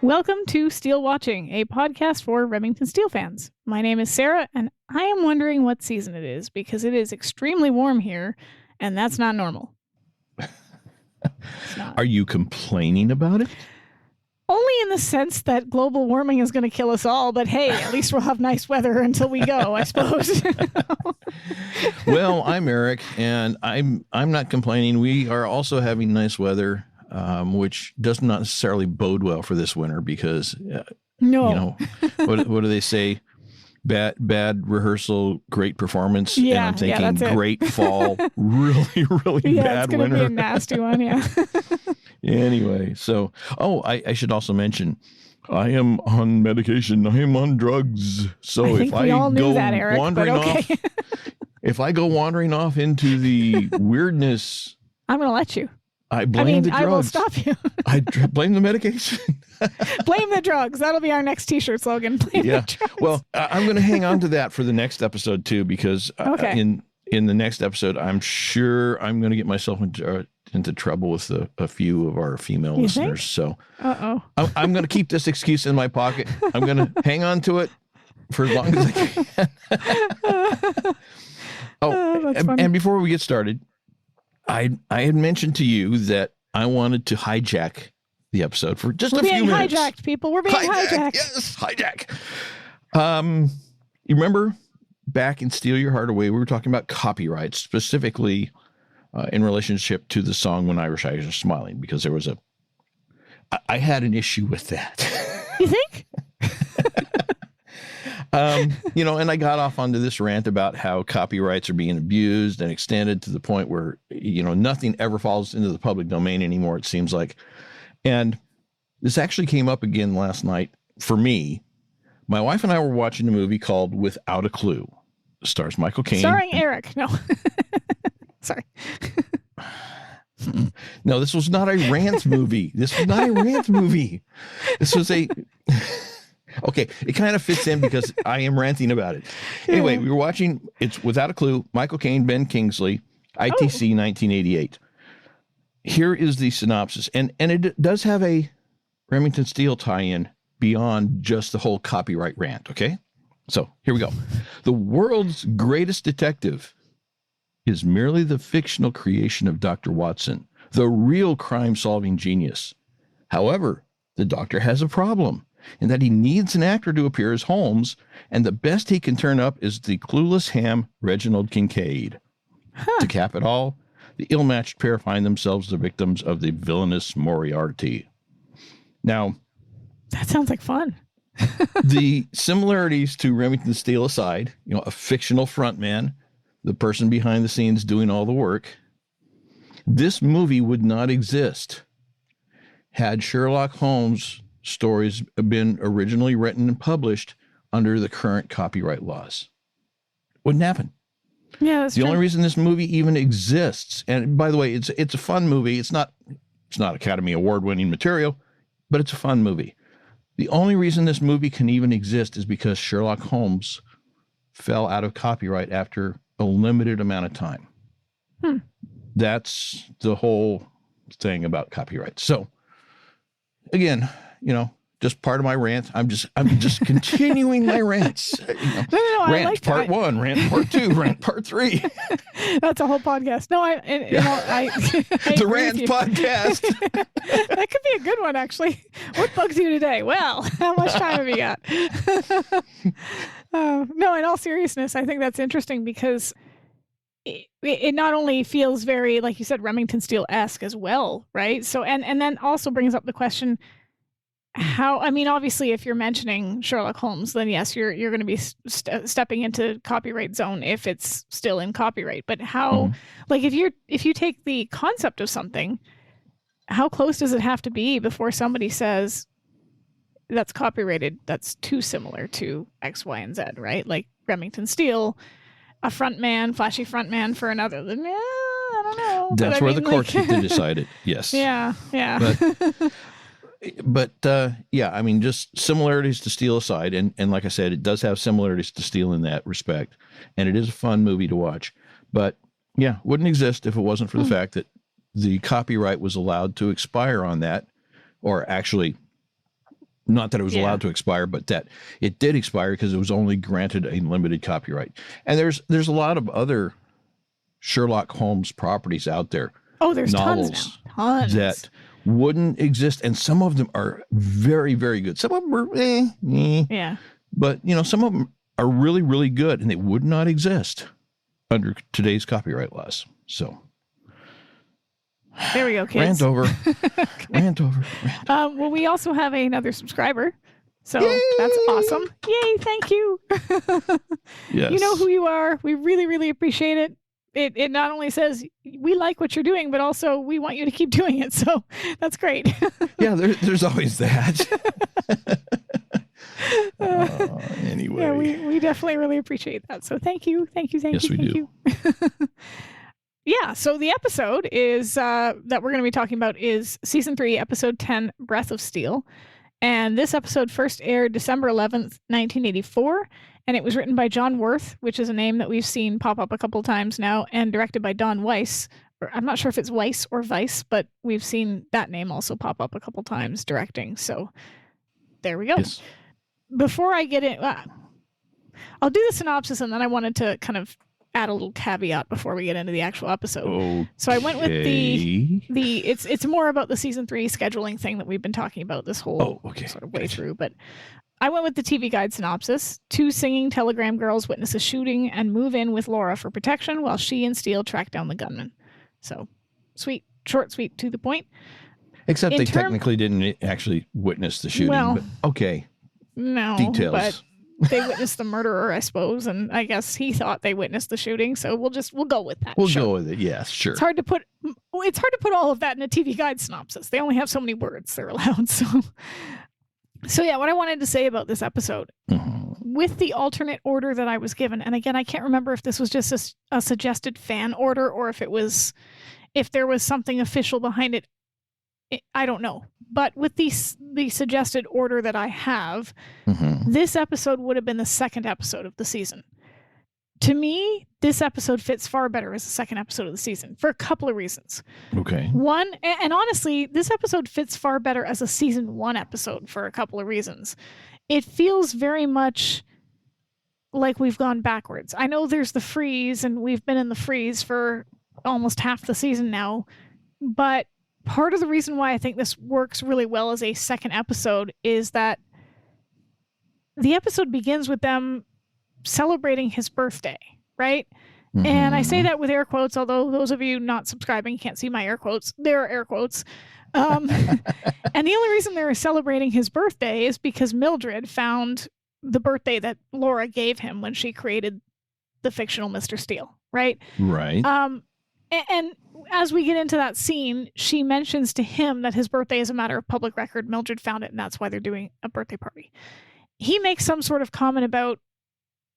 Welcome to SteeleWatching, a podcast for Remington Steele fans. My name is Sara, and I am wondering what season it is because it is extremely warm here, and that's not normal. Not. Are you complaining about it? Only in the sense that global warming is going to kill us all, but hey, at least we'll have nice weather until we go, I suppose. Well, I'm Eric, and I'm not complaining. We are also having nice weather. Which does not necessarily bode well for this winter because, what do they say? Bad rehearsal, great performance. Yeah, and I'm thinking great fall, really, really bad winter. Yeah, it's going to be a nasty one, yeah. Anyway, so, I should also mention, I am on medication. I am on drugs. So if I go Eric, wandering off, if I go wandering off into the weirdness, I'm going to let you. I blame the drugs. I will stop you. I blame the medication. Blame the drugs. That'll be our next T-shirt slogan. Blame the drugs. Well, I'm going to hang on to that for the next episode too, because in the next episode, I'm sure I'm going to get myself into trouble with a few of our female listeners. Think? So, I'm going to keep this excuse in my pocket. I'm going to hang on to it for as long as I can. And before we get started, I had mentioned to you that I wanted to hijack the episode for just a few minutes. We're being hijacked, people. We're being hijacked. Yes, hijack. You remember back in Steal Your Heart Away, we were talking about copyright, specifically in relationship to the song When Irish Eyes Are Smiling, because I had an issue with that. You think? And I got off onto this rant about how copyrights are being abused and extended to the point where, nothing ever falls into the public domain anymore, it seems like. And this actually came up again last night for me. My wife and I were watching a movie called Without a Clue. It stars Michael Caine. Starring Eric. No. Sorry. No, this was not a rant movie. This was a... Okay, it kind of fits in because I am ranting about it. Anyway, we were watching, it's Without a Clue, Michael Caine, Ben Kingsley, ITC 1988. Here is the synopsis, and it does have a Remington Steele tie-in beyond just the whole copyright rant, okay? So, here we go. The world's greatest detective is merely the fictional creation of Dr. Watson, the real crime-solving genius. However, the doctor has a problem, in that he needs an actor to appear as Holmes, and the best he can turn up is the clueless ham Reginald Kincaid. To cap it all, the ill-matched pair find themselves the victims of the villainous Moriarty. Now, that sounds like fun. The similarities to Remington Steele aside, a fictional frontman, the person behind the scenes doing all the work, this movie would not exist had Sherlock Holmes stories been originally written and published under the current copyright laws. Wouldn't happen. Yeah, that's the only reason this movie even exists, and by the way, it's a fun movie. It's not Academy Award-winning material, but it's a fun movie. The only reason this movie can even exist is because Sherlock Holmes fell out of copyright after a limited amount of time. That's the whole thing about copyright. So, again, just part of my rant. I'm just continuing my rants. No, rant like part 1, rant part 2, rant part 3. That's a whole podcast. No, I the rant podcast. That could be a good one, actually. What bugs you today? Well, how much time have you got? No, in all seriousness, I think that's interesting because it not only feels very, like you said, Remington Steele-esque as well, right? So, and then also brings up the question, obviously, if you're mentioning Sherlock Holmes, then yes, you're going to be stepping into copyright zone if it's still in copyright. But how, like, if you take the concept of something, how close does it have to be before somebody says that's copyrighted, that's too similar to X, Y, and Z, right? Like Remington Steele, a flashy frontman for another. I don't know. That's where the courts get to decide it. Yes. Yeah. But yeah, I mean, just similarities to Steele aside, and like I said, it does have similarities to Steele in that respect, and it is a fun movie to watch. But yeah, wouldn't exist if it wasn't for the fact that the copyright was allowed to expire on that, or actually, not that it was allowed to expire, but that it did expire because it was only granted a limited copyright. And there's a lot of other Sherlock Holmes properties out there. Oh, there's novels tons now. Tons. That wouldn't exist, and some of them are very, very good. Some of them are yeah, but some of them are really, really good, and they would not exist under today's copyright laws. So there we go, kids. Rant over. Rant over. Well, we also have another subscriber, so that's awesome. Yay! Thank you. Yes. You know who you are. We really, really appreciate it. It not only says we like what you're doing, but also we want you to keep doing it. So that's great. Yeah, there's always that. Anyway. Yeah, we definitely really appreciate that. So thank you. Yes, we do. Yeah, so the episode is that we're going to be talking about is season 3, episode 10, Breath of Steele. And this episode first aired December 11th, 1984. And it was written by John Worth, which is a name that we've seen pop up a couple of times now, and directed by Don Weiss. I'm not sure if it's Weiss or Weiss, but we've seen that name also pop up a couple of times directing. So there we go. Yes. Before I get in, I'll do the synopsis, and then I wanted to kind of add a little caveat before we get into the actual episode. Okay. So I went with it's more about the season 3 scheduling thing that we've been talking about this whole sort of way through, but I went with the TV Guide synopsis. 2 singing telegram girls witness a shooting and move in with Laura for protection while she and Steele track down the gunman. So sweet, short, sweet, to the point. Except they technically didn't actually witness the shooting. Well, but okay. No, details. But they witnessed the murderer, I suppose, and I guess he thought they witnessed the shooting. So we'll go with that. We'll go with it. Yes, sure. It's hard to put all of that in a TV Guide synopsis. They only have so many words they're allowed. So yeah, what I wanted to say about this episode, with the alternate order that I was given, and again, I can't remember if this was just a suggested fan order or if there was something official behind it. I don't know. But with the suggested order that I have, this episode would have been the second episode of the season. To me, this episode fits far better as the second episode of the season for a couple of reasons. Okay. One, and honestly, this episode fits far better as a season 1 episode for a couple of reasons. It feels very much like we've gone backwards. I know there's the freeze, and we've been in the freeze for almost half the season now, but part of the reason why I think this works really well as a second episode is that the episode begins with them celebrating his birthday, right? And I say that with air quotes, although those of you not subscribing can't see my air quotes. There are air quotes. And the only reason they're celebrating his birthday is because Mildred found the birthday that Laura gave him when she created the fictional Mr. Steele, right? Right. And as we get into that scene, she mentions to him that his birthday is a matter of public record. Mildred found it, and that's why they're doing a birthday party. He makes some sort of comment about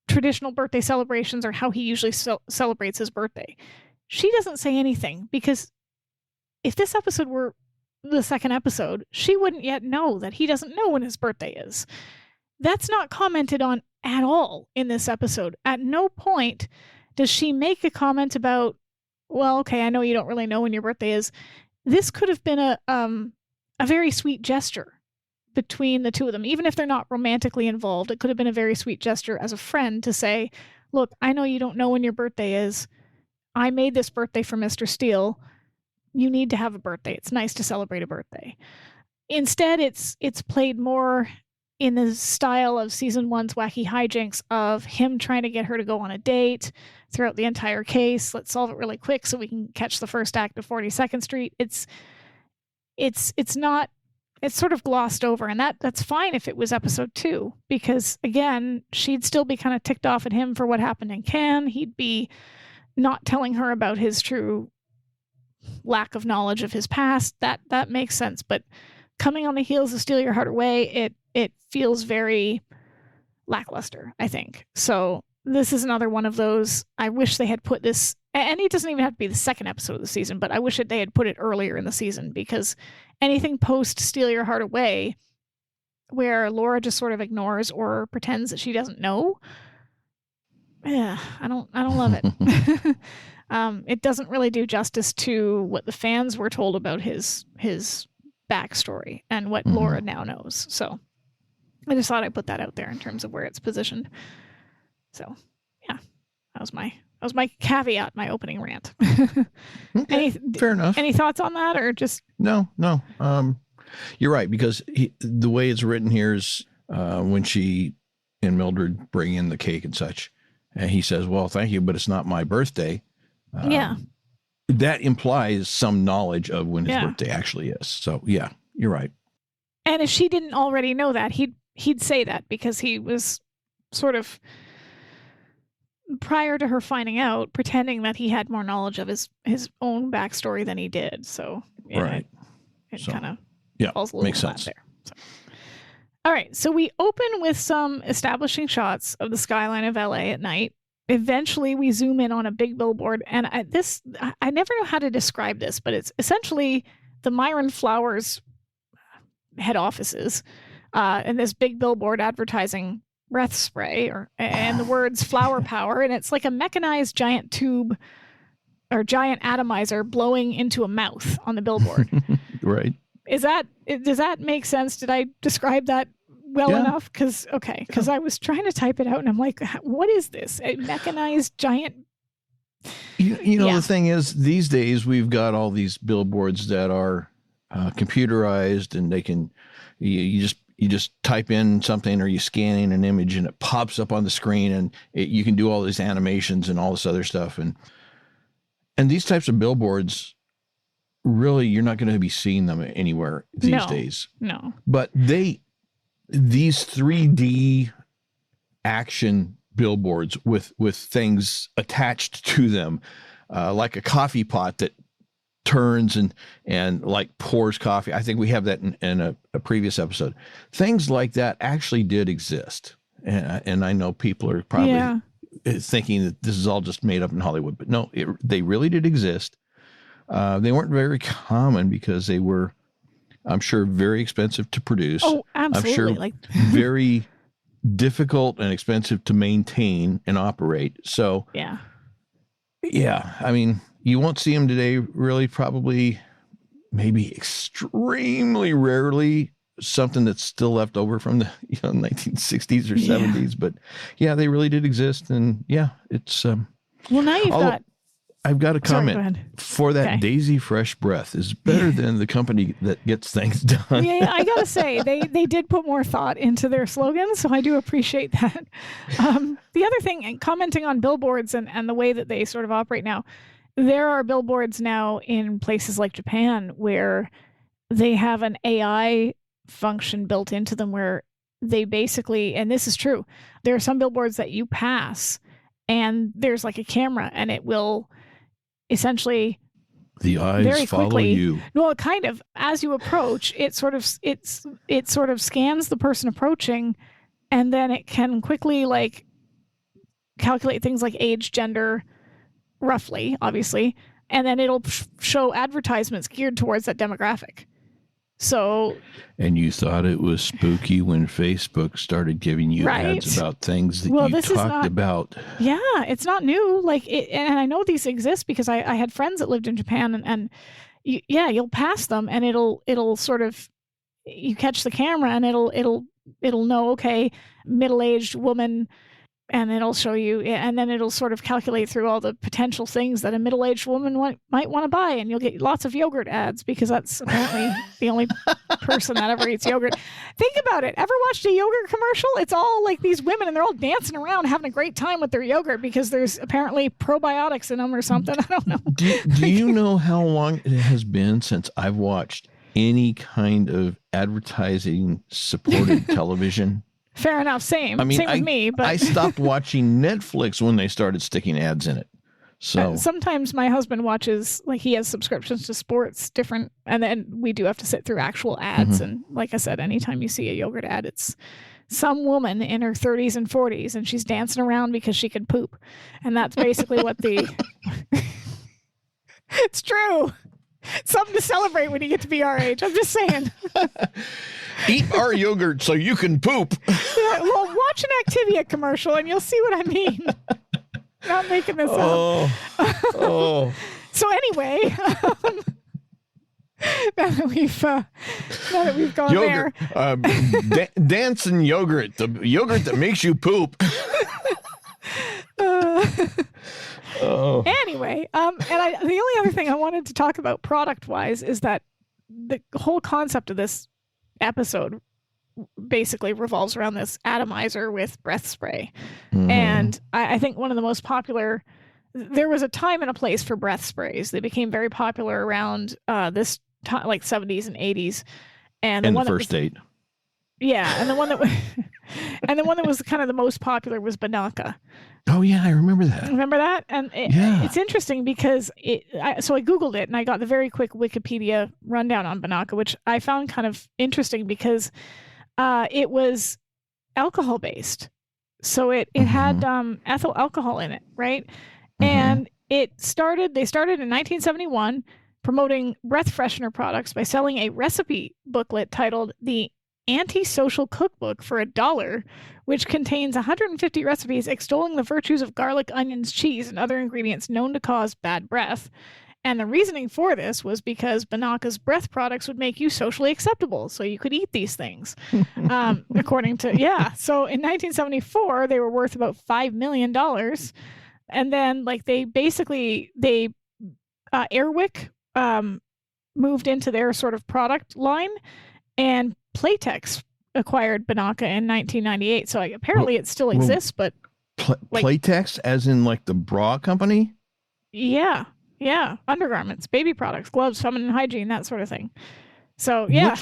traditional birthday celebrations or how he usually celebrates his birthday. She doesn't say anything, because if this episode were the second episode, she wouldn't yet know that he doesn't know when his birthday is. That's not commented on at all in this episode. At no point does she make a comment about, well, okay, I know you don't really know when your birthday is. This could have been a very sweet gesture between the two of them. Even if they're not romantically involved, it could have been a very sweet gesture as a friend to say, look, I know you don't know when your birthday is. I made this birthday for Mr. Steele. You need to have a birthday. It's nice to celebrate a birthday. Instead, it's played more in the style of season 1's wacky hijinks of him trying to get her to go on a date throughout the entire case. Let's solve it really quick so we can catch the first act of 42nd Street. It's sort of glossed over, and that's fine if it was episode 2, because again, she'd still be kind of ticked off at him for what happened in Cannes. He'd be not telling her about his true lack of knowledge of his past. That makes sense, but coming on the heels of Steal Your Heart Away, it feels very lackluster, I think. So this is another one of those, I wish they had put this and it doesn't even have to be the second episode of the season, but I wish they had put it earlier in the season, because anything post Steal Your Heart Away where Laura just sort of ignores or pretends that she doesn't know, yeah, I don't love it. It doesn't really do justice to what the fans were told about his backstory and what Laura now knows. So I just thought I'd put that out there in terms of where it's positioned. So yeah, that was my caveat, my opening rant. Okay, fair enough. Any thoughts on that, or just no? You're right, because the way it's written here is when she and Mildred bring in the cake and such, and he says, "Well, thank you, but it's not my birthday." That implies some knowledge of when his birthday actually is. So yeah, you're right. And if she didn't already know that, he'd say that, because he was sort of, prior to her finding out, pretending that he had more knowledge of his own backstory than he did. So yeah, right. It kind of falls a little makes flat sense there. So. All right, so we open with some establishing shots of the skyline of LA at night. Eventually, we zoom in on a big billboard, and I never know how to describe this, but it's essentially the Myron Flowers head offices, and this big billboard advertising breath spray, and the words "flower power," and it's like a mechanized giant tube or giant atomizer blowing into a mouth on the billboard. Right. Does that make sense? Did I describe that well enough? Because I was trying to type it out and I'm like, what is this? A mechanized giant. You know, the thing is, these days we've got all these billboards that are computerized, and they can, you just type in something, or you scan in an image and it pops up on the screen, and you can do all these animations and all this other stuff. And these types of billboards, really, you're not going to be seeing them anywhere these days. No. But these 3D action billboards with things attached to them, like a coffee pot that turns and like pours coffee. I think we have that in a previous episode. Things like that actually did exist. And I know people are probably thinking that this is all just made up in Hollywood, but no, they really did exist. They weren't very common because they were, I'm sure, very expensive to produce. Oh, absolutely. I'm sure very difficult and expensive to maintain and operate. So yeah, I mean, you won't see them today, really, probably, maybe extremely rarely, something that's still left over from the 1960s or 70s. But yeah, they really did exist. And yeah, it's well, now I've got a comment for that. Daisy Fresh Breath is better than the company that gets things done. Yeah, I gotta say, they did put more thought into their slogans, so I do appreciate that. The other thing, and commenting on billboards and the way that they sort of operate now, there are billboards now in places like Japan where they have an AI function built into them, where they basically, and this is true, there are some billboards that you pass and there's like a camera, and it will essentially, the eyes very follow quickly, you. Well, kind of, as you approach, it sort of scans the person approaching, and then it can quickly like calculate things like age, gender, roughly, obviously, and then it'll show advertisements geared towards that demographic. So, and you thought it was spooky when Facebook started giving you ads about things that you talked about. Yeah, it's not new. Like, and I know these exist because I had friends that lived in Japan, and you'll pass them, and it'll sort of, you catch the camera, and it'll know, okay, middle-aged woman, and it'll show you, and then it'll sort of calculate through all the potential things that a middle-aged woman might want to buy, and you'll get lots of yogurt ads, because that's apparently the only person that ever eats yogurt. Think about it. Ever watched a yogurt commercial? It's all like these women, and they're all dancing around having a great time with their yogurt because there's apparently probiotics in them or something. I don't know. Do you know how long it has been since I've watched any kind of advertising supported television? Fair enough. Same. I mean, same with me. But I stopped watching Netflix when they started sticking ads in it. So sometimes my husband watches, like, he has subscriptions to sports different, and then we do have to sit through actual ads. And like I said, anytime you see a yogurt ad, it's some woman in her 30s and 40s, and she's dancing around because she could poop. And that's basically what the... It's true. Something to celebrate when you get to be our age. I'm just saying. Eat our yogurt so you can poop. Yeah, well, watch an Activia commercial and you'll see what I mean. Not making this up. Oh. So anyway, now that we've gone yogurt, there. Dancing yogurt, the yogurt that makes you poop. Anyway, and the only other thing I wanted to talk about product-wise is that the whole concept of this episode basically revolves around this atomizer with breath spray. Mm-hmm. And I think one of the most popular... There was a time and a place for breath sprays. They became very popular around this time, like 70s and 80s. And the first date. Yeah, and the one that was kind of the most popular was Banaka. Oh yeah, I remember that. Remember that? And it's interesting because so I Googled it and I got the very quick Wikipedia rundown on Banaka, which I found kind of interesting because it was alcohol based. So it had ethyl alcohol in it, right? Mm-hmm. And they started in 1971 promoting breath freshener products by selling a recipe booklet titled The Anti-Social Cookbook for $1, which contains 150 recipes extolling the virtues of garlic, onions, cheese, and other ingredients known to cause bad breath. And the reasoning for this was because Banaka's breath products would make you socially acceptable, so you could eat these things. According to, So in 1974, they were worth about $5 million. And then, like, Airwick moved into their sort of product line, and Playtex acquired Banaka in 1998. So apparently it still exists, but... Playtex, as in like the bra company? Yeah. Undergarments, baby products, gloves, feminine hygiene, that sort of thing. So, yeah.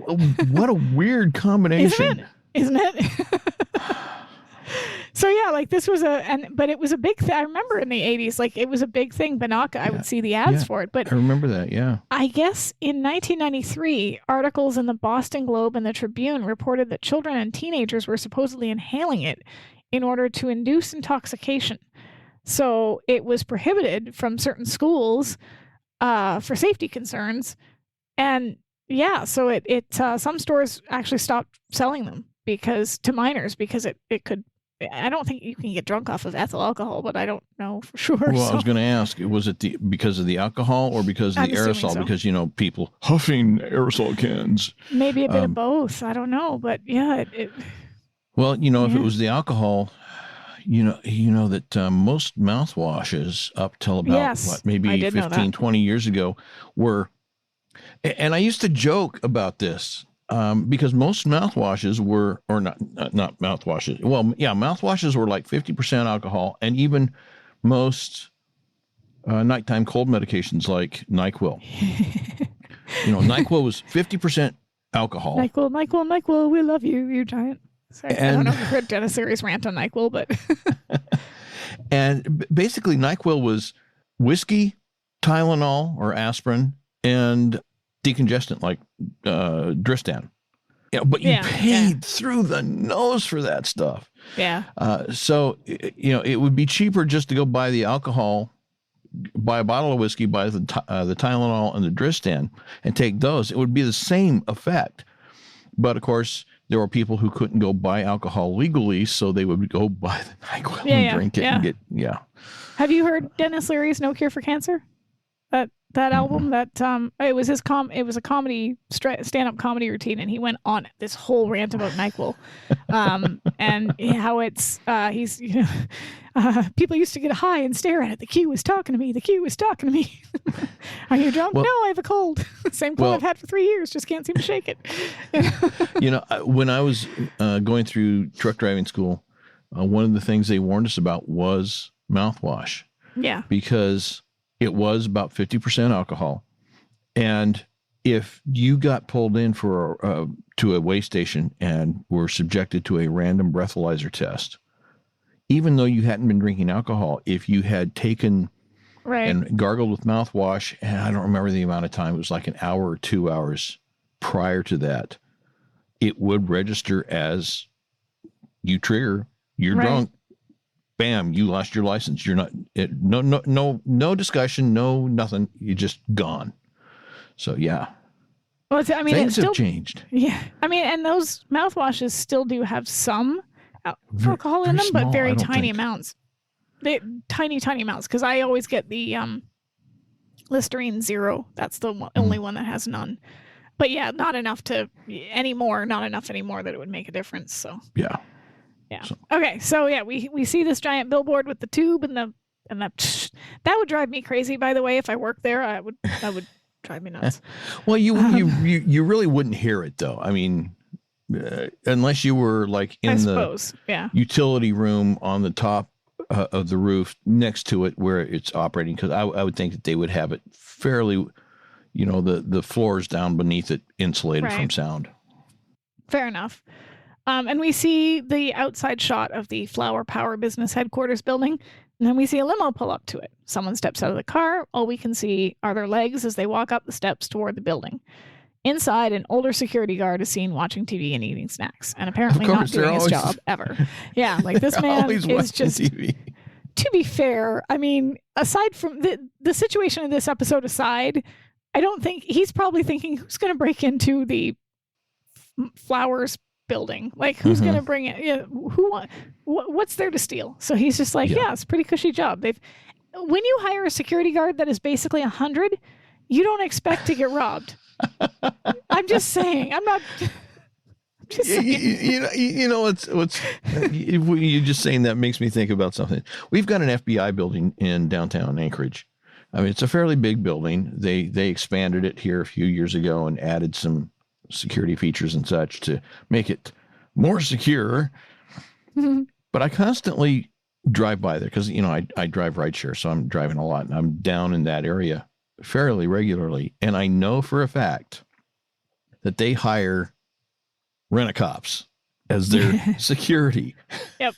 What a weird combination. Isn't it? So yeah, like this was but it was a big thing. I remember in the 80s, like it was a big thing. Banaka, I would see the ads for it. But I remember that, yeah. I guess in 1993, articles in the Boston Globe and the Tribune reported that children and teenagers were supposedly inhaling it in order to induce intoxication. So it was prohibited from certain schools for safety concerns. And yeah, so it some stores actually stopped selling them to minors because it could... I don't think you can get drunk off of ethyl alcohol, but I don't know for sure. Well, I was going to ask, was it because of the alcohol or because of the aerosol? So. Because, people huffing aerosol cans. Maybe a bit of both. I don't know. But yeah. Well, if it was the alcohol, that most mouthwashes up till about, maybe 15, 20 years ago were, and I used to joke about this. Because most mouthwashes were, or not mouthwashes. Well, yeah, mouthwashes were like 50% alcohol, and even most nighttime cold medications like NyQuil. NyQuil was 50% alcohol. NyQuil, we love you, you giant. Sorry, I don't know if you heard Dennis Leary's rant on NyQuil, but. And basically, NyQuil was whiskey, Tylenol or aspirin, and decongestant like Dristan. But you paid through the nose for that stuff. Yeah. So it would be cheaper just to go buy the alcohol, buy a bottle of whiskey, buy the Tylenol and the Dristan, and take those. It would be the same effect. But of course, there were people who couldn't go buy alcohol legally, so they would go buy the NyQuil and drink it and get Have you heard Dennis Leary's No Cure for Cancer? That album, it was his it was a comedy stand-up comedy routine, and he went on this whole rant about NyQuil, and how it's people used to get high and stare at it. The Q was talking to me. The Q was talking to me. Are you drunk? No, I have a cold. Same cold I've had for 3 years. Just can't seem to shake it. When I was going through truck driving school, one of the things they warned us about was mouthwash. Yeah, because it was about 50% alcohol. And if you got pulled in to a weigh station and were subjected to a random breathalyzer test, even though you hadn't been drinking alcohol, if you had taken and gargled with mouthwash, and I don't remember the amount of time, it was like an hour or 2 hours prior to that, it would register as you trigger, you're Right. drunk, bam, you lost your license. You're not, no discussion, no nothing. You're just gone. So yeah, Well, I mean, things it's still have changed. Yeah, I mean, and those mouthwashes still do have some alcohol in very them, small, but very I don't tiny think. amounts. Tiny amounts. Because I always get the Listerine Zero. That's the only one that has none. But yeah, not enough anymore that it would make a difference. So Yeah. yeah. So- Okay, so yeah, we see this giant billboard with the tube and that would drive me crazy. By the way, if I worked there, that would drive me nuts. Well, you really wouldn't hear it though. I mean, unless you were like I in suppose. the Yeah. utility room on the top of the roof next to it where it's operating, because I would think that they would have it fairly, the floors down beneath it insulated from Right. sound. Fair enough. And we see the outside shot of the Flower Power Business Headquarters building, and then we see a limo pull up to it. Someone steps out of the car. All we can see are their legs as they walk up the steps toward the building. Inside, an older security guard is seen watching TV and eating snacks, and apparently Of not course, they're doing his always- job ever. Yeah, like this man Always is watching just. TV. To be fair, I mean, aside from the situation of this episode aside, I don't think he's probably thinking who's going to break into the flowers building, like who's going to bring it, what's there to steal. So he's just like, yeah, it's a pretty cushy job. When you hire a security guard that is basically 100, you don't expect to get robbed. I'm just saying. I'm not. Just saying. What's you just saying that makes me think about something. We've got an FBI building in downtown Anchorage. I mean, it's a fairly big building. They expanded it here a few years ago and added some security features and such to make it more secure. But I constantly drive by there because I drive rideshare, so I'm driving a lot, and I'm down in that area fairly regularly, and I know for a fact that they hire rent-a-cops as their security. Yep.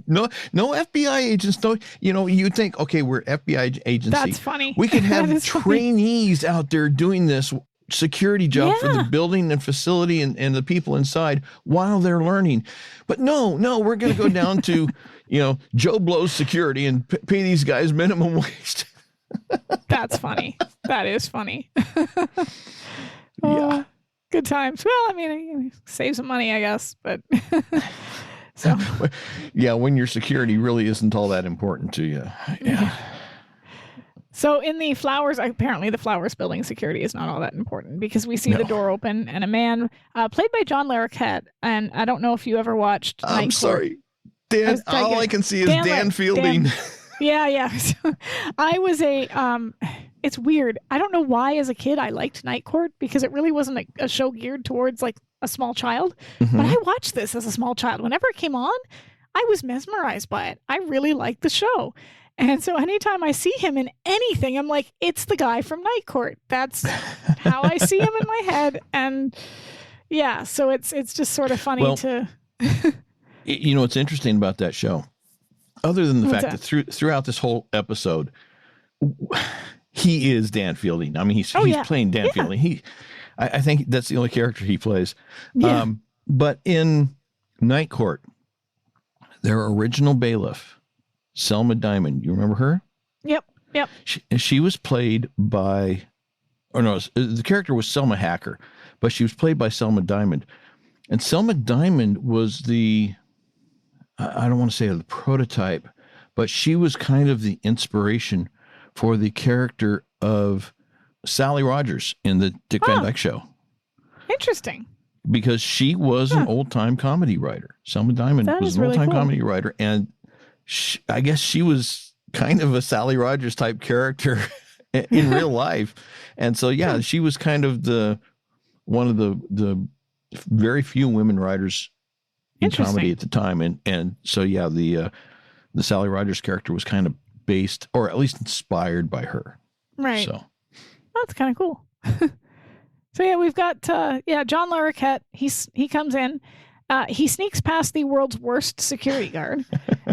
No FBI agents. No, you'd think, okay, we're FBI agency. That's funny. We could That have is funny. trainees out there doing this security job for the Yeah. building and facility and the people inside while they're learning. But no, we're going to go down to, Joe Blow's security and pay these guys minimum wage. That's funny. That is funny. Yeah. Good times. Well, I mean, save some money, I guess, but so Yeah, when your security really isn't all that important to you. Yeah. So in the flowers, apparently the flowers building security is not all that important because we see the door open and a man played by John Larroquette. And I don't know if you ever watched. I'm Night sorry. Court. Dan, was trying to all get- I can see is Dan Dan Le- Fielding. Yeah. So I was it's weird. I don't know why as a kid I liked Night Court because it really wasn't a show geared towards like a small child. Mhm. But I watched this as a small child. Whenever it came on, I was mesmerized by it. I really liked the show. And so anytime I see him in anything, I'm like, it's the guy from Night Court. That's how I see him in my head. And yeah, so it's just sort of funny Well, to. What's interesting about that show, other than the What's fact that throughout this whole episode, he is Dan Fielding. I mean, he's playing Dan Fielding. I think that's the only character he plays. Yeah. But in Night Court, their original bailiff, Selma Diamond, you remember her? Yep. She was played by, the character was Selma Hacker, but she was played by Selma Diamond. And Selma Diamond was I don't want to say the prototype, but she was kind of the inspiration for the character of Sally Rogers in the Dick Van Dyke Show. Interesting. Because she was an old-time comedy writer. Selma Diamond was an really old-time cool. comedy writer, and I guess she was kind of a Sally Rogers type character in real life. And so, she was kind of one of the very few women writers in comedy at the time. And so, the Sally Rogers character was kind of based, or at least inspired by her. Right. So That's kind of cool. So we've got John Larroquette. He comes in. He sneaks past the world's worst security guard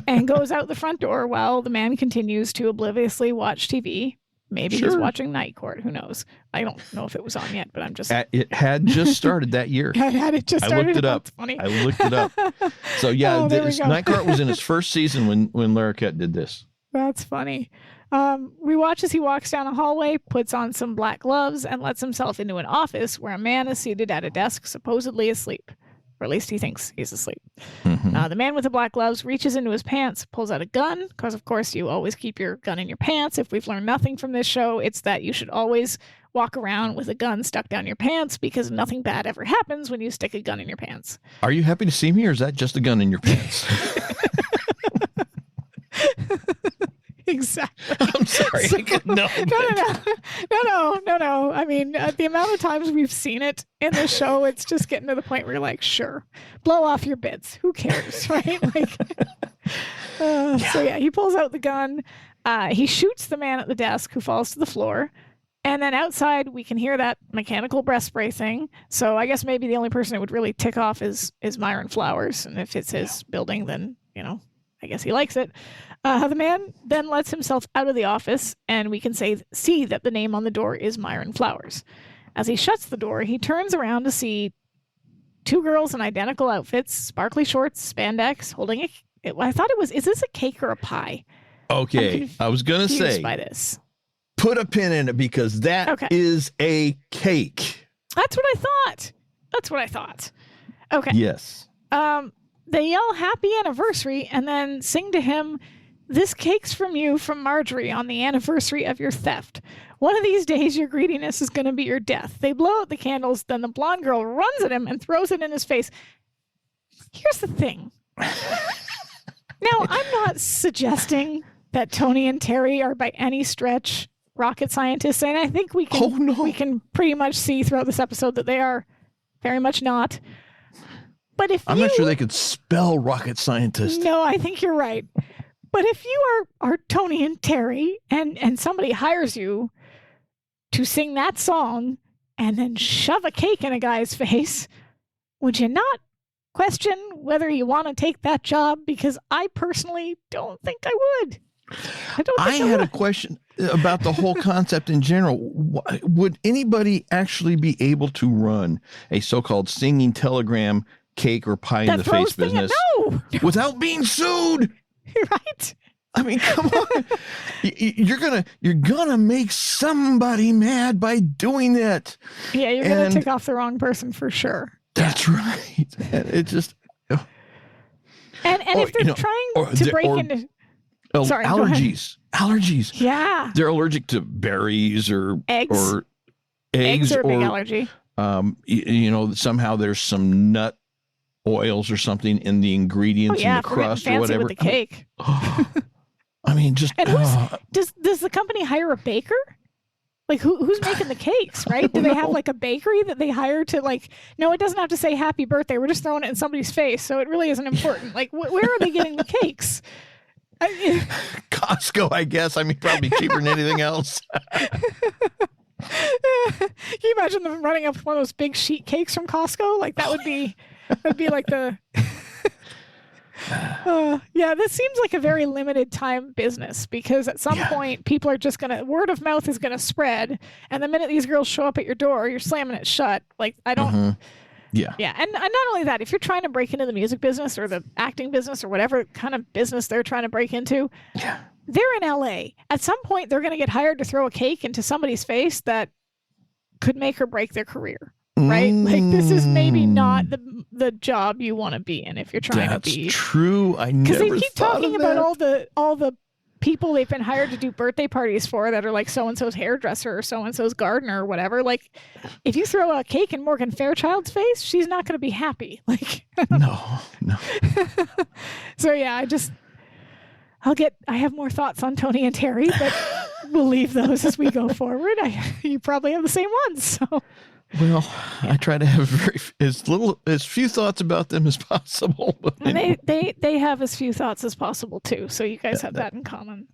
and goes out the front door while the man continues to obliviously watch TV. Maybe he's watching Night Court. Who knows? I don't know if it was on yet, but I'm just... It had just started that year. Had it just started? I looked it up. That's funny. I looked it up. So, yeah, Night Court was in his first season when Larroquette did this. That's funny. We watch as he walks down a hallway, puts on some black gloves, and lets himself into an office where a man is seated at a desk, supposedly asleep. Or at least he thinks he's asleep. The man with the black gloves reaches into his pants, pulls out a gun, because of course you always keep your gun in your pants. If we've learned nothing from this show, it's that you should always walk around with a gun stuck down your pants, because nothing bad ever happens when you stick a gun in your pants. Are you happy to see me, or is that just a gun in your pants? Exactly. I'm sorry. No. I mean, the amount of times we've seen it in the show, it's just getting to the point where you're like, sure, blow off your bits. Who cares, right? Like, So yeah, he pulls out the gun. He shoots the man at the desk, who falls to the floor. And then outside, we can hear that mechanical breath spray thing. So I guess maybe the only person it would really tick off is Myron Flowers. And if it's his building, then, I guess he likes it. The man then lets himself out of the office, and we can see that the name on the door is Myron Flowers. As he shuts the door, he turns around to see two girls in identical outfits, sparkly shorts, spandex, holding I thought it was, is this a cake or a pie? Okay, I was going to say, by this. Put a pin in it, because that is a cake. That's what I thought. Okay. Yes. They yell happy anniversary and then sing to him, "This cake's from you, from Marjorie, on the anniversary of your theft. One of these days, your greediness is going to be your death." They blow out the candles. Then the blonde girl runs at him and throws it in his face. Here's the thing. Now, I'm not suggesting that Tony and Terry are by any stretch rocket scientists, and I think we can pretty much see throughout this episode that they are very much not. But I'm not sure they could spell rocket scientist. No, I think you're right. But if you are Tony and Terry and somebody hires you to sing that song and then shove a cake in a guy's face, would you not question whether you want to take that job? Because I personally don't think I would. I had a question about the whole concept in general. Would anybody actually be able to run a so-called singing telegram, cake or pie in the face business without being sued? Right. I mean, come on. You're gonna make somebody mad by doing that. Yeah, you're gonna tick off the wrong person for sure. That's right. And it just and if they're trying to break into allergies. Yeah. They're allergic to berries or eggs. Or eggs are a big allergy. Somehow there's some nut oils or something in the ingredients in the crust or whatever. With the cake. I mean, just does the company hire a baker? Like who's making the cakes, right? Do they have like a bakery that they hire to no, it doesn't have to say happy birthday. We're just throwing it in somebody's face. So it really isn't important. Like where are they getting the cakes? Costco, I guess. I mean, probably cheaper than anything else. Can you imagine them running up one of those big sheet cakes from Costco? Like that'd be like the this seems like a very limited time business, because at some point people are just word of mouth is gonna spread, and the minute these girls show up at your door, you're slamming it shut. Like I don't and not only that, if you're trying to break into the music business or the acting business or whatever kind of business they're trying to break into, they're in LA. At some point they're going to get hired to throw a cake into somebody's face that could make or break their career, right? Like this is maybe not the job you want to be in if you're trying to be. That's true. I never thought of that. Because they keep talking about all the people they've been hired to do birthday parties for that are like so-and-so's hairdresser or so-and-so's gardener or whatever. Like if you throw a cake in Morgan Fairchild's face, she's not going to be happy. Like no. So yeah, I have more thoughts on Tony and Terry, but we'll leave those as we go forward. You probably have the same ones. So well, I try to have as few thoughts about them as possible. But and they have as few thoughts as possible too. So you guys have that in common.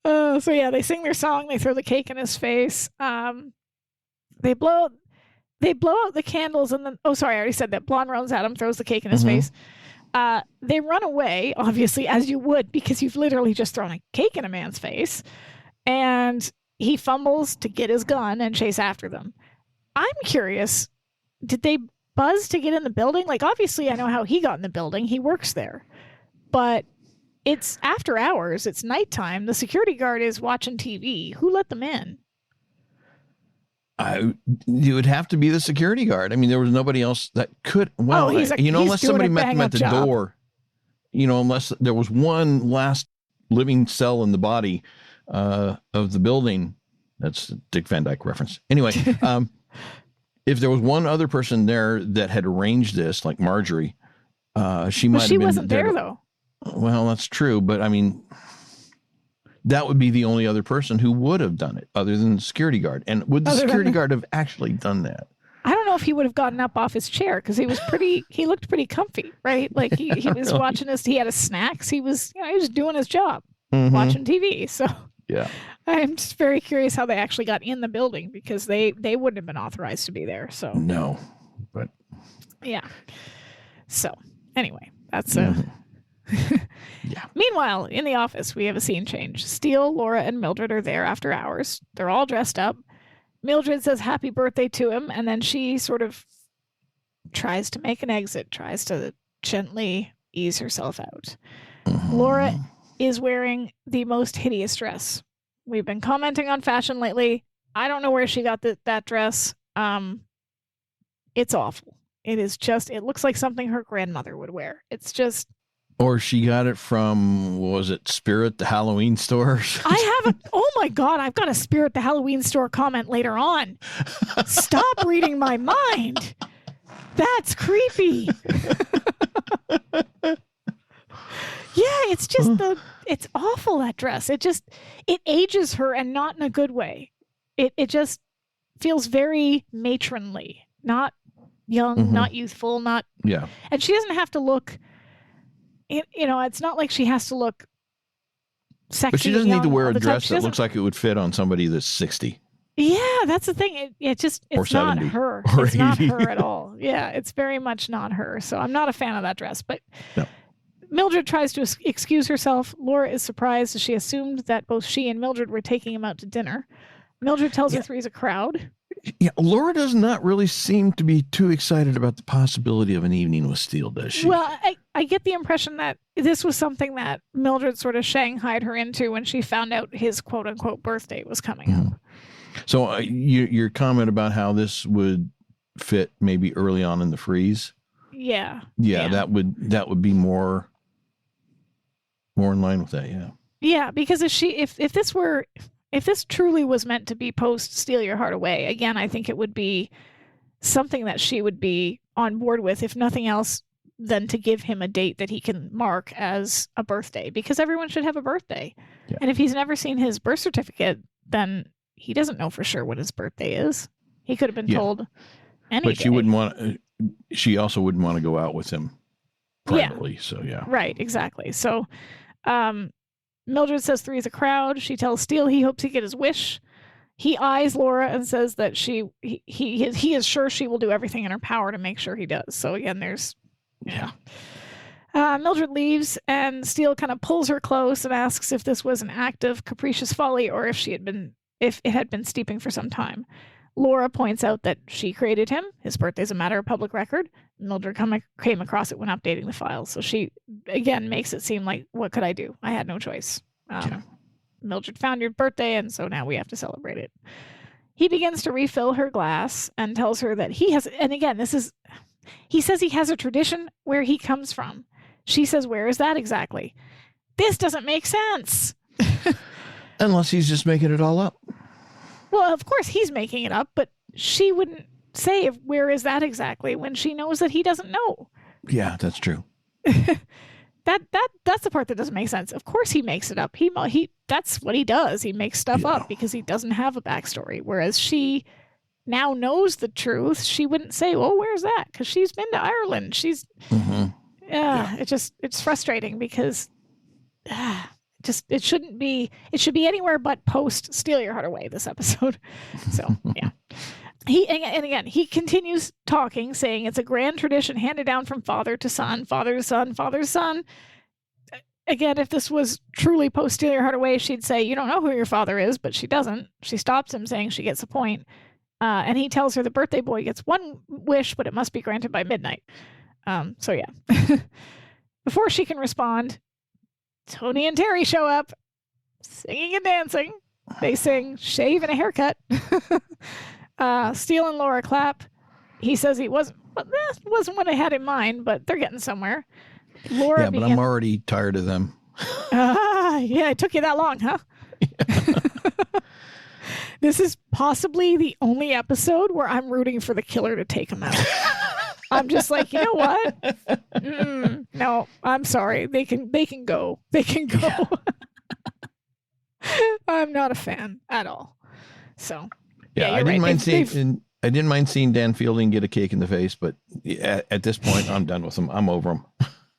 So yeah, they sing their song. They throw the cake in his face. They blow out the candles, and then I already said that. Blonde runs at him, throws the cake in his face. They run away, obviously, as you would, because you've literally just thrown a cake in a man's face. And he fumbles to get his gun and chase after them. I'm curious, did they buzz to get in the building? Like, obviously, I know how he got in the building. He works there. But it's after hours. It's nighttime. The security guard is watching TV. Who let them in? You would have to be the security guard. I mean, there was nobody else that could. Well, unless somebody met them at the door, unless there was one last living cell in the body of the building. That's a Dick Van Dyke reference. Anyway, if there was one other person there that had arranged this, like Marjorie, she might have been. She wasn't there, though. Well, that's true. But I mean, that would be the only other person who would have done it other than the security guard. And would the security guard have actually done that? I don't know if he would have gotten up off his chair because he looked pretty comfy, right? Like he was watching he had his snacks. He was doing his job, watching TV. So yeah, I'm just very curious how they actually got in the building because they wouldn't have been authorized to be there. So no, but yeah. So anyway, that's yeah. Meanwhile, in the office, we have a scene change. Steele, Laura, and Mildred are there after hours. They're all dressed up. Mildred says happy birthday to him, and then she sort of tries to make an exit, tries to gently ease herself out. Laura is wearing the most hideous dress. We've been commenting on fashion lately. I don't know where she got that dress. It's awful. It looks like something her grandmother would wear. It's just... Or she got it from, was it Spirit, the Halloween store? Oh my God, I've got a Spirit, the Halloween store comment later on. Stop reading my mind. That's creepy. Yeah, it's just it's awful, that dress. It ages her and not in a good way. It just feels very matronly, not young, not youthful, not... Yeah. And she doesn't have to look... it's not like she has to look sexy. But she doesn't need to wear a dress that looks like it would fit on somebody that's 60. Yeah, that's the thing. It's not her. It's not her at all. Yeah, it's very much not her. So I'm not a fan of that dress. But no. Mildred tries to excuse herself. Laura is surprised as she assumed that both she and Mildred were taking him out to dinner. Mildred tells her three's a crowd. Yeah, Laura does not really seem to be too excited about the possibility of an evening with Steele, does she? Well, I get the impression that this was something that Mildred sort of shanghaied her into when she found out his quote-unquote birthday was coming up. So your comment about how this would fit maybe early on in the freeze? Yeah. Yeah, that would be more in line with that, yeah. Yeah, because if this truly was meant to be post Steal Your Heart Away, again, I think it would be something that she would be on board with, if nothing else, than to give him a date that he can mark as a birthday, because everyone should have a birthday. Yeah. And if he's never seen his birth certificate, then he doesn't know for sure what his birthday is. He could have been told any But day. She also wouldn't want to go out with him privately. So, yeah. Right, exactly. So, Mildred says three's a crowd. She tells Steele he hopes he get his wish. He eyes Laura and says that he is sure she will do everything in her power to make sure he does. So again, there's Mildred leaves and Steele kind of pulls her close and asks if this was an act of capricious folly or if it had been steeping for some time. Laura points out that she created him. His birthday's a matter of public record. Mildred came across it when updating the files. So she, again, makes it seem like, what could I do? I had no choice. Mildred found your birthday, and so now we have to celebrate it. He begins to refill her glass and tells her that he has, and again, he says he has a tradition where he comes from. She says, where is that exactly? This doesn't make sense. Unless he's just making it all up. Well, of course he's making it up, but she wouldn't say where is that exactly when she knows that he doesn't know. Yeah, that's true. That's the part that doesn't make sense. Of course he makes it up. He that's what he does. He makes stuff up because he doesn't have a backstory. Whereas she now knows the truth. She wouldn't say, "Well, where's that?" Because she's been to Ireland. She's it's frustrating because it shouldn't be. It should be anywhere but post Steal Your Heart Away, this episode. So yeah. And again, he continues talking, saying it's a grand tradition handed down from father to son, father to son, father to son. Again, if this was truly post Steal Your Heart Away, she'd say, you don't know who your father is, but she doesn't. She stops him, saying she gets the point. And he tells her the birthday boy gets one wish, but it must be granted by midnight. So yeah. Before she can respond, Tony and Terry show up, singing and dancing. They sing Shave and a Haircut. Steele and Laura clap. He says he wasn't what I had in mind, but they're getting somewhere. Laura but I'm already tired of them. Yeah, it took you that long, huh? Yeah. This is possibly the only episode where I'm rooting for the killer to take him out. I'm just like, you know what? No, I'm sorry. They can go. They can go. Yeah. I'm not a fan at all. So yeah, I didn't mind seeing Dan Fielding get a cake in the face, but at this point, I'm done with them. I'm over them.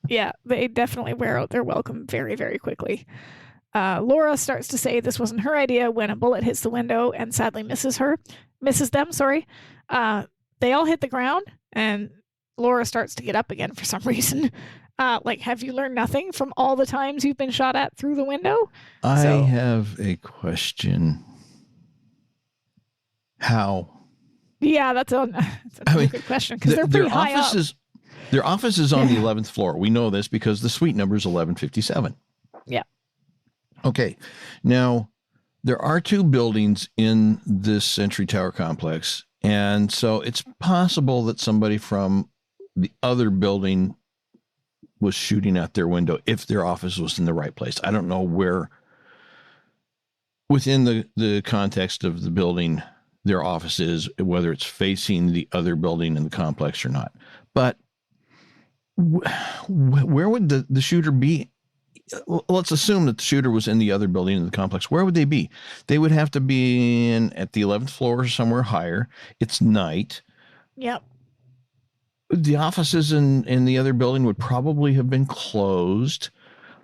Yeah, they definitely wear out their welcome very, very quickly. Laura starts to say this wasn't her idea when a bullet hits the window and sadly misses them. They all hit the ground and Laura starts to get up again for some reason. Have you learned nothing from all the times you've been shot at through the window? I have a question. How? Yeah, that's a good question because they're pretty high up. Their office is on the 11th floor. We know this because the suite number is 1157. Yeah. Okay. Now, there are two buildings in this Century Tower complex, and so it's possible that somebody from the other building was shooting at their window if their office was in the right place. I don't know where within the context of the building their office is, whether it's facing the other building in the complex or not. But where would the shooter be? Let's assume that the shooter was in the other building in the complex. Where would they be? They would have to be at the 11th floor or somewhere higher. It's night. Yep. The offices in the other building would probably have been closed.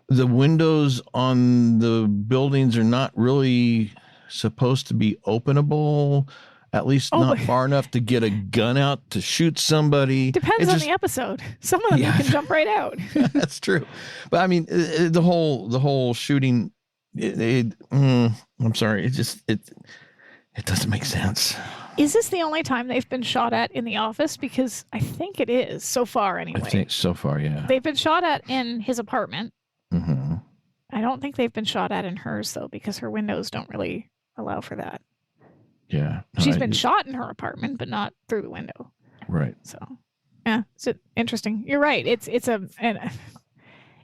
The windows on the buildings are not really supposed to be openable, at least not far enough to get a gun out to shoot somebody. Depends on the episode. Some of them you can jump right out. That's true. But I mean, the whole shooting, I'm sorry. It doesn't make sense. Is this the only time they've been shot at in the office? Because I think it is so far anyway. I think so far, yeah. They've been shot at in his apartment. Mm-hmm. I don't think they've been shot at in hers though, because her windows don't really allow for that. Yeah. She's been shot in her apartment, but not through the window. Right. So, yeah, it's interesting. You're right. It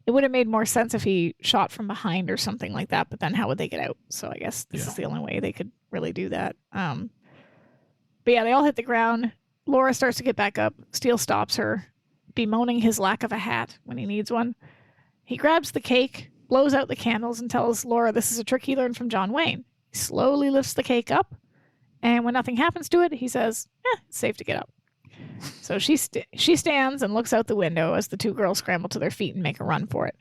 would have made more sense if he shot from behind or something like that, but then how would they get out? So I guess this is the only way they could really do that. But yeah, they all hit the ground. Laura starts to get back up. Steele stops her, bemoaning his lack of a hat when he needs one. He grabs the cake, blows out the candles, and tells Laura this is a trick he learned from John Wayne. He slowly lifts the cake up, and when nothing happens to it, he says, it's safe to get up. So she stands and looks out the window as the two girls scramble to their feet and make a run for it.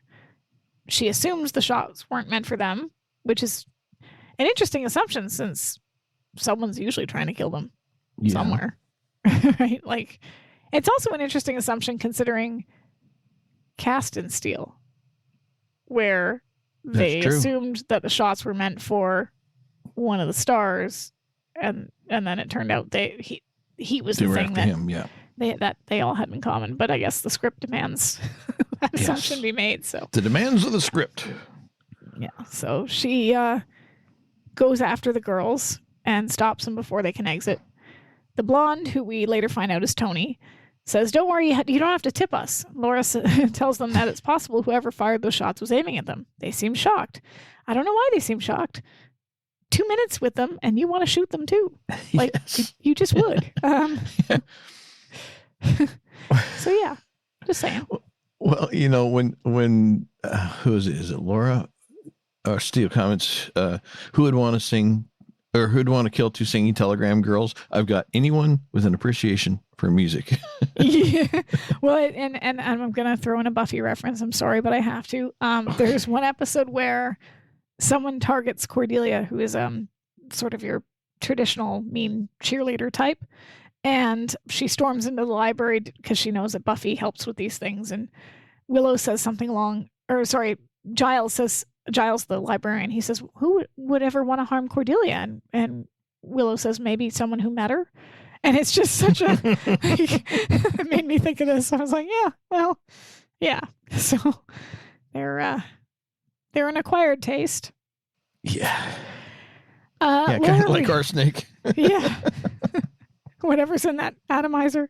She assumes the shots weren't meant for them, which is an interesting assumption since someone's usually trying to kill them somewhere. Right? Like, it's also an interesting assumption considering Cast and Steele, where they assumed that the shots were meant for one of the stars, and then it turned out he was the thing that they all had in common. But I guess the script demands that assumption be made. So the demands of the script. Yeah. So she goes after the girls and stops them before they can exit. The blonde, who we later find out is Tony, says, "Don't worry, you don't have to tip us." Laura tells them that it's possible whoever fired those shots was aiming at them. They seem shocked. I don't know why they seem shocked. 2 minutes with them, and you want to shoot them too. Like, you just would. So, yeah, just saying. Well, when who is it? Is it Laura or Steele comments, who would want to sing or who'd want to kill two singing telegram girls? I've got anyone with an appreciation for music. Yeah. Well, and I'm going to throw in a Buffy reference. I'm sorry, but I have to. There's one episode where someone targets Cordelia, who is sort of your traditional mean cheerleader type. And she storms into the library because she knows that Buffy helps with these things. And Giles says, Giles, the librarian, he says, who would ever want to harm Cordelia? And Willow says, maybe someone who met her. And it's just such a, it made me think of this. I was like, yeah, well, yeah. So they're an acquired taste. Yeah. Kind of like arsenic. Yeah. Whatever's in that atomizer.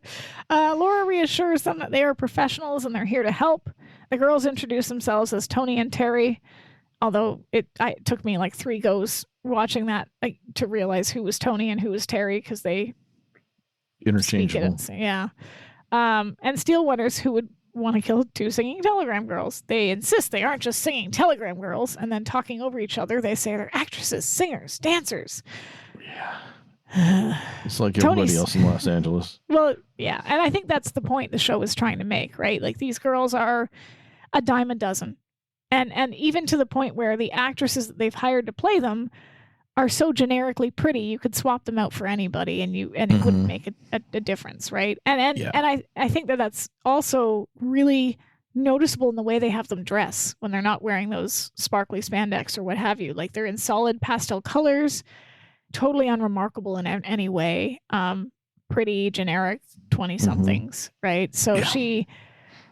Laura reassures them that they are professionals and they're here to help. The girls introduce themselves as Tony and Terry, although it took me like 3 goes watching that to realize who was Tony and who was Terry, because they interchangeable. Yeah. And Steele wonders who would want to kill 2 singing telegram girls. They insist they aren't just singing telegram girls, and then talking over each other, they say they're actresses, singers, dancers. Yeah. It's like everybody else in Los Angeles. Well, yeah. And I think that's the point the show is trying to make, right? Like, these girls are a dime a dozen. And even to the point where the actresses that they've hired to play them are so generically pretty, you could swap them out for anybody and it wouldn't make a difference, right? And I think that's also really noticeable in the way they have them dress when they're not wearing those sparkly spandex or what have you. Like, they're in solid pastel colors, totally unremarkable in any way. Pretty generic 20-somethings, right? So she,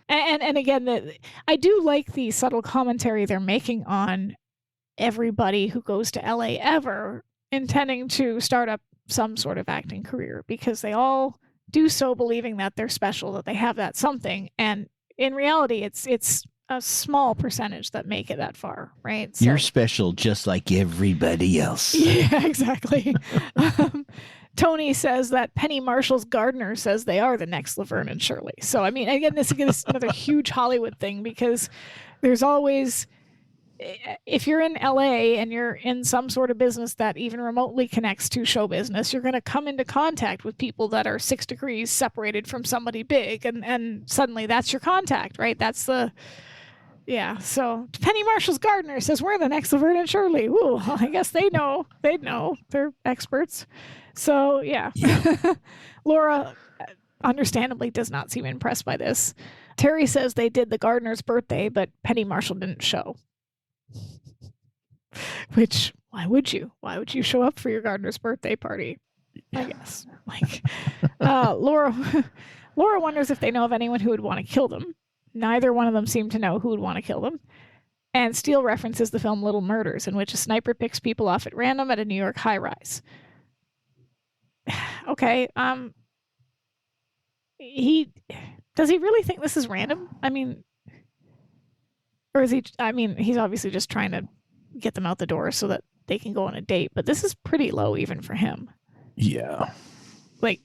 and again, I do like the subtle commentary they're making on everybody who goes to LA ever intending to start up some sort of acting career, because they all do so believing that they're special, that they have that something. And in reality, it's a small percentage that make it that far, right? So, you're special just like everybody else. Yeah, exactly. Tony says that Penny Marshall's gardener says they are the next Laverne and Shirley. So, I mean, again, this is another huge Hollywood thing, because there's always, if you're in LA and you're in some sort of business that even remotely connects to show business, you're going to come into contact with people that are 6 degrees separated from somebody big. And suddenly that's your contact, right? That's yeah. So Penny Marshall's gardener says we're the next Laverne and Shirley. Ooh, well, I guess they know. They'd know. They're experts. So, yeah. Laura understandably does not seem impressed by this. Terry says they did the gardener's birthday, but Penny Marshall didn't show. Which, why would you? Why would you show up for your gardener's birthday party? I guess. Laura wonders if they know of anyone who would want to kill them. Neither one of them seem to know who would want to kill them. And Steele references the film Little Murders, in which a sniper picks people off at random at a New York high-rise. Okay, does he really think this is random? I mean, or is he, he's obviously just trying to get them out the door so that they can go on a date, but this is pretty low even for him. Yeah. Like,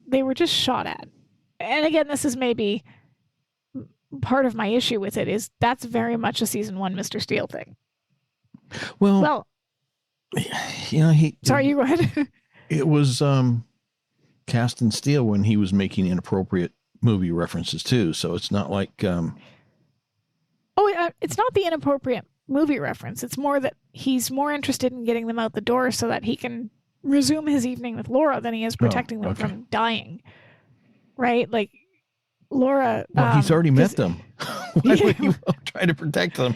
they were just shot at. And again, this is maybe part of my issue with it, is that's very much a season 1 Mr. Steele thing. Well, sorry, you go ahead. It was cast in Steele when he was making inappropriate movie references too, so it's not like it's not the inappropriate movie reference. It's more that he's more interested in getting them out the door so that he can resume his evening with Laura than he is protecting them from dying. Right? Like, Laura... Well, he's already met them. Why would he try to protect them?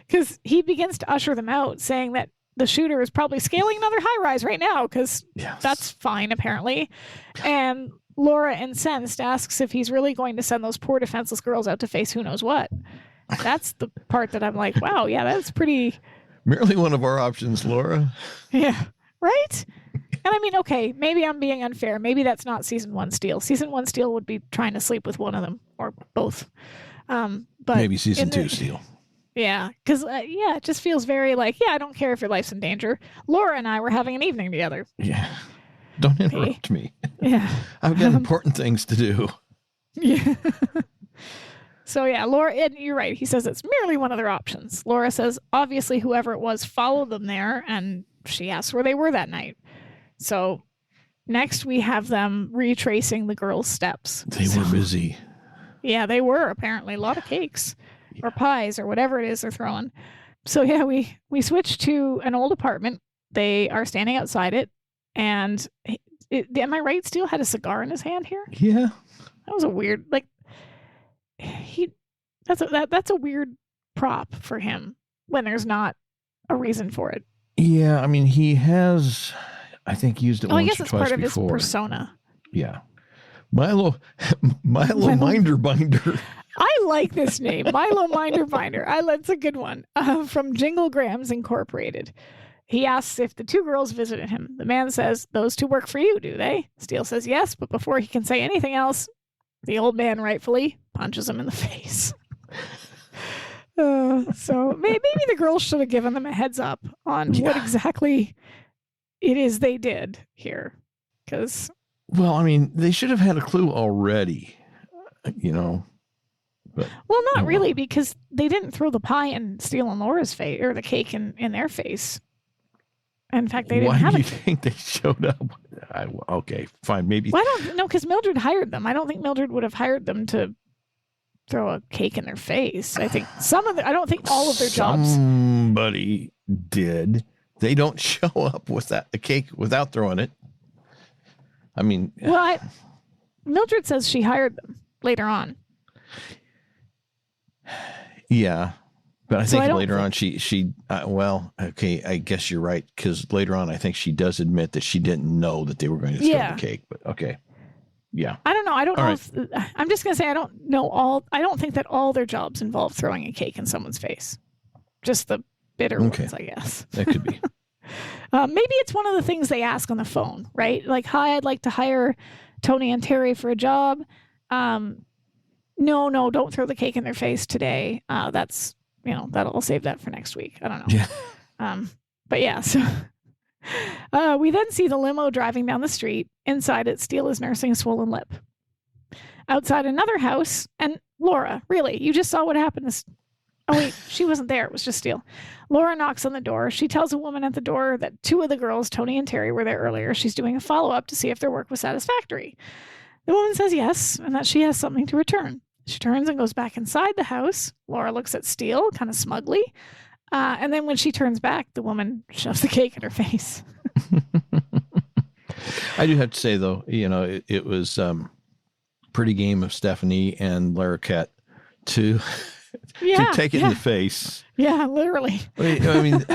Because he begins to usher them out, saying that the shooter is probably scaling another high-rise right now, because that's fine, apparently. And Laura, incensed, asks if he's really going to send those poor defenseless girls out to face who knows what. That's the part that I'm like, wow, yeah, that's pretty... Merely one of our options, Laura. Yeah, right? And I mean, okay, maybe I'm being unfair. Maybe that's not season 1 Steele. Season 1 Steele would be trying to sleep with one of them, or both. But maybe season 2 Steele. Yeah, because, it just feels very like, I don't care if your life's in danger. Laura and I were having an evening together. Yeah. Don't interrupt me. Yeah. I've got important things to do. Yeah. So, Laura, and you're right. He says it's merely one of their options. Laura says, obviously, whoever it was followed them there, and she asks where they were that night. So, next we have them retracing the girls' steps. They were busy. Yeah, they were, apparently. A lot of cakes. Or pies, or whatever it is they're throwing. So, we switch to an old apartment. They are standing outside it, and am I right? Steele had a cigar in his hand here. Yeah, that was a weird, like that's a weird prop for him when there's not a reason for it. Yeah, I mean, he has, I think, used it once I guess or it's twice part of before. his persona. Yeah. Milo Minder Binder. I like this name, Milo Minder Binder. That's a good one. From Jinglegrams Incorporated. He asks if the two girls visited him. The man says, "Those two work for you, do they?" Steele says yes, but before he can say anything else, the old man rightfully punches him in the face. So maybe the girls should have given them a heads up on what exactly it is they did here. Because, well, I mean, they should have had a clue already, But, not really, because they didn't throw the pie in Steele and Laura's face, or the cake in their face. In fact, they didn't have it. Why do you think they showed up? Okay, fine, maybe. Well, I don't know, because Mildred hired them. I don't think Mildred would have hired them to throw a cake in their face. I think I don't think all of their jobs. Somebody did. They don't show up with the cake without throwing it. I mean, Mildred says she hired them later on. Yeah, but I think later on okay, I guess you're right, because later on I think she does admit that she didn't know that they were going to throw the cake. But okay. Yeah. I don't know. I don't know I'm just going to say I don't think that all their jobs involve throwing a cake in someone's face. Just the bitter ones, I guess. That could be. Maybe it's one of the things they ask on the phone, right? Like, "Hi, I'd like to hire Tony and Terry for a job. No, don't throw the cake in their face today. That's, I'll save that for next week." I don't know. Yeah. But yeah, so we then see the limo driving down the street. Inside it, Steele is nursing a swollen lip. Outside another house, and Laura, really, you just saw what happened to... Oh, wait, she wasn't there. It was just Steele. Laura knocks on the door. She tells a woman at the door that two of the girls, Tony and Terry, were there earlier. She's doing a follow-up to see if their work was satisfactory. The woman says yes, and that she has something to return. She turns and goes back inside the house. Laura looks at Steele kind of smugly. And then when she turns back, the woman shoves the cake in her face. I do have to say, though, it was pretty game of Stephanie and Larroquette to take it in the face. Yeah, literally. I mean,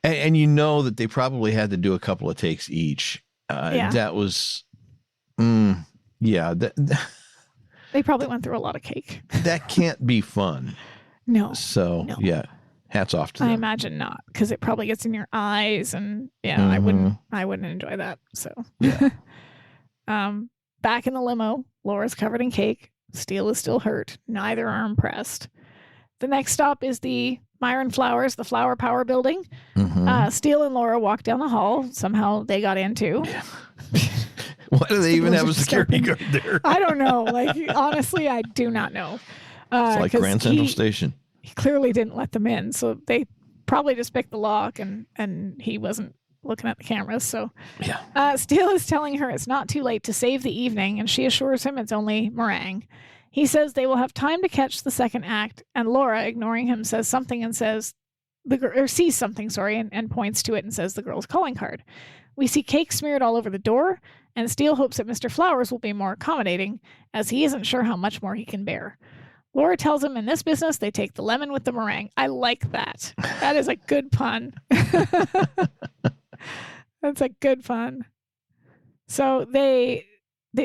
and that they probably had to do a couple of takes each. That was, they probably went through a lot of cake. That can't be fun. No. So, hats off to them. I imagine not, because it probably gets in your eyes, and I wouldn't enjoy that. So, back in the limo, Laura's covered in cake. Steele is still hurt. Neither are impressed. The next stop is the Myron Flowers, the Flower Power building. Steele and Laura walk down the hall. Somehow they got in too. Yeah. Why do they even have a security guard there? I don't know. Honestly, I do not know. It's like Grand Central Station. He clearly didn't let them in, so they probably just picked the lock, and he wasn't looking at the cameras. So Steele is telling her it's not too late to save the evening, and she assures him it's only meringue. He says they will have time to catch the second act, and Laura, ignoring him, says something and says sees something, and points to it and says the girl's calling card. We see cake smeared all over the door, and Steele hopes that Mr. Flowers will be more accommodating, as he isn't sure how much more he can bear. Laura tells him in this business they take the lemon with the meringue. I like that. That is a good pun. That's a good pun. So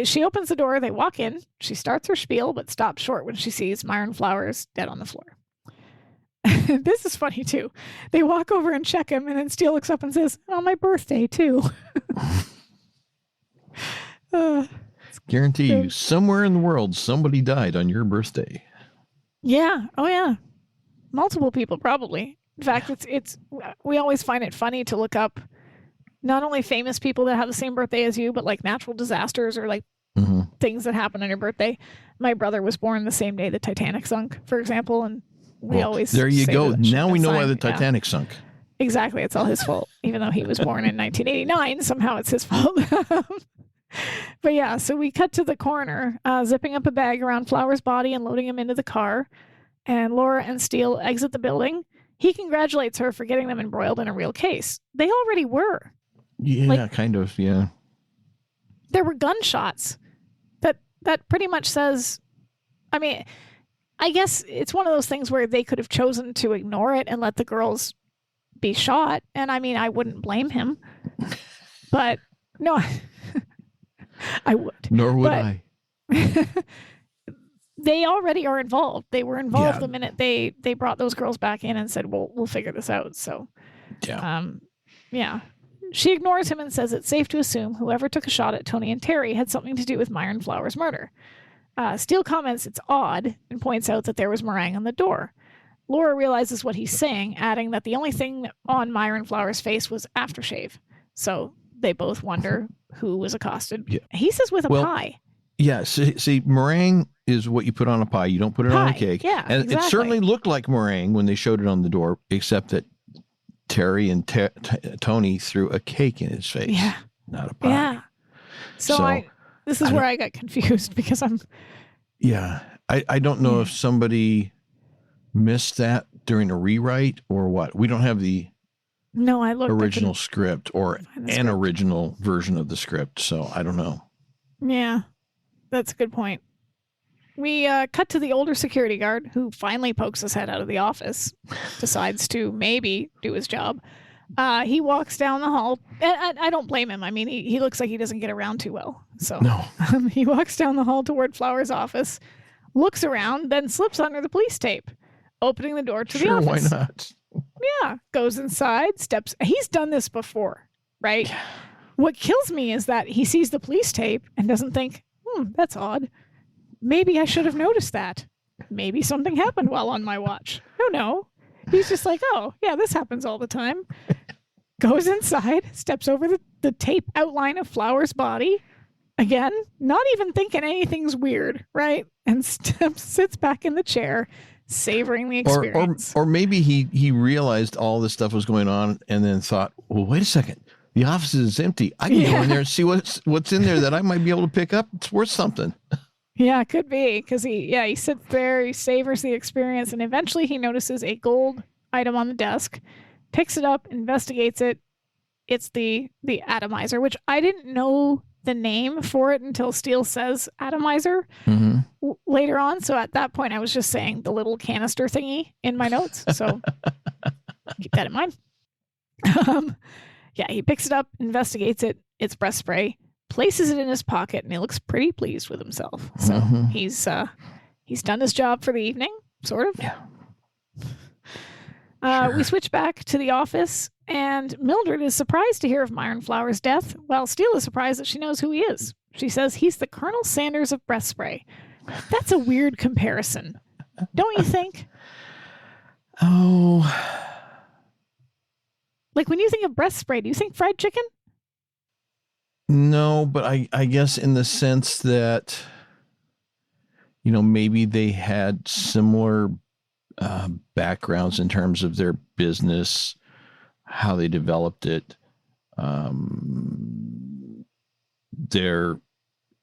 she opens the door. They walk in. She starts her spiel, but stops short when she sees Myron Flowers dead on the floor. This is funny, too. They walk over and check him, and then Steele looks up and says, "On my birthday, too." Guarantee you, somewhere in the world, somebody died on your birthday. Yeah. Oh, yeah. Multiple people, probably. In fact, we always find it funny to look up not only famous people that have the same birthday as you, but like natural disasters or like things that happen on your birthday. My brother was born the same day the Titanic sunk, for example, and there you go. Now we know why the Titanic sunk. Exactly. It's all his fault. Even though he was born in 1989, somehow it's his fault. But yeah, so we cut to the coroner, zipping up a bag around Flowers' body and loading him into the car. And Laura and Steele exit the building. He congratulates her for getting them embroiled in a real case. They already were. Yeah, kind of. Yeah. There were gunshots. That pretty much says, I mean, I guess it's one of those things where they could have chosen to ignore it and let the girls be shot. And I mean, I wouldn't blame him. But no, I would. Nor would I. They already are involved. They were involved the minute they brought those girls back in and said, well, we'll figure this out. So, yeah. She ignores him and says it's safe to assume whoever took a shot at Tony and Terry had something to do with Myron Flowers' murder. Steele comments it's odd and points out that there was meringue on the door. Laura realizes what he's saying, adding that the only thing on Myron Flowers' face was aftershave. So they both wonder who was accosted. Yeah. He says with a pie. Yeah, see, meringue is what you put on a pie. You don't put it on a cake. Yeah, and exactly. It certainly looked like meringue when they showed it on the door, except that Terry and Tony threw a cake in his face. Yeah. Not a pie. Yeah. So this is where I got confused because I'm... Yeah. I don't know if somebody missed that during a rewrite or what. We don't have the original script or an original version of the script, so I don't know. Yeah, that's a good point. We cut to the older security guard who finally pokes his head out of the office, decides to maybe do his job. He walks down the hall. And I don't blame him. I mean, he looks like he doesn't get around too well. So no. He walks down the hall toward Flowers' office, looks around, then slips under the police tape, opening the door to the office. Why not? Yeah, goes inside, steps. He's done this before, right? Yeah. What kills me is that he sees the police tape and doesn't think, that's odd. Maybe I should have noticed that. Maybe something happened while on my watch. No. He's just like, oh, yeah, this happens all the time. Goes inside, steps over the tape outline of Flowers' body. Again, not even thinking anything's weird, right? And sits back in the chair, savoring the experience. Or maybe he realized all this stuff was going on and then thought, well, wait a second. The office is empty. I can go in there and see what's in there that I might be able to pick up. It's worth something. Yeah, could be. Because he sits there, he savors the experience, and eventually he notices a gold item on the desk, picks it up, investigates it. It's the atomizer, which I didn't know the name for it until Steele says atomizer later on. So at that point, I was just saying the little canister thingy in my notes. So keep that in mind. Yeah, he picks it up, investigates it. It's breath spray, places it in his pocket, and he looks pretty pleased with himself. So he's done his job for the evening, sort of. Yeah. Sure. We switch back to the office, and Mildred is surprised to hear of Myron Flowers' death, while Steele is surprised that she knows who he is. She says he's the Colonel Sanders of breath spray. That's a weird comparison, don't you think? Oh. Like, when you think of breath spray, do you think fried chicken? No, but I guess in the sense that, maybe they had similar backgrounds in terms of their business, how they developed it, their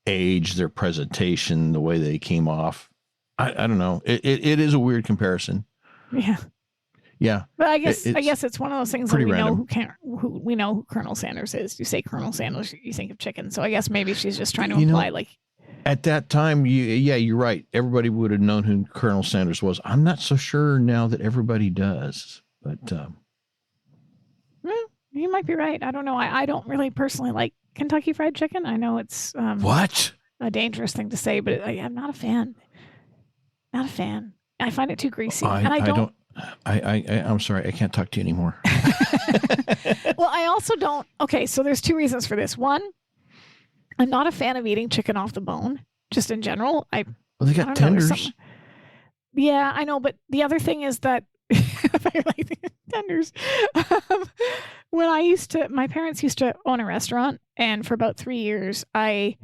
age, their presentation, the way they came off. I don't know. It is a weird comparison. Yeah. Yeah, but I guess it's one of those things that we random. know who Colonel Sanders is. You say Colonel Sanders, you think of chicken. So I guess maybe she's just trying to imply like. At that time, you're right. Everybody would have known who Colonel Sanders was. I'm not so sure now that everybody does, but. You might be right. I don't know. I don't really personally like Kentucky Fried Chicken. I know it's what a dangerous thing to say, but I'm not a fan. Not a fan. I find it too greasy, and I don't. I'm sorry, I can't talk to you anymore. Well, I also don't. Okay, so there's two reasons for this. One, I'm not a fan of eating chicken off the bone, just in general. They got tenders. Yeah, I know, but the other thing is that I like tenders. When my parents used to own a restaurant, and for about 3 years, I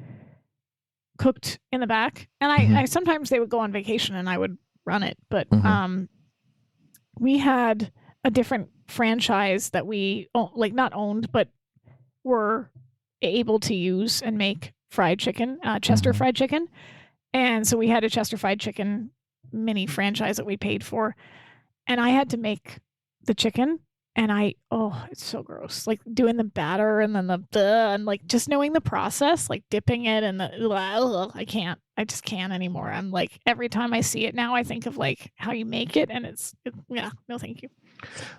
cooked in the back, and I sometimes they would go on vacation, and I would run it, but we had a different franchise that we not owned, but were able to use and make fried chicken, Chester Fried Chicken. And so we had a Chester Fried Chicken mini franchise that we paid for. And I had to make the chicken. And it's so gross. Like doing the batter and then and like just knowing the process, like dipping it and I can't. I just can't anymore. I'm like, every time I see it now, I think of like how you make it, and no, thank you.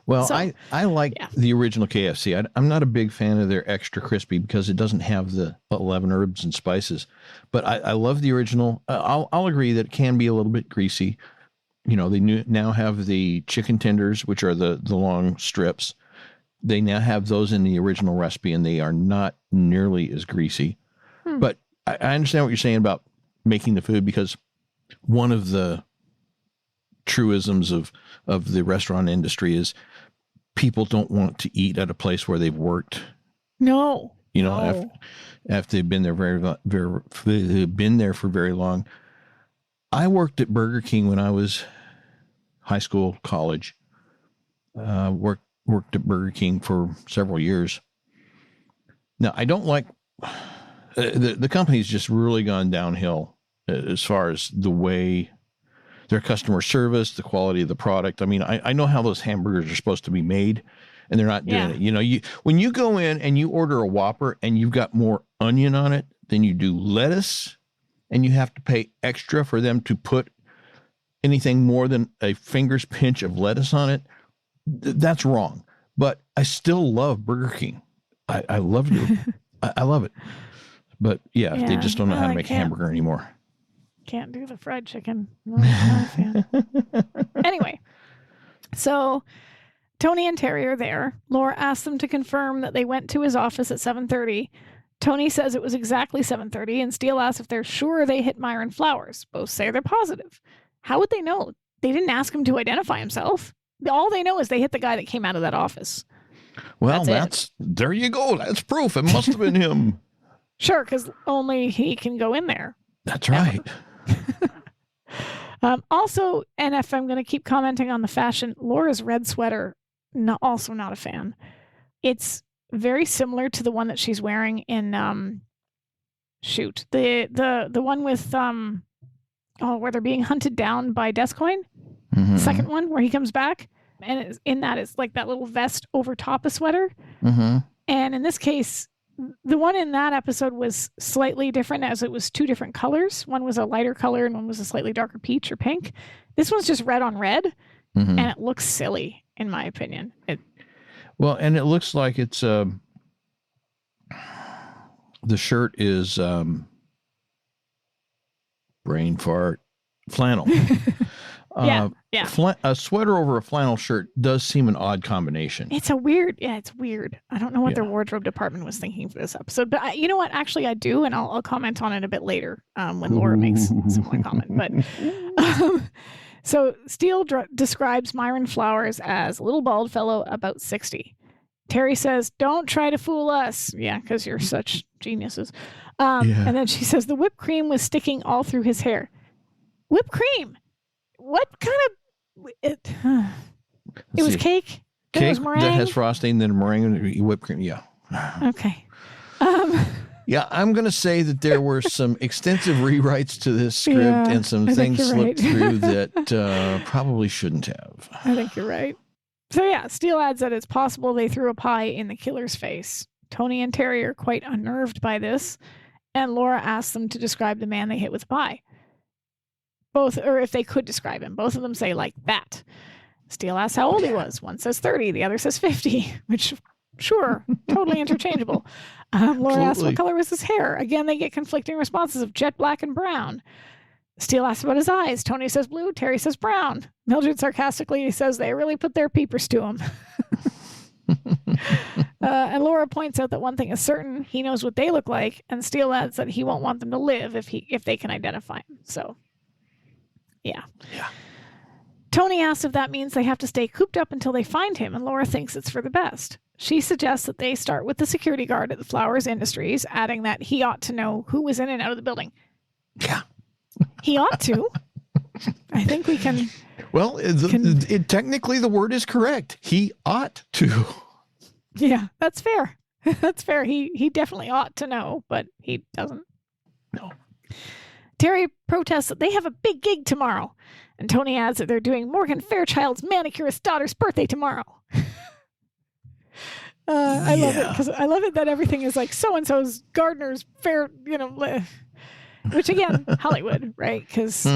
Well, so, I like the original KFC. I'm not a big fan of their extra crispy because it doesn't have the 11 herbs and spices, but I love the original. I'll agree that it can be a little bit greasy. You know, they now have the chicken tenders, which are the long strips. They now have those in the original recipe, and they are not nearly as greasy. But I understand what you're saying about making the food, because one of the truisms of the restaurant industry is people don't want to eat at a place where they've worked. No. You know, after they've been there for very long. I worked at Burger King when I was high school, college. Worked at Burger King for several years. Now, I don't like the company's just really gone downhill as far as the way their customer service, the quality of the product. I mean, I know how those hamburgers are supposed to be made, and they're not doing it. You know, when you go in and you order a Whopper and you've got more onion on it than you do lettuce, and you have to pay extra for them to put anything more than a finger's pinch of lettuce on it, that's wrong. But I still love Burger King. I love it. I love it. But they just don't know how to make a hamburger anymore. Can't do the fried chicken. No, not a fan. Anyway, so Tony and Terry are there. Laura asks them to confirm that they went to his office at 7:30. Tony says it was exactly 7:30, and Steele asks if they're sure they hit Myron Flowers. Both say they're positive. How would they know? They didn't ask him to identify himself. All they know is they hit the guy that came out of that office. Well, there you go. That's proof. It must have been him. Sure, because only he can go in there. That's right. Also, and if I'm going to keep commenting on the fashion, Laura's red sweater, also not a fan. It's very similar to the one that she's wearing in the one with where they're being hunted down by Descoin. Mm-hmm. The second one where he comes back, and in that is like that little vest over top a sweater. Mm-hmm. And in this case, the one in that episode was slightly different, as it was two different colors. One was a lighter color and one was a slightly darker peach or pink. This one's just red on red, and it looks silly, in my opinion. Well, and it looks like it's the shirt is brain fart flannel. Yeah. A sweater over a flannel shirt does seem an odd combination. It's weird. I don't know what their wardrobe department was thinking for this episode, but you know what? Actually, I do, and I'll comment on it a bit later when Laura makes some more comment. But so Steele describes Myron Flowers as a little bald fellow about 60. Terry says, "Don't try to fool us." Yeah, because you're such geniuses. And then she says the whipped cream was sticking all through his hair. Whipped cream? What kind of... It was cake? Cake was meringue? that has frosting, then meringue and whipped cream. Yeah. Okay. Yeah, I'm going to say that there were some extensive rewrites to this script and some things slipped through that probably shouldn't have. I think you're right. So Steele adds that it's possible they threw a pie in the killer's face. Tony and Terry are quite unnerved by this, and Laura asks them to describe the man they hit with a pie. Or if they could describe him. Both of them say like that. Steele asks how old he was. One says 30, the other says 50, which, sure, totally interchangeable. Laura asks what color was his hair. Again, they get conflicting responses of jet black and brown. Steele asks about his eyes. Tony says blue, Terry says brown. Mildred sarcastically says they really put their peepers to him. And Laura points out that one thing is certain, he knows what they look like, and Steele adds that he won't want them to live if they can identify him. So, yeah. Tony asks if that means they have to stay cooped up until they find him, and Laura thinks it's for the best. She suggests that they start with the security guard at the Flowers Industries, adding that he ought to know who was in and out of the building. Yeah. He ought to. I think we can... Well, technically the word is correct. He ought to. Yeah, that's fair. That's fair. He definitely ought to know, but he doesn't. No. Terry protests that they have a big gig tomorrow. And Tony adds that they're doing Morgan Fairchild's manicurist's daughter's birthday tomorrow. I love it because I love it that everything is like so-and-so's gardener's fair, which again, Hollywood, right? Because,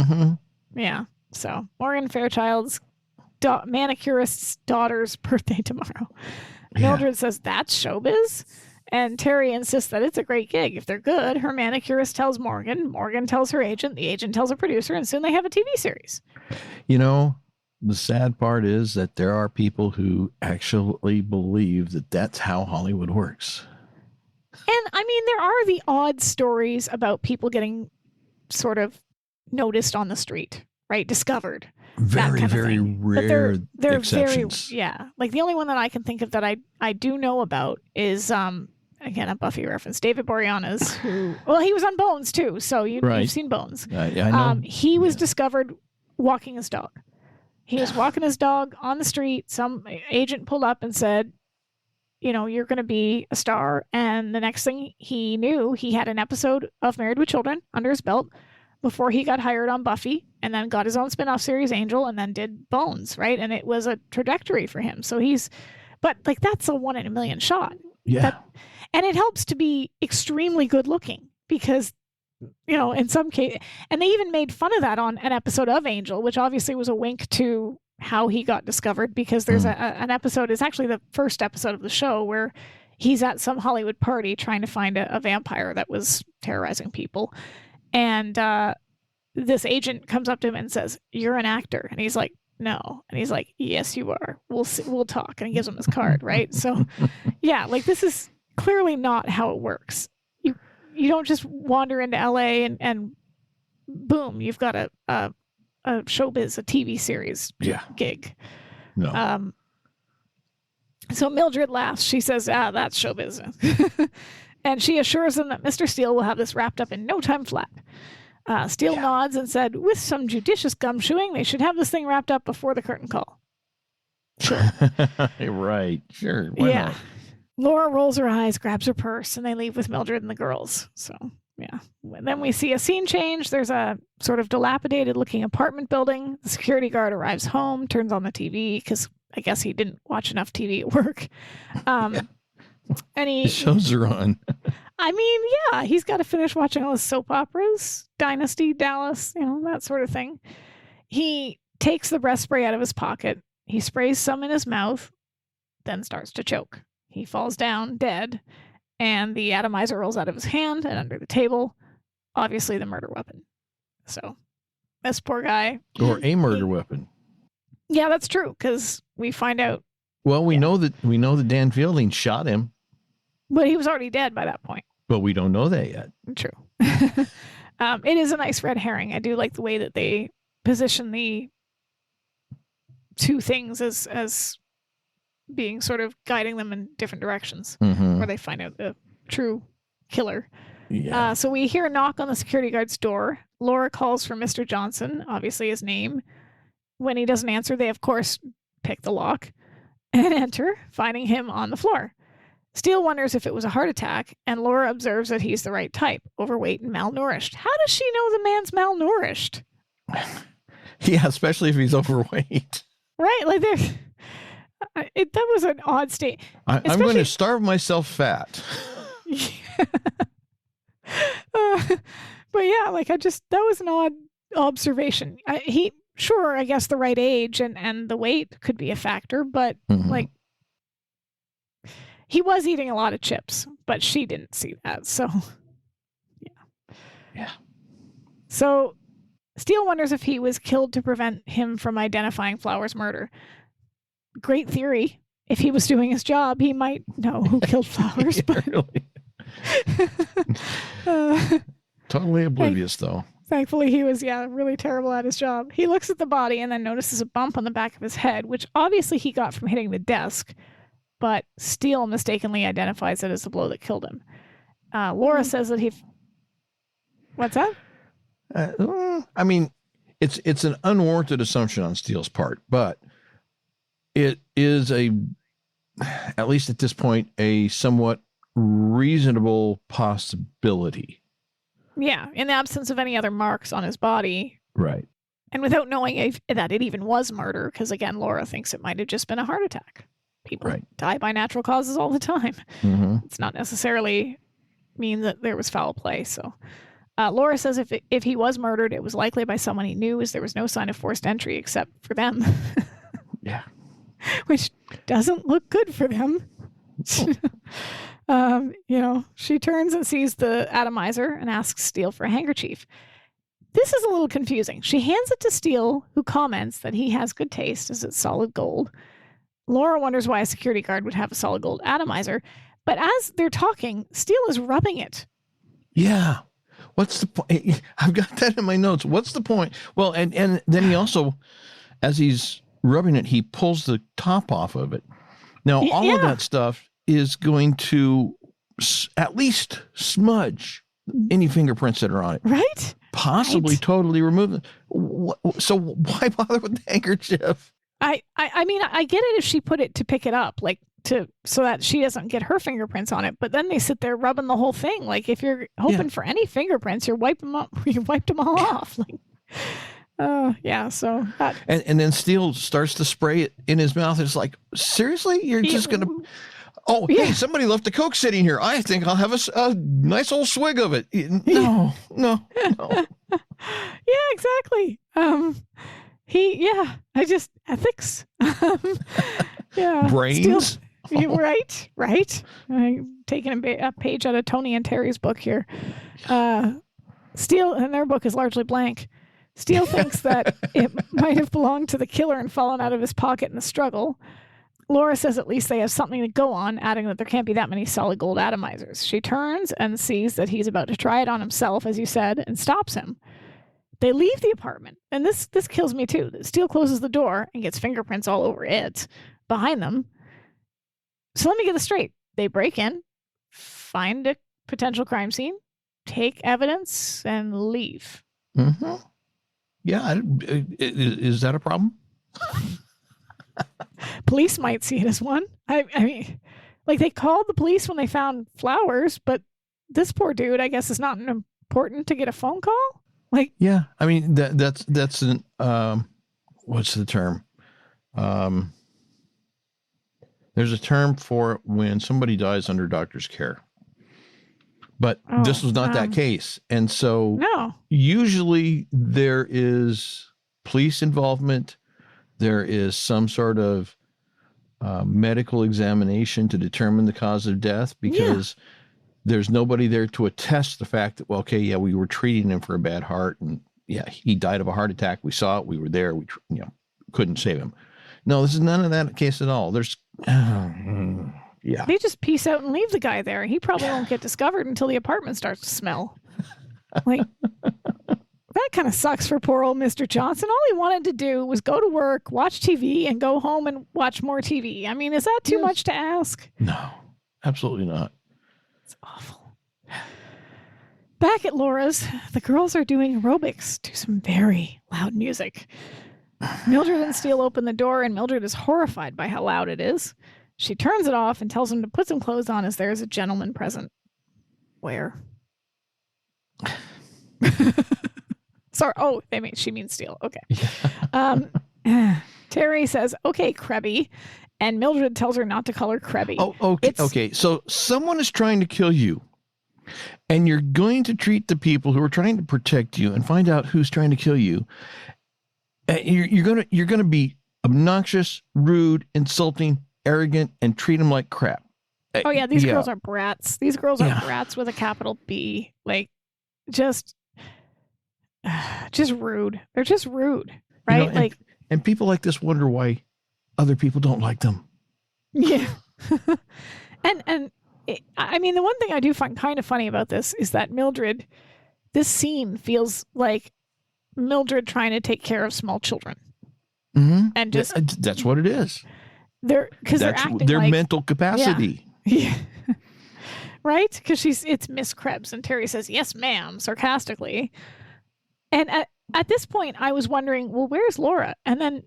yeah. So Morgan Fairchild's manicurist's daughter's birthday tomorrow. Yeah. Mildred says that's showbiz. And Terry insists that it's a great gig. If they're good, her manicurist tells Morgan, Morgan tells her agent, the agent tells her producer, and soon they have a TV series. The sad part is that there are people who actually believe that that's how Hollywood works. And I mean, there are the odd stories about people getting sort of noticed on the street, right? Discovered. Very, very rare they're exceptions. Very, yeah. Like the only one that I can think of that I do know about is, again, a Buffy reference, David Boreanaz, who, well, he was on Bones too. So you've seen Bones. I know. He was discovered walking his dog. He was walking his dog on the street. Some agent pulled up and said, you're going to be a star. And the next thing he knew, he had an episode of Married with Children under his belt before he got hired on Buffy, and then got his own spinoff series, Angel, and then did Bones, right? And it was a trajectory for him. So but like that's a 1 in a million shot. Yeah. And it helps to be extremely good looking because, in some case, and they even made fun of that on an episode of Angel, which obviously was a wink to how he got discovered, because there's an episode, it's actually the first episode of the show, where he's at some Hollywood party trying to find a vampire that was terrorizing people. And this agent comes up to him and says, "You're an actor." And he's like, "No." And he's like, "Yes, you are. We'll talk." And he gives him his card, right? So, yeah, like this is clearly not how it works. You don't just wander into LA and boom, you've got a showbiz, a TV series gig. No. So Mildred laughs. She says, that's showbiz. And she assures them that Mr. Steele will have this wrapped up in no time flat. Steele nods and said, with some judicious gumshoeing, they should have this thing wrapped up before the curtain call. Sure. Right. Sure. Why not? Laura rolls her eyes, grabs her purse, and they leave with Mildred and the girls. So, yeah. Then we see a scene change. There's a sort of dilapidated-looking apartment building. The security guard arrives home, turns on the TV, because I guess he didn't watch enough TV at work. And the shows are on. I mean, yeah, he's got to finish watching all his soap operas, Dynasty, Dallas, that sort of thing. He takes the breath spray out of his pocket. He sprays some in his mouth, then starts to choke. He falls down dead, and the atomizer rolls out of his hand and under the table. Obviously, the murder weapon. So, this poor guy. Or a murder weapon. Yeah, that's true, because we find out. Well, we know that Dan Fielding shot him. But he was already dead by that point. But we don't know that yet. True. It is a nice red herring. I do like the way that they position the two things as being sort of guiding them in different directions, where they find out the true killer. Yeah. So we hear a knock on the security guard's door. Laura calls for Mr. Johnson, obviously his name. When he doesn't answer, they, of course, pick the lock and enter, finding him on the floor. Steele wonders if it was a heart attack, and Laura observes that he's the right type, overweight and malnourished. How does she know the man's malnourished? Yeah, especially if he's overweight. Right, like that was an odd state. I'm going to starve myself fat. But yeah, like that was an odd observation. I guess the right age and the weight could be a factor, but like he was eating a lot of chips, but she didn't see that. So yeah. So Steele wonders if he was killed to prevent him from identifying Flower's murder. Great theory. If he was doing his job, he might know who killed Flowers. But totally oblivious, though. Thankfully, he was, really terrible at his job. He looks at the body and then notices a bump on the back of his head, which obviously he got from hitting the desk, but Steele mistakenly identifies it as the blow that killed him. Laura says that What's that? I mean, it's an unwarranted assumption on Steele's part, but it is at least at this point, a somewhat reasonable possibility. Yeah, in the absence of any other marks on his body. Right. And without knowing that it even was murder, because again, Laura thinks it might have just been a heart attack. People die by natural causes all the time. It's not necessarily mean that there was foul play. So Laura says if he was murdered, it was likely by someone he knew, as there was no sign of forced entry except for them. Yeah. Which doesn't look good for them. She turns and sees the atomizer and asks Steele for a handkerchief. This is a little confusing. She hands it to Steele, who comments that he has good taste as it's solid gold. Laura wonders why a security guard would have a solid gold atomizer, but as they're talking, Steele is rubbing it. Yeah. What's the point? I've got that in my notes. What's the point? Well, and then he also, as he's rubbing it, he pulls the top off of it. Now, all of that stuff is going to at least smudge any fingerprints that are on it. Right? Possibly totally remove them. So why bother with the handkerchief? I mean, I get it if she put it to pick it up, like so that she doesn't get her fingerprints on it. But then they sit there rubbing the whole thing. Like if you're hoping for any fingerprints, you wiped them all off. Like, so that... and then Steele starts to spray it in his mouth. It's like, seriously, you're just gonna. Oh, hey, somebody left the Coke sitting here. I think I'll have a nice old swig of it. No. Yeah, exactly. Ethics. Brains. Steele, right. I'm taking a page out of Tony and Terry's book here. Steele, and their book is largely blank. Steele thinks that it might have belonged to the killer and fallen out of his pocket in the struggle. Laura says at least they have something to go on, adding that there can't be that many solid gold atomizers. She turns and sees that he's about to try it on himself, as you said, and stops him. They leave the apartment, and this kills me too. Steele closes the door and gets fingerprints all over it behind them. So let me get this straight. They break in, find a potential crime scene, take evidence, and leave. Mm-hmm. Yeah, is that a problem? Police might see it as one. I mean, like they called the police when they found flowers, but this poor dude, I guess, is not important to get a phone call. Like, yeah, I mean that's an what's the term? There's a term for it when somebody dies under doctor's care, but this was not that case, and so usually there is police involvement. There is some sort of medical examination to determine the cause of death because there's nobody there to attest the fact that, well, okay, we were treating him for a bad heart, and he died of a heart attack. We saw it. We were there. We couldn't save him. No, this is none of that case at all. There's they just peace out and leave the guy there. He probably won't get discovered until the apartment starts to smell. Like. That kind of sucks for poor old Mr. Johnson. All he wanted to do was go to work, watch TV, and go home and watch more TV. I mean, is that too much to ask? No, absolutely not. It's awful. Back at Laura's, the girls are doing aerobics to some very loud music. Mildred and Steele open the door, and Mildred is horrified by how loud it is. She turns it off and tells him to put some clothes on as there is a gentleman present. Where? Sorry. Oh, she means Steele. Okay. Terry says, "Okay, Krebby," and Mildred tells her not to call her Krebby. Oh, okay. Okay. So someone is trying to kill you, and you're going to treat the people who are trying to protect you and find out who's trying to kill you. You're gonna be obnoxious, rude, insulting, arrogant, and treat them like crap. Oh yeah, these girls are brats. These girls are brats with a capital B. Like, just rude. They're just rude, right? And people like this wonder why other people don't like them. Yeah. I mean, the one thing I do find kind of funny about this is that Mildred, this scene feels like Mildred trying to take care of small children. Mm-hmm. And just that's what it is. They're acting their like, mental capacity. Yeah. Right? Because it's Miss Krebs, and Terry says, "Yes, ma'am," sarcastically. And at this point, I was wondering, well, where's Laura? And then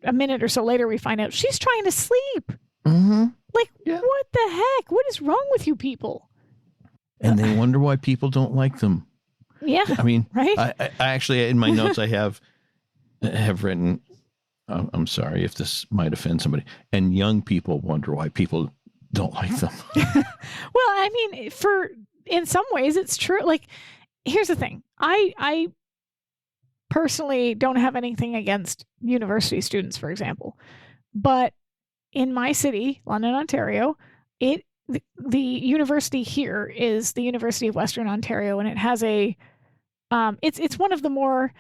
a minute or so later, we find out she's trying to sleep. Mm-hmm. Like, what the heck? What is wrong with you people? and they wonder why people don't like them. Yeah. I mean, right. I actually, in my notes, I have written, I'm sorry if this might offend somebody, and young people wonder why people don't like them. Well, I mean, in some ways it's true. Like, here's the thing. I personally don't have anything against university students, for example, but in my city, London, Ontario, the university here is the University of Western Ontario, and it has it's one of the more,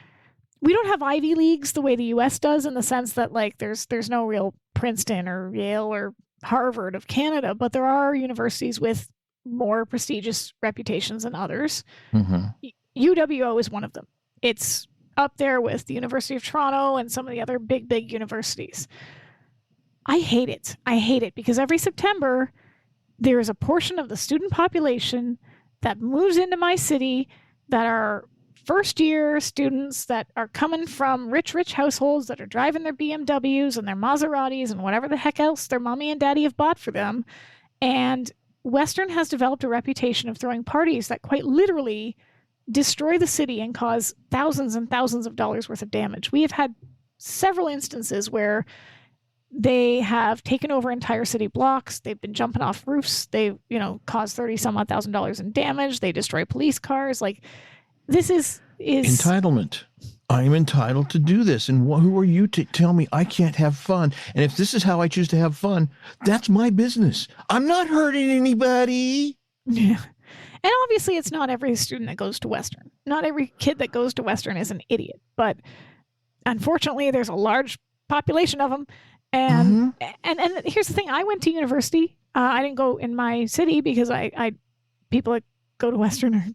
we don't have Ivy Leagues the way the US does, in the sense that like there's no real Princeton or Yale or Harvard of Canada, but there are universities with more prestigious reputations than others. Mm-hmm. UWO is one of them. It's up there with the University of Toronto and some of the other big universities. I hate it because every September there is a portion of the student population that moves into my city that are first year students that are coming from rich households that are driving their BMWs and their Maseratis and whatever the heck else their mommy and daddy have bought for them. And Western has developed a reputation of throwing parties that quite literally destroy the city and cause thousands and thousands of dollars worth of damage. We have had several instances where they have taken over entire city blocks. They've been jumping off roofs. They've, caused 30 some odd $1,000 in damage. They destroy police cars. Like, this is entitlement. I'm entitled to do this. And who are you to tell me I can't have fun? And if this is how I choose to have fun, that's my business. I'm not hurting anybody. Yeah. And obviously it's not every student that goes to Western. Not every kid that goes to Western is an idiot. But unfortunately, there's a large population of them. And and here's the thing. I went to university. I didn't go in my city because people that go to Western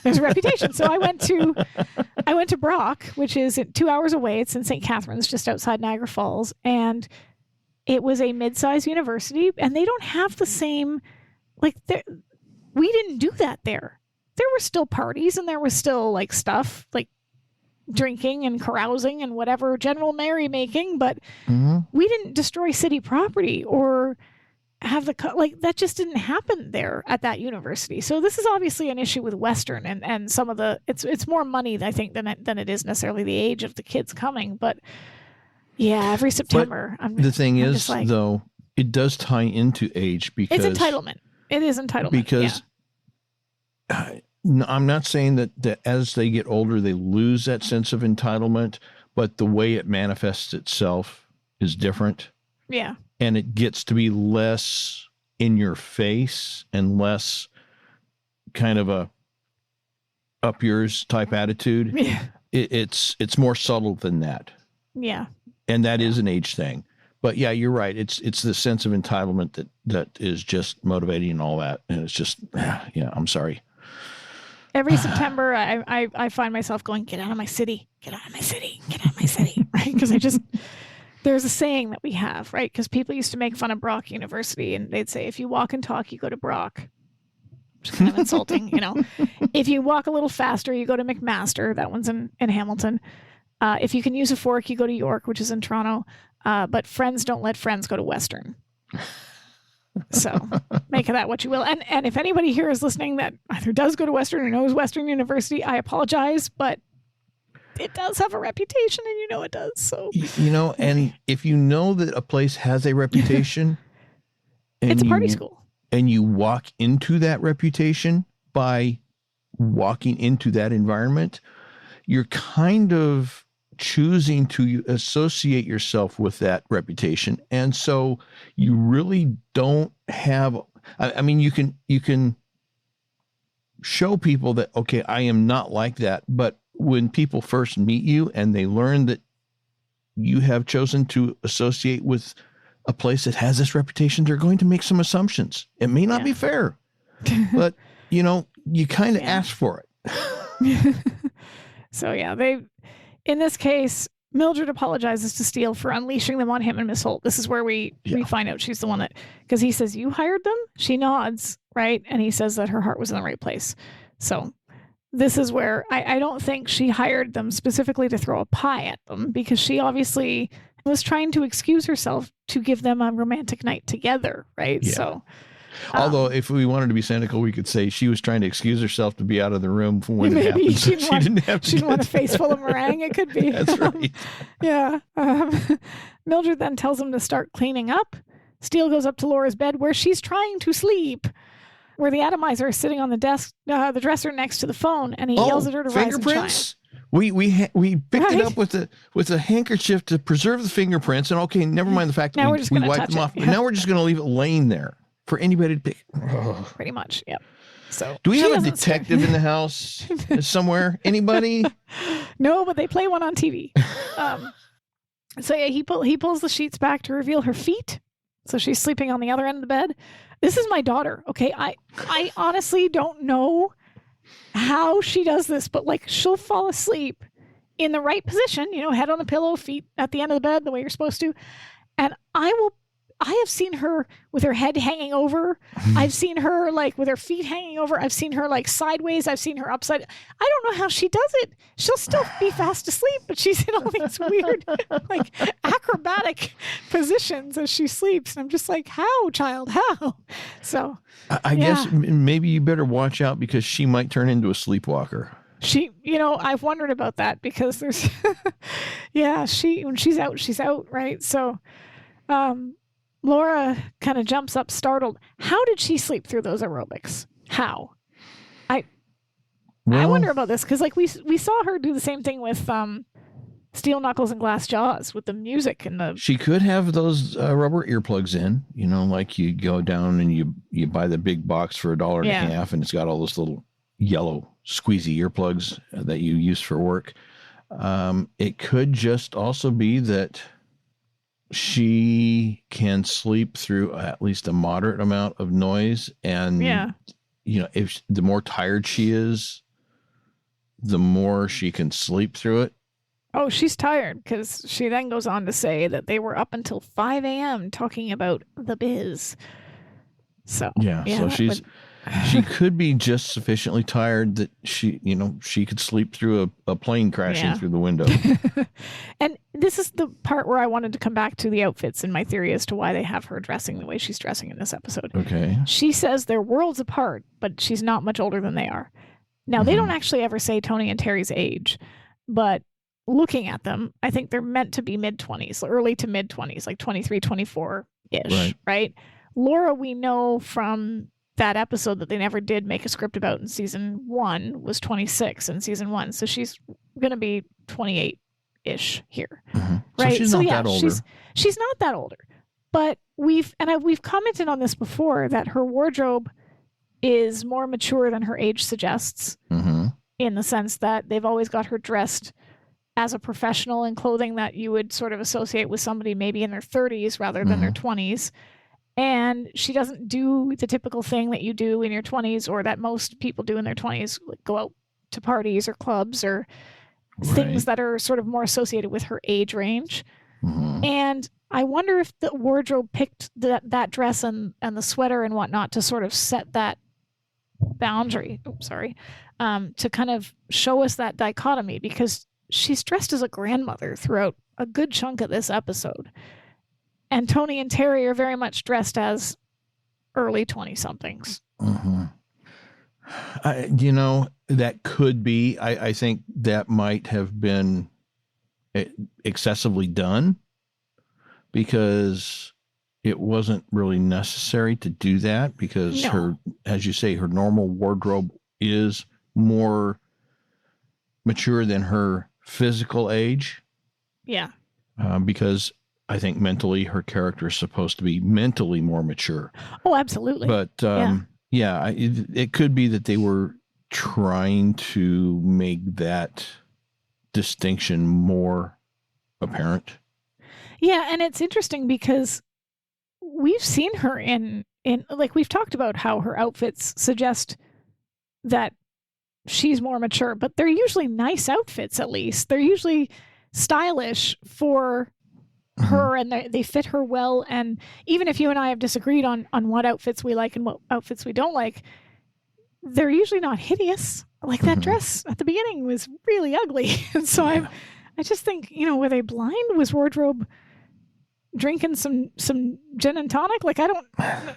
there's a reputation. So I went to Brock, which is 2 hours away. It's in St. Catharines, just outside Niagara Falls. And it was a mid-sized university, and they don't have the same, like, we didn't do that there. There were still parties, and there was still like stuff like drinking and carousing and whatever, general merrymaking, but we didn't destroy city property or have that just didn't happen there at that university. So this is obviously an issue with Western and some of the, it's more money, I think, than it is necessarily the age of the kids coming. But yeah, every September. The thing is, though, it does tie into age because it's entitlement. It is entitlement. Because I'm not saying that as they get older, they lose that sense of entitlement, but the way it manifests itself is different. Yeah. And it gets to be less in your face and less kind of a up yours type attitude. Yeah. It's more subtle than that. Yeah. And that is an age thing. But yeah, you're right. It's the sense of entitlement that is just motivating and all that. And it's just, yeah, I'm sorry. Every September, I find myself going, get out of my city, get out of my city, get out of my city, right? Because there's a saying that we have, right? Because people used to make fun of Brock University, and they'd say, if you walk and talk, you go to Brock. Which is kind of insulting, If you walk a little faster, you go to McMaster. That one's in Hamilton. If you can use a fork, you go to York, which is in Toronto. But friends don't let friends go to Western. So make of that what you will. And if anybody here is listening that either does go to Western or knows Western University, I apologize, but it does have a reputation, and it does. So and if you know that a place has a reputation, it's a party school, and you walk into that reputation by walking into that environment, you're kind of choosing to associate yourself with that reputation. And so you really don't have, I mean, you can show people that, okay, I am not like that. But when people first meet you and they learn that you have chosen to associate with a place that has this reputation, they're going to make some assumptions. It may not be fair, but you kind of ask for it. So yeah, in this case, Mildred apologizes to Steele for unleashing them on him and Miss Holt. This is where we find out she's the one because he says, you hired them? She nods, right? And he says that her heart was in the right place. So this is where I don't think she hired them specifically to throw a pie at them, because she obviously was trying to excuse herself to give them a romantic night together, right? Yeah. So Although, if we wanted to be cynical, we could say she was trying to excuse herself to be out of the room for when it happened. She didn't want a face full of meringue. It could be. That's right. Yeah. Mildred then tells him to start cleaning up. Steele goes up to Laura's bed where she's trying to sleep, where the atomizer is sitting on the desk, the dresser next to the phone, and he yells at her to rise and shine. Fingerprints? We picked it up with a handkerchief to preserve the fingerprints, and okay, never mind the fact that we wiped them off. But now we're just going to leave it laying there for anybody to pick. Pretty much, yep. So do we have a detective in the house somewhere? Anybody? No, but they play one on TV. So yeah, he pulls the sheets back to reveal her feet. So she's sleeping on the other end of the bed. This is my daughter. Okay, I honestly don't know how she does this, but like she'll fall asleep in the right position, head on the pillow, feet at the end of the bed, the way you're supposed to. And I have seen her with her head hanging over. I've seen her like with her feet hanging over. I've seen her like sideways. I've seen her upside. I don't know how she does it. She'll still be fast asleep, but she's in all these weird like acrobatic positions as she sleeps. And I'm just like, how, child? How? So I guess maybe you better watch out because she might turn into a sleepwalker. I've wondered about that because there's, when she's out, right? So, Laura kind of jumps up startled. How did she sleep through those aerobics? How? I wonder about this because like we saw her do the same thing with Steel Knuckles and Glass Jaws with the music and the. She could have those rubber earplugs in, like you go down and you buy the big box for $1.50 and it's got all those little yellow squeezy earplugs that you use for work. It could just also be that she can sleep through at least a moderate amount of noise. And, if the more tired she is, the more she can sleep through it. Oh, she's tired because she then goes on to say that they were up until 5 a.m. talking about the biz. So, so she could be just sufficiently tired that she could sleep through a plane crashing through the window. And this is the part where I wanted to come back to the outfits and my theory as to why they have her dressing the way she's dressing in this episode. Okay. She says they're worlds apart, but she's not much older than they are. Now, they don't actually ever say Tony and Terry's age, but looking at them, I think they're meant to be mid-20s, early to mid-20s, like 23, 24-ish, right? Laura, we know from that episode that they never did make a script about in season 1 was 26 in season 1. So she's going to be 28-ish here. Mm-hmm. Right. So she's not that older. She's not that older. But we've commented on this before that her wardrobe is more mature than her age suggests in the sense that they've always got her dressed as a professional in clothing that you would sort of associate with somebody maybe in their 30s rather than their 20s. And she doesn't do the typical thing that you do in your 20s or that most people do in their 20s, like go out to parties or clubs or things that are sort of more associated with her age range. And I wonder if the wardrobe picked that dress and the sweater and whatnot to sort of set that boundary, to kind of show us that dichotomy because she's dressed as a grandmother throughout a good chunk of this episode. And Tony and Terry are very much dressed as early 20-somethings. That could be. I think that might have been excessively done because it wasn't really necessary to do that because her, as you say, her normal wardrobe is more mature than her physical age. Yeah. Because I think mentally her character is supposed to be mentally more mature. Oh, absolutely. But it could be that they were trying to make that distinction more apparent. Yeah, and it's interesting because we've seen her in like we've talked about how her outfits suggest that she's more mature, but they're usually nice outfits at least. They're usually stylish for her and they fit her well. And even if you and I have disagreed on what outfits we like and what outfits we don't like, they're usually not hideous. Like that dress at the beginning was really ugly. And so I just think, were they blind? Was wardrobe drinking some gin and tonic? Like, I don't,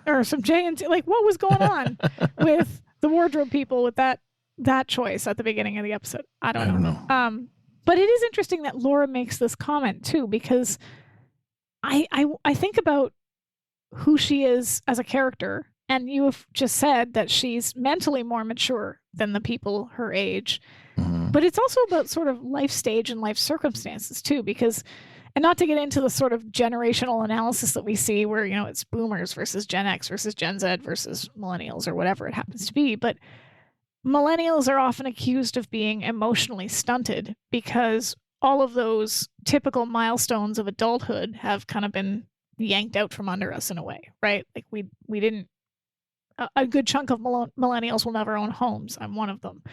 or some J&T, like, what was going on with the wardrobe people with that choice at the beginning of the episode? I don't know. But it is interesting that Laura makes this comment too, because I think about who she is as a character, and you have just said that she's mentally more mature than the people her age. Mm-hmm. But it's also about sort of life stage and life circumstances too, because, and not to get into the sort of generational analysis that we see where, you know, it's boomers versus Gen X versus Gen Z versus millennials or whatever it happens to be, but millennials are often accused of being emotionally stunted because all of those typical milestones of adulthood have kind of been yanked out from under us in a way, right? Like we didn't, a good chunk of millennials will never own homes. I'm one of them,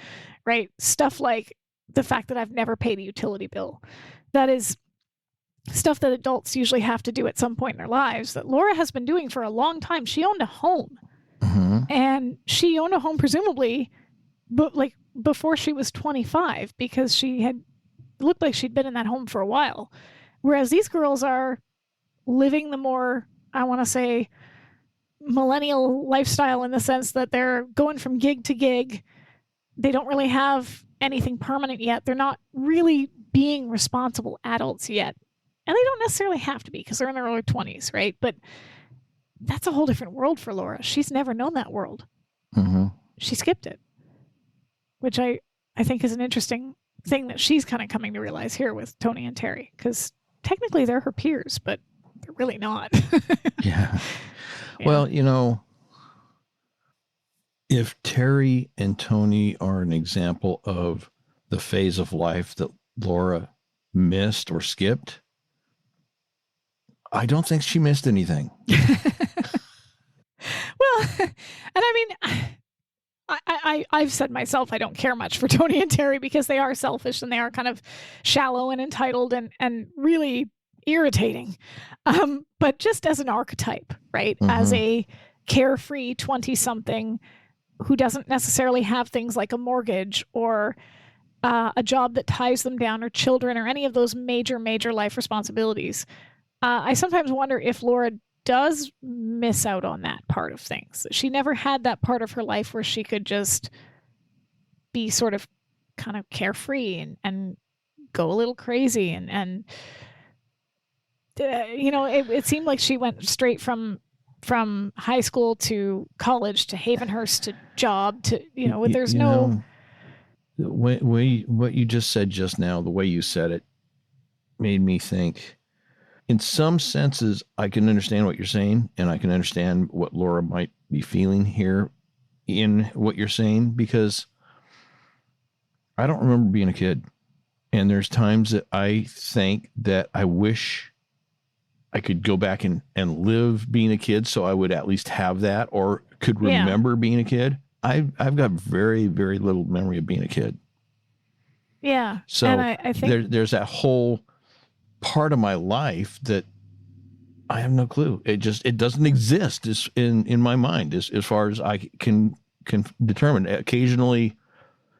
right? Stuff like the fact that I've never paid a utility bill. That is stuff that adults usually have to do at some point in their lives that Laura has been doing for a long time. She owned a home, and she owned a home presumably but like before she was 25, because she had looked like she'd been in that home for a while. Whereas these girls are living the more, I want to say, millennial lifestyle in the sense that they're going from gig to gig. They don't really have anything permanent yet. They're not really being responsible adults yet. And they don't necessarily have to be because they're in their early 20s, right? But that's a whole different world for Laura. She's never known that world. Mm-hmm. She skipped it, which I think is an interesting thing that she's kind of coming to realize here with Tony and Terry, because technically they're her peers, but they're really not. Yeah. Well, you know, if Terry and Tony are an example of the phase of life that Laura missed or skipped, I don't think she missed anything. Well, and I mean, I've said myself, I don't care much for Tony and Terry because they are selfish and they are kind of shallow and entitled and really irritating. But just as an archetype, right? Mm-hmm. As a carefree 20-something who doesn't necessarily have things like a mortgage or a job that ties them down or children or any of those major life responsibilities. I sometimes wonder if Laura does miss out on that part of things. She never had that part of her life where she could just be sort of kind of carefree and go a little crazy. And you know, it seemed like she went straight from high school to college to Havenhurst to job to, you know, there's no... What you just said just now, the way you said it made me think... In some senses, I can understand what you're saying, and I can understand what Laura might be feeling here in what you're saying, because I don't remember being a kid. And there's times that I think that I wish I could go back and live being a kid so I would at least have that or could remember being a kid. I've got very, very little memory of being a kid. Yeah. So and I think there's that whole part of my life that I have no clue. It doesn't exist in my mind as far as I can determine. Occasionally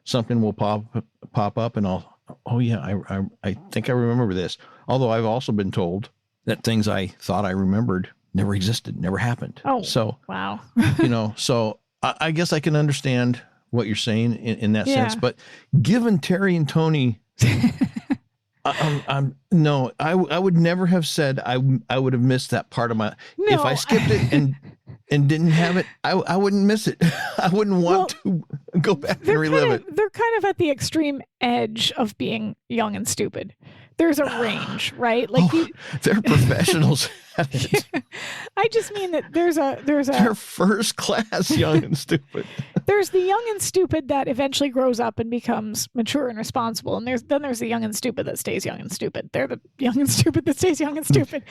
something will pop up and I think I remember this. Although I've also been told that things I thought I remembered never existed, never happened. Oh, so wow. You know, so I guess I can understand what you're saying in that sense, but given Terry and Tony, no, I would never have said I would have missed that part of my. No, if I skipped it and didn't have it, I wouldn't miss it. I wouldn't want to go back and relive it. They're kind of at the extreme edge of being young and stupid. There's a range, right? Like they're professionals at it. I just mean that there's a they're first class young and stupid. There's the young and stupid that eventually grows up and becomes mature and responsible, and there's the young and stupid that stays young and stupid. They're the young and stupid that stays young and stupid.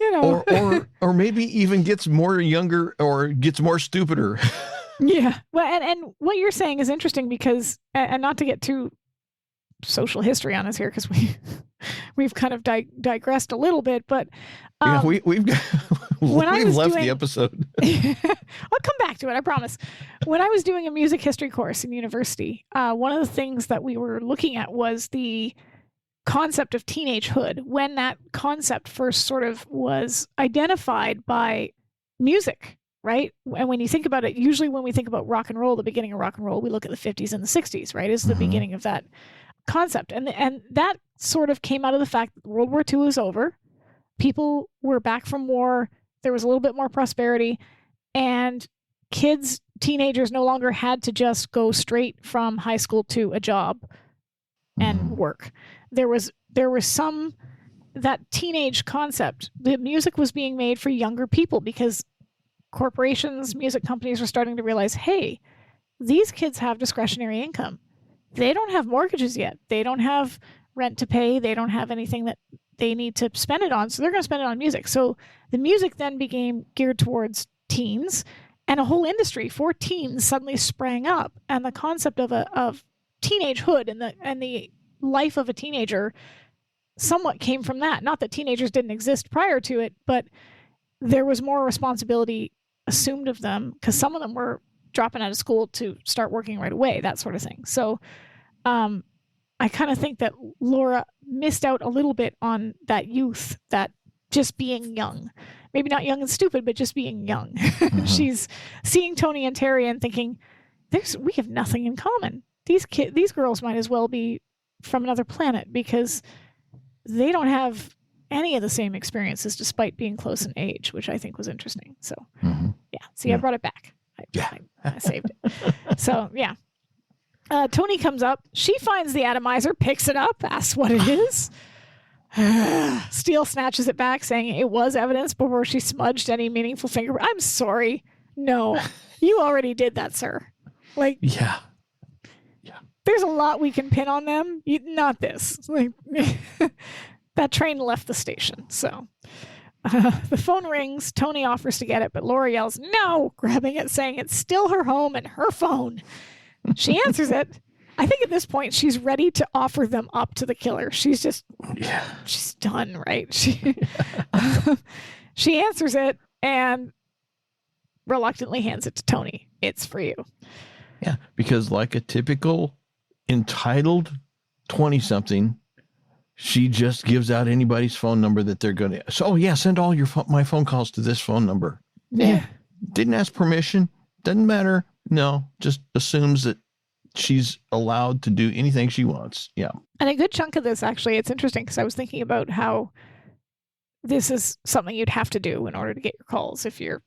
You know, or maybe even gets more younger or gets more stupider. Yeah. Well, and what you're saying is interesting because, and not to get too social history on us here because we've kind of digressed a little bit, but we've left the episode. I'll come back to it, I promise. When I was doing a music history course in university, one of the things that we were looking at was the concept of teenagehood, when that concept first sort of was identified by music, right? And when you think about it, usually when we think about rock and roll, the beginning of rock and roll, we look at the 50s and the 60s, right? Is the beginning of that concept. And that sort of came out of the fact that World War II was over. People were back from war. There was a little bit more prosperity. And teenagers no longer had to just go straight from high school to a job and work. There was that teenage concept. The music was being made for younger people because corporations, music companies were starting to realize, hey, these kids have discretionary income. They don't have mortgages yet. They don't have rent to pay. They don't have anything that they need to spend it on. So they're going to spend it on music. So the music then became geared towards teens, and a whole industry for teens suddenly sprang up. And the concept of teenagehood and the life of a teenager somewhat came from that. Not that teenagers didn't exist prior to it, but there was more responsibility assumed of them because some of them were dropping out of school to start working right away, that sort of thing. So I kind of think that Laura missed out a little bit on that youth, that just being young. Maybe not young and stupid, but just being young. She's seeing Tony and Terry and thinking, we have nothing in common. These girls might as well be from another planet because they don't have any of the same experiences despite being close in age, which I think was interesting. So, I brought it back. I saved it. So, yeah. Tony comes up. She finds the atomizer, picks it up, asks what it is. Steele snatches it back, saying it was evidence before she smudged any meaningful fingerprint. I'm sorry. No, you already did that, sir. Like, yeah. There's a lot we can pin on them. Not this. Like, that train left the station. So the phone rings. Tony offers to get it, but Laura yells, no, grabbing it, saying it's still her home and her phone. She answers it. I think at this point she's ready to offer them up to the killer. She's just, she's done, right? She answers it and reluctantly hands it to Tony. It's for you. Yeah, because like a typical entitled 20-something, she just gives out anybody's phone number that they're going to. So, send all my phone calls to this phone number. Yeah. Didn't ask permission. Doesn't matter. No, just assumes that she's allowed to do anything she wants. Yeah. And a good chunk of this, actually, it's interesting because I was thinking about how this is something you'd have to do in order to get your calls if you're,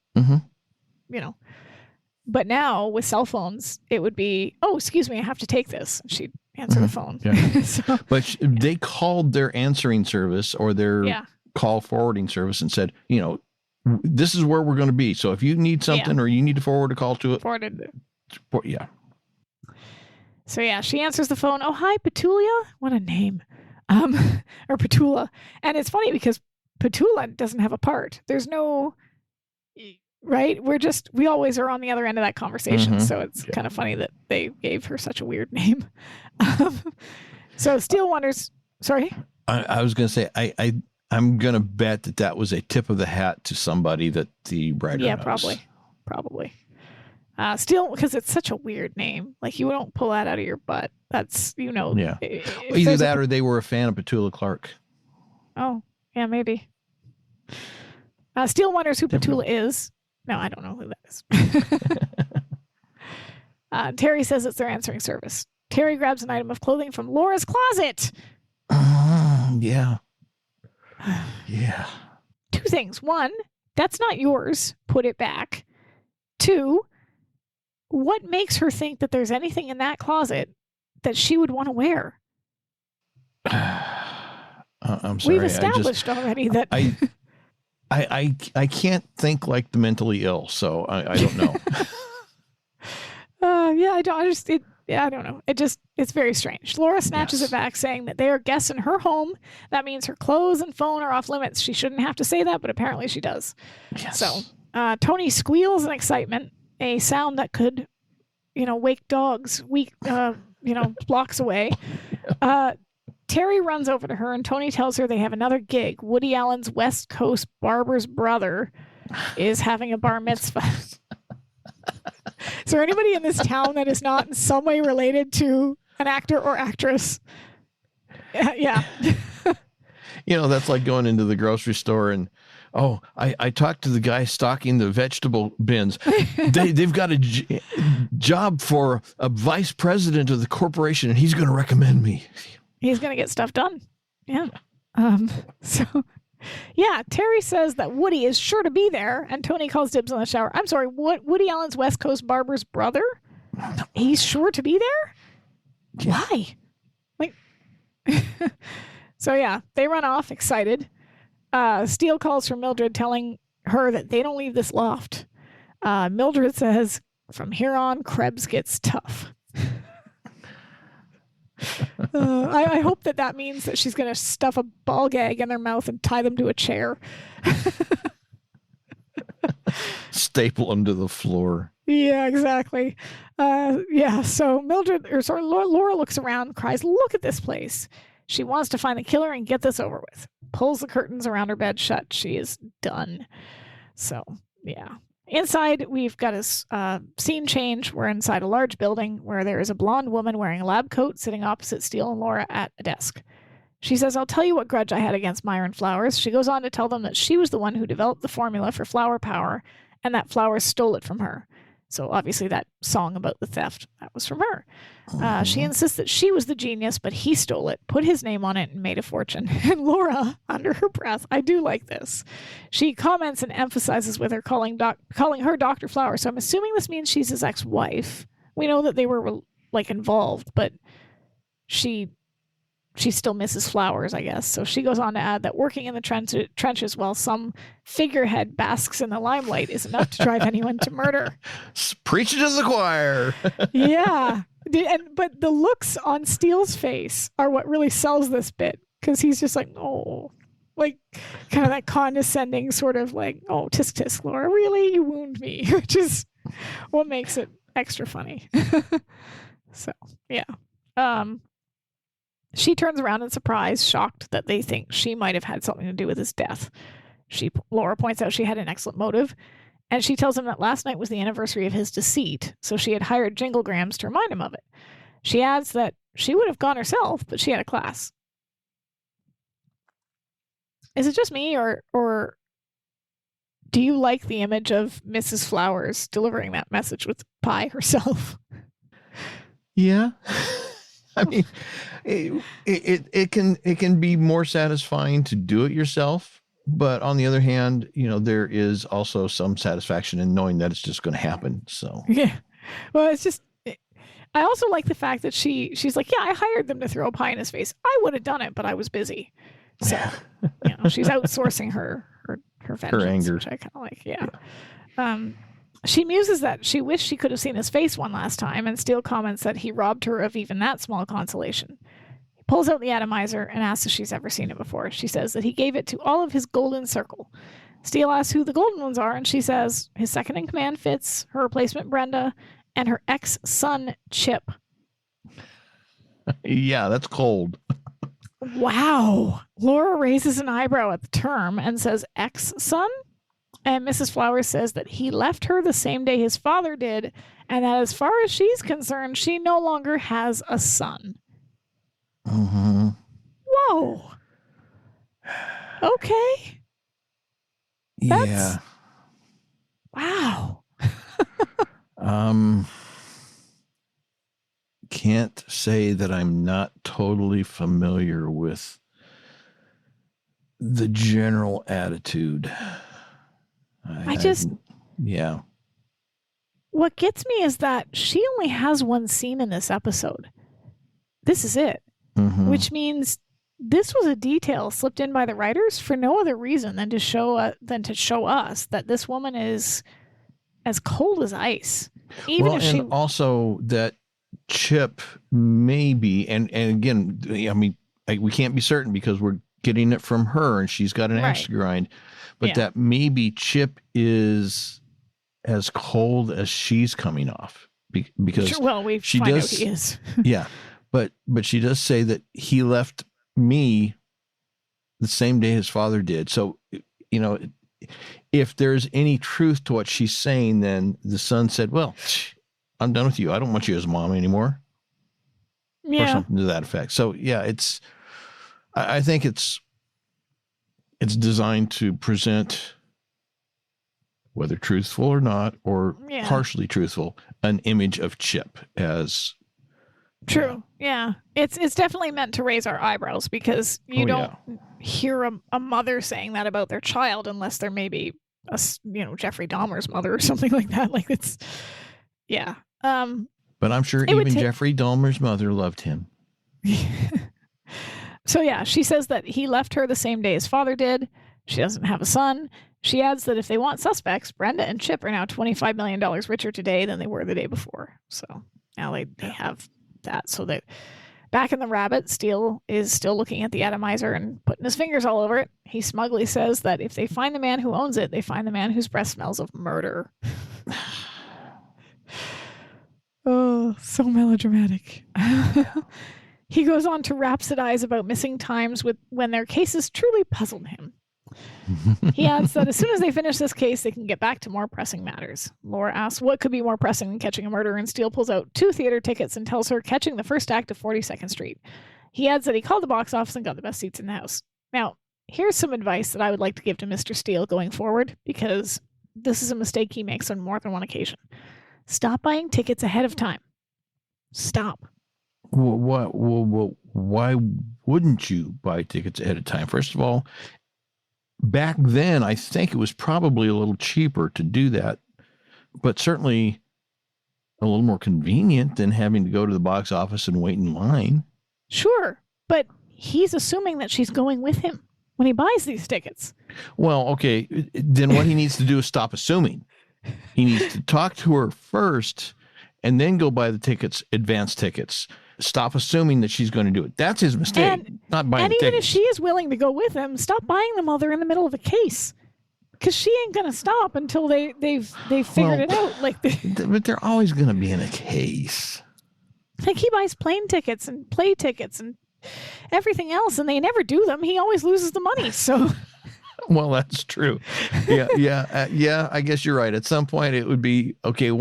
But now with cell phones, it would be, oh, excuse me, I have to take this. And she'd answer the phone. Yeah. But they called their answering service or their call forwarding service and said, this is where we're going to be. So if you need something or you need to forward a call to it. Forwarded it. So she answers the phone. Oh, hi, Petulia. What a name. Or Petula. And it's funny because Petula doesn't have a part. There's no, right? We always are on the other end of that conversation. So it's kind of funny that they gave her such a weird name. So Steele wonders, sorry? I was going to say, I'm going to bet that was a tip of the hat to somebody that the writer knows. Probably. Steele, because it's such a weird name. Like, you don't pull that out of your butt. That's, Yeah. Either that or they were a fan of Petula Clark. Oh, yeah, maybe. Steele wonders who Petula is. No, I don't know who that is. Terry says it's their answering service. Terry grabs an item of clothing from Laura's closet. Yeah. Two things. One, that's not yours. Put it back. Two, what makes her think that there's anything in that closet that she would want to wear? I'm sorry. We've established already that I can't think like the mentally ill, so I don't know. I don't know. It's very strange. Laura snatches it back, saying that they are guests in her home. That means her clothes and phone are off limits. She shouldn't have to say that, but apparently she does. Yes. So Tony squeals in excitement, a sound that could, wake dogs blocks away. Terry runs over to her, and Tony tells her they have another gig. Woody Allen's West Coast barber's brother is having a bar mitzvah. Is there anybody in this town that is not in some way related to an actor or actress? Yeah. That's like going into the grocery store and, oh, I talked to the guy stocking the vegetable bins. They've got a job for a vice president of the corporation, and he's going to recommend me. He's going to get stuff done. Yeah. So, yeah, Terry says that Woody is sure to be there, and Tony calls dibs on the shower. I'm sorry, what? Woody Allen's West Coast barber's brother? He's sure to be there? Yeah. Why? So, yeah, they run off excited. Steele calls for Mildred, telling her that they don't leave this loft. Mildred says, from here on, Krebs gets tough. I hope that means that she's going to stuff a ball gag in their mouth and tie them to a chair. Staple them to the floor. Yeah, exactly. So Laura looks around, cries, look at this place. She wants to find the killer and get this over with. Pulls the curtains around her bed shut. She is done. So, yeah. Inside, we've got a scene change. We're inside a large building where there is a blonde woman wearing a lab coat sitting opposite Steele and Laura at a desk. She says, I'll tell you what grudge I had against Myron Flowers. She goes on to tell them that she was the one who developed the formula for flower power and that Flowers stole it from her. So obviously that song about the theft, that was from her. She insists that she was the genius, but he stole it, put his name on it, and made a fortune. And Laura, under her breath, I do like this. She comments and emphasizes with her calling her Dr. Flowers. So I'm assuming this means she's his ex-wife. We know that they were involved, but she still misses Flowers, I guess. So she goes on to add that working in the trenches while some figurehead basks in the limelight is enough to drive anyone to murder. Preaching to the choir. Yeah. But the looks on Steele's face are what really sells this bit, because he's just like, oh, like kind of that condescending sort of like, oh, tisk tisk, Laura, really? You wound me, which is what makes it extra funny. So, yeah. She turns around in surprise, shocked that they think she might have had something to do with his death. Laura points out she had an excellent motive, and she tells him that last night was the anniversary of his deceit, so she had hired Jinglegrams to remind him of it. She adds that she would have gone herself, but she had a class. Is it just me, or do you like the image of Mrs. Flowers delivering that message with pie herself? Yeah. I mean, it can be more satisfying to do it yourself, but on the other hand, there is also some satisfaction in knowing that it's just going to happen. So yeah, well, it's just I also like the fact that she's like, yeah, I hired them to throw a pie in his face. I would have done it, but I was busy. So she's outsourcing her vengeance, her anger, which I kind of like. Yeah. She muses that she wished she could have seen his face one last time, and Steele comments that he robbed her of even that small consolation. He pulls out the atomizer and asks if she's ever seen it before. She says that he gave it to all of his golden circle. Steele asks who the golden ones are, and she says his second in command, Fitz, her replacement, Brenda, and her ex-son, Chip. Yeah, that's cold. Wow. Laura raises an eyebrow at the term and says ex-son? And Mrs. Flowers says that he left her the same day his father did, and that as far as she's concerned, she no longer has a son. Mm-hmm. Whoa. Okay. Yeah. Wow. Can't say that I'm not totally familiar with the general attitude. Yeah. What gets me is that she only has one scene in this episode. This is it. Mm-hmm. Which means this was a detail slipped in by the writers for no other reason than to show us that this woman is as cold as ice. Also that Chip may be, and again, I mean, we can't be certain because we're getting it from her and she's got an axe to grind, but that maybe Chip is as cold as she's coming off because she find out he is. Yeah. But she does say that he left me the same day his father did. So, if there's any truth to what she's saying, then the son said, well, I'm done with you. I don't want you as mom anymore. Yeah. Or something to that effect. So, yeah, it's, I think it's designed to present, whether truthful or not, or partially truthful, an image of Chip as true. Yeah. It's definitely meant to raise our eyebrows, because you don't hear a mother saying that about their child unless they're maybe Jeffrey Dahmer's mother or something like that. Like, it's but I'm sure even Jeffrey Dahmer's mother loved him. So she says that he left her the same day his father did. She doesn't have a son. She adds that if they want suspects, Brenda and Chip are now $25 million richer today than they were the day before. So now they have that. So that back in the Rabbit, Steele is still looking at the atomizer and putting his fingers all over it. He smugly says that if they find the man who owns it, they find the man whose breath smells of murder. Oh, so melodramatic. He goes on to rhapsodize about missing times when their cases truly puzzled him. He adds that as soon as they finish this case, they can get back to more pressing matters. Laura asks what could be more pressing than catching a murderer, and Steele pulls out 2 theater tickets and tells her catching the first act of 42nd Street. He adds that he called the box office and got the best seats in the house. Now, here's some advice that I would like to give to Mr. Steele going forward, because this is a mistake he makes on more than one occasion. Stop buying tickets ahead of time. Stop. Why wouldn't you buy tickets ahead of time? First of all, back then, I think it was probably a little cheaper to do that, but certainly a little more convenient than having to go to the box office and wait in line. Sure, but he's assuming that she's going with him when he buys these tickets. Well, okay, then what he needs to do is stop assuming. He needs to talk to her first and then go buy the tickets, advance tickets. Stop assuming that she's going to do it. That's his mistake, not buying the tickets. And even if she is willing to go with him, stop buying them while they're in the middle of a case. Because she ain't going to stop until they've figured it out. But they're always going to be in a case. Like, he buys plane tickets and play tickets and everything else, and they never do them. He always loses the money, so... Well, that's true. Yeah. I guess you're right. At some point, it would be okay.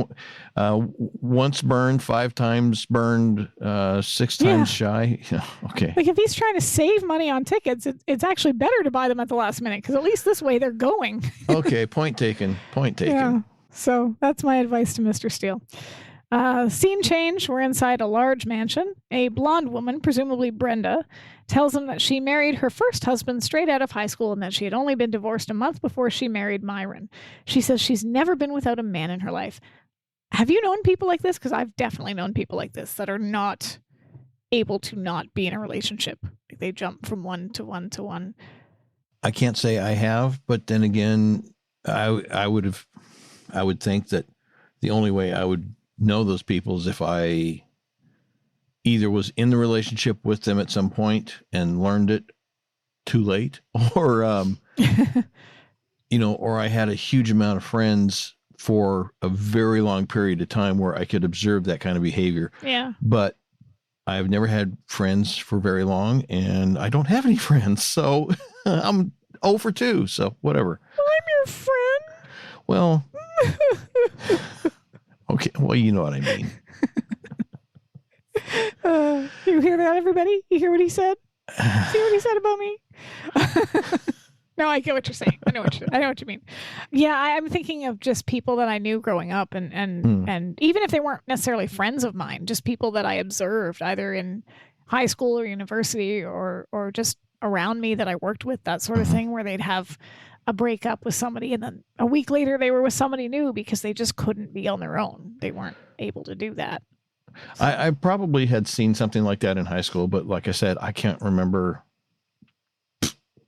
Once burned, 5 times burned, 6 times shy. Yeah, okay. Like, if he's trying to save money on tickets, it's actually better to buy them at the last minute, because at least this way they're going. Okay, point taken. Yeah. So that's my advice to Mr. Steele. Scene change. We're inside a large mansion. A blonde woman, presumably Brenda, tells him that she married her first husband straight out of high school and that she had only been divorced a month before she married Myron. She says she's never been without a man in her life. Have you known people like this? Because I've definitely known people like this that are not able to not be in a relationship. They jump from one to one to one. I can't say I have, but then again, I would think that the only way I would know those people is if I either was in the relationship with them at some point and learned it too late, or or I had a huge amount of friends for a very long period of time where I could observe that kind of behavior. Yeah. But I've never had friends for very long, and I don't have any friends, so I'm 0 for 2, so whatever. I'm your friend. Well, okay, well, you know what I mean. You hear that, everybody? You hear what he said? See what he said about me? No, I get what you're saying. I know what you mean. Yeah, I'm thinking of just people that I knew growing up, and even if they weren't necessarily friends of mine, just people that I observed either in high school or university or just around me that I worked with, that sort of thing, where they'd have a breakup with somebody and then a week later they were with somebody new because they just couldn't be on their own. They weren't able to do that. I probably had seen something like that in high school, but like I said, I can't remember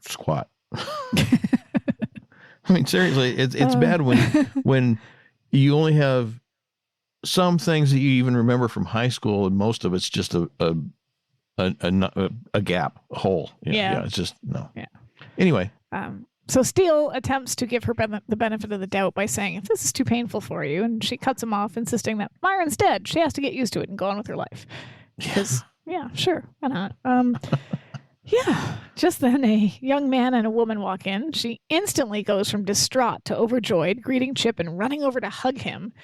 squat. I mean, seriously, it's bad when you only have some things that you even remember from high school, and most of it's just a gap, a hole. Yeah, it's just no. Yeah. Anyway. So Steele attempts to give her the benefit of the doubt by saying, if this is too painful for you, and she cuts him off, insisting that Myron's dead. She has to get used to it and go on with her life. Because, sure, why not? Just then a young man and a woman walk in. She instantly goes from distraught to overjoyed, greeting Chip and running over to hug him.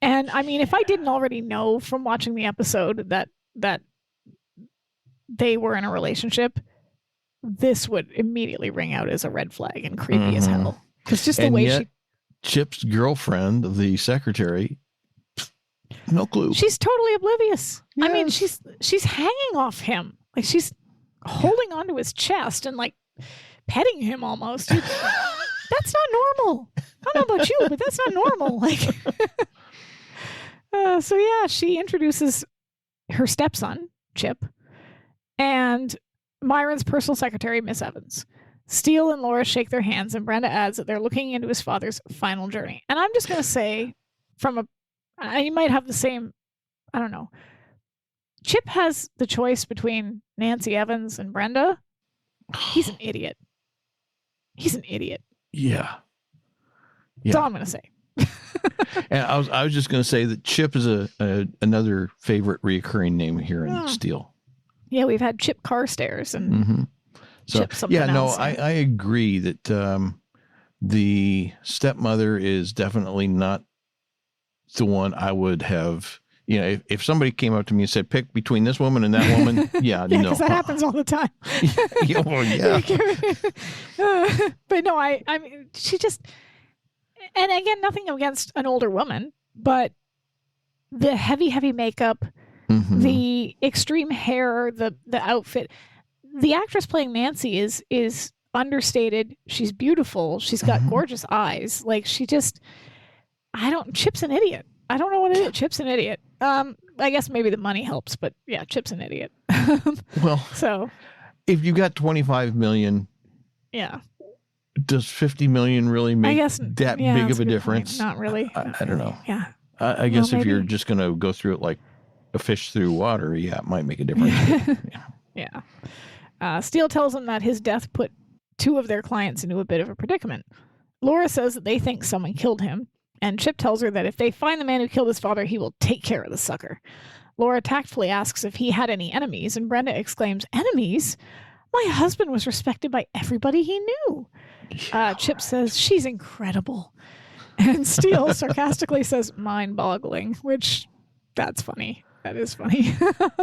And, I mean, if I didn't already know from watching the episode that they were in a relationship, this would immediately ring out as a red flag and creepy as hell. Because just the way she... Chip's girlfriend, the secretary, no clue. She's totally oblivious. Yes. I mean, she's hanging off him. Like, she's holding onto his chest and, like, petting him almost. That's not normal. I don't know about you, but that's not normal. Like, so yeah, she introduces her stepson, Chip, and Myron's personal secretary, Miss Evans. Steele and Laura shake their hands, and Brenda adds that they're looking into his father's final journey. And I'm just going to say, you might have the same, I don't know. Chip has the choice between Nancy Evans and Brenda. He's an idiot. He's an idiot. Yeah. That's all I'm going to say. And I was just going to say that Chip is another favorite reoccurring name here in Steele. Yeah, we've had Chip Carstairs and so Chip something else. I agree that the stepmother is definitely not the one I would have. You know, if somebody came up to me and said, pick between this woman and that woman, no. Because that happens all the time. But no, I mean, she just, and again, nothing against an older woman, but the heavy makeup, the extreme hair, the outfit, the actress playing Nancy is understated. She's beautiful. She's got gorgeous eyes. Like, she just, Chip's an idiot. I don't know what it is. Chip's an idiot. I guess maybe the money helps, but yeah, Chip's an idiot. Well, so if you got 25 million, does 50 million really make that big of a difference? Point. Not really. I don't know. Yeah. I guess if you're just going to go through it like a fish through water, it might make a difference. Steele tells him that his death put two of their clients into a bit of a predicament. Laura says that they think someone killed him, and Chip tells her that if they find the man who killed his father, he will take care of the sucker. Laura tactfully asks if he had any enemies, and Brenda exclaims, "Enemies? My husband was respected by everybody he knew." Chip says, "She's incredible." And Steele sarcastically says, "Mind-boggling," which, that's funny. That is funny.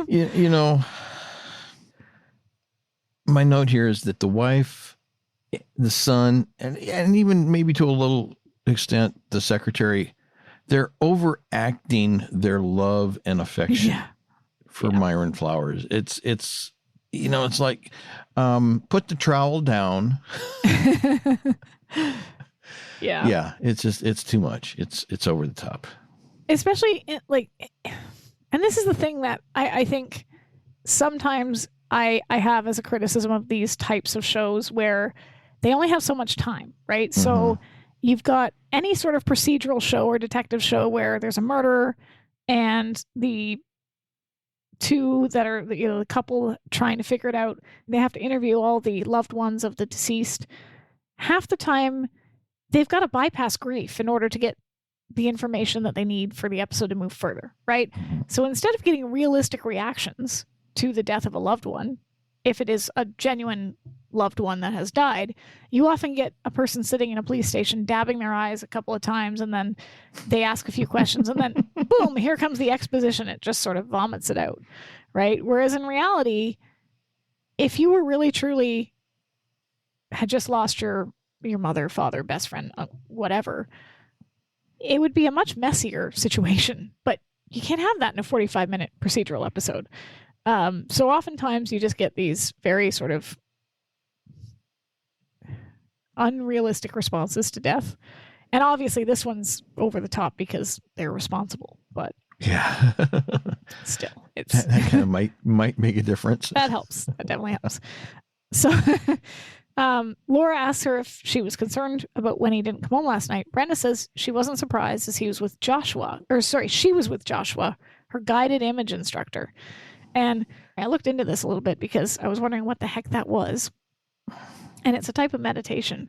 you know, my note here is that the wife, the son, and even maybe to a little extent the secretary, they're overacting their love and affection for Myron Flowers. It's it's like put the trowel down. It's too much. It's over the top, especially and this is the thing that I think sometimes I have as a criticism of these types of shows where they only have so much time, right? So you've got any sort of procedural show or detective show where there's a murder and the two that are, the couple trying to figure it out, they have to interview all the loved ones of the deceased. Half the time, they've got to bypass grief in order to get the information that they need for the episode to move further, right? So instead of getting realistic reactions to the death of a loved one, if it is a genuine loved one that has died, you often get a person sitting in a police station dabbing their eyes a couple of times, and then they ask a few questions, and then boom, here comes the exposition. It just sort of vomits it out, right? Whereas in reality, if you were really truly had just lost your mother, father, best friend, whatever, it would be a much messier situation. But you can't have that in a 45-minute procedural episode. So oftentimes you just get these very sort of unrealistic responses to death. And obviously this one's over the top because they're responsible, but still, it's that kind of might make a difference. That helps. That definitely helps. So Laura asks her if she was concerned about when he didn't come home last night. Brenda says she wasn't surprised as she was with Joshua, her guided image instructor. And I looked into this a little bit because I was wondering what the heck that was. And it's a type of meditation.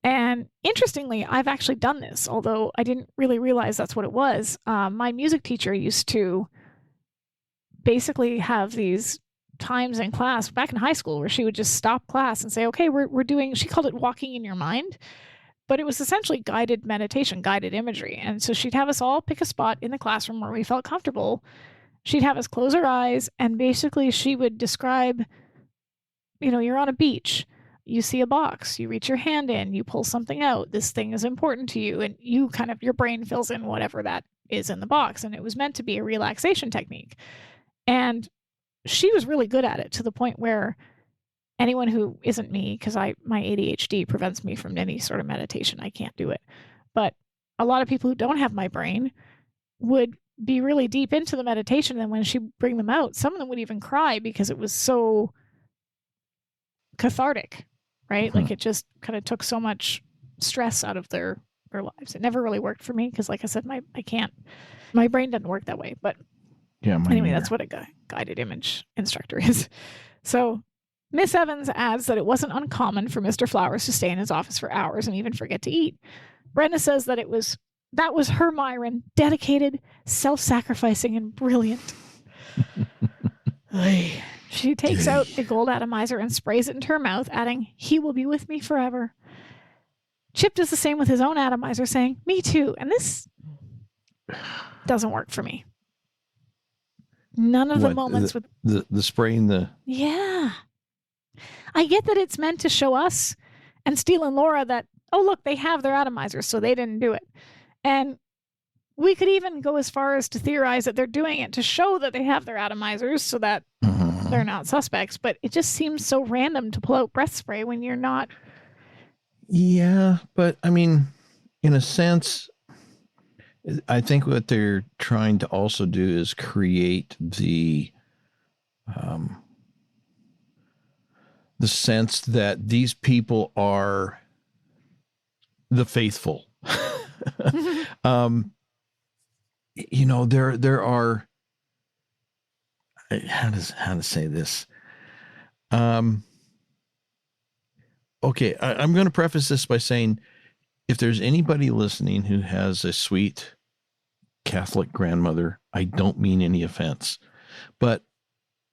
And interestingly, I've actually done this, although I didn't really realize that's what it was. My music teacher used to basically have these times in class back in high school where she would just stop class and say, okay, we're doing, she called it walking in your mind, but it was essentially guided meditation, guided imagery. And so she'd have us all pick a spot in the classroom where we felt comfortable. she'd have us close our eyes, and basically she would describe, you're on a beach, you see a box, you reach your hand in, you pull something out, this thing is important to you, and you your brain fills in whatever that is in the box, and it was meant to be a relaxation technique. And she was really good at it, to the point where anyone who isn't me, because my ADHD prevents me from any sort of meditation, I can't do it, but a lot of people who don't have my brain would be really deep into the meditation, and when she bring them out, some of them would even cry because it was so cathartic, right? Like, it just kind of took so much stress out of their lives. It never really worked for me because, like I said, my brain doesn't work that way. But anyway, that's what a guided image instructor is. So Miss Evans adds that it wasn't uncommon for Mr. Flowers to stay in his office for hours and even forget to eat. Brenda says that that was her Myron, dedicated, self-sacrificing, and brilliant. She takes out the gold atomizer and sprays it into her mouth, adding, "He will be with me forever." Chip does the same with his own atomizer, saying, "Me too." And this doesn't work for me. None of the moments with the spraying the... Yeah. I get that it's meant to show us and Steele and Laura that, oh, look, they have their atomizers, so they didn't do it. And we could even go as far as to theorize that they're doing it to show that they have their atomizers so that they're not suspects. But it just seems so random to pull out breath spray when you're not. Yeah, but I mean, in a sense, I think what they're trying to also do is create the sense that these people are the faithful. There are, how to say this? Okay, I'm going to preface this by saying, if there's anybody listening who has a sweet Catholic grandmother, I don't mean any offense, but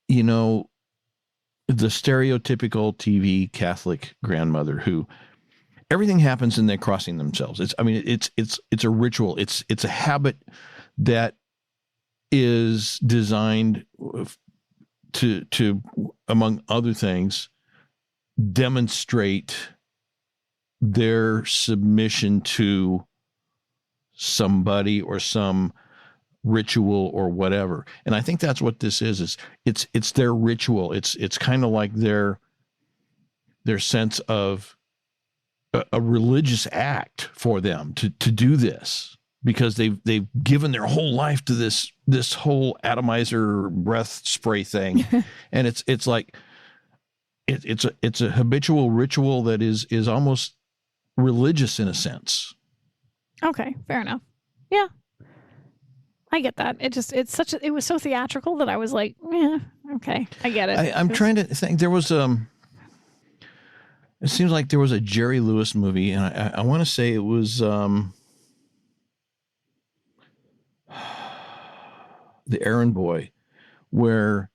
the stereotypical TV Catholic grandmother who everything happens and they're crossing themselves. It's a ritual. It's a habit that is designed to among other things, demonstrate their submission to somebody or some ritual or whatever. And I think that's what this is it's their ritual. It's kind of like their sense of a religious act for them to do this, because they've given their whole life to this whole atomizer breath spray thing. And it's like it's a habitual ritual that is almost religious in a sense. Okay, fair enough. Yeah, I get that. It was so theatrical that I was like, yeah, okay, I get it. I'm trying to think. There was it seems like there was a Jerry Lewis movie, and I want to say it was The Errand Boy, where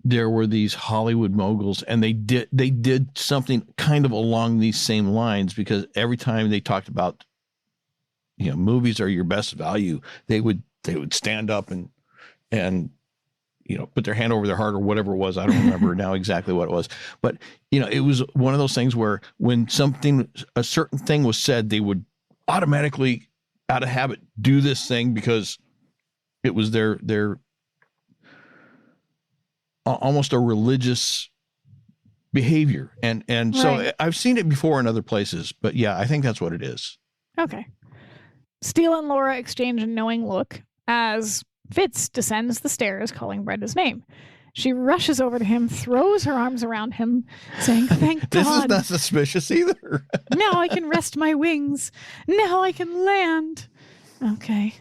there were these Hollywood moguls, and they did something kind of along these same lines, because every time they talked about movies are your best value, they would stand up and put their hand over their heart or whatever it was. I don't remember now exactly what it was, but it was one of those things where when a certain thing was said, they would automatically, out of habit, do this thing because it was their almost a religious behavior. And right. So I've seen it before in other places, but yeah, I think that's what it is. Okay. Steele and Laura exchange a knowing look as Fitz descends the stairs, calling Brenda's name. She rushes over to him, throws her arms around him, saying, "Thank God. This is not suspicious either." "Now I can rest my wings. Now I can land." Okay.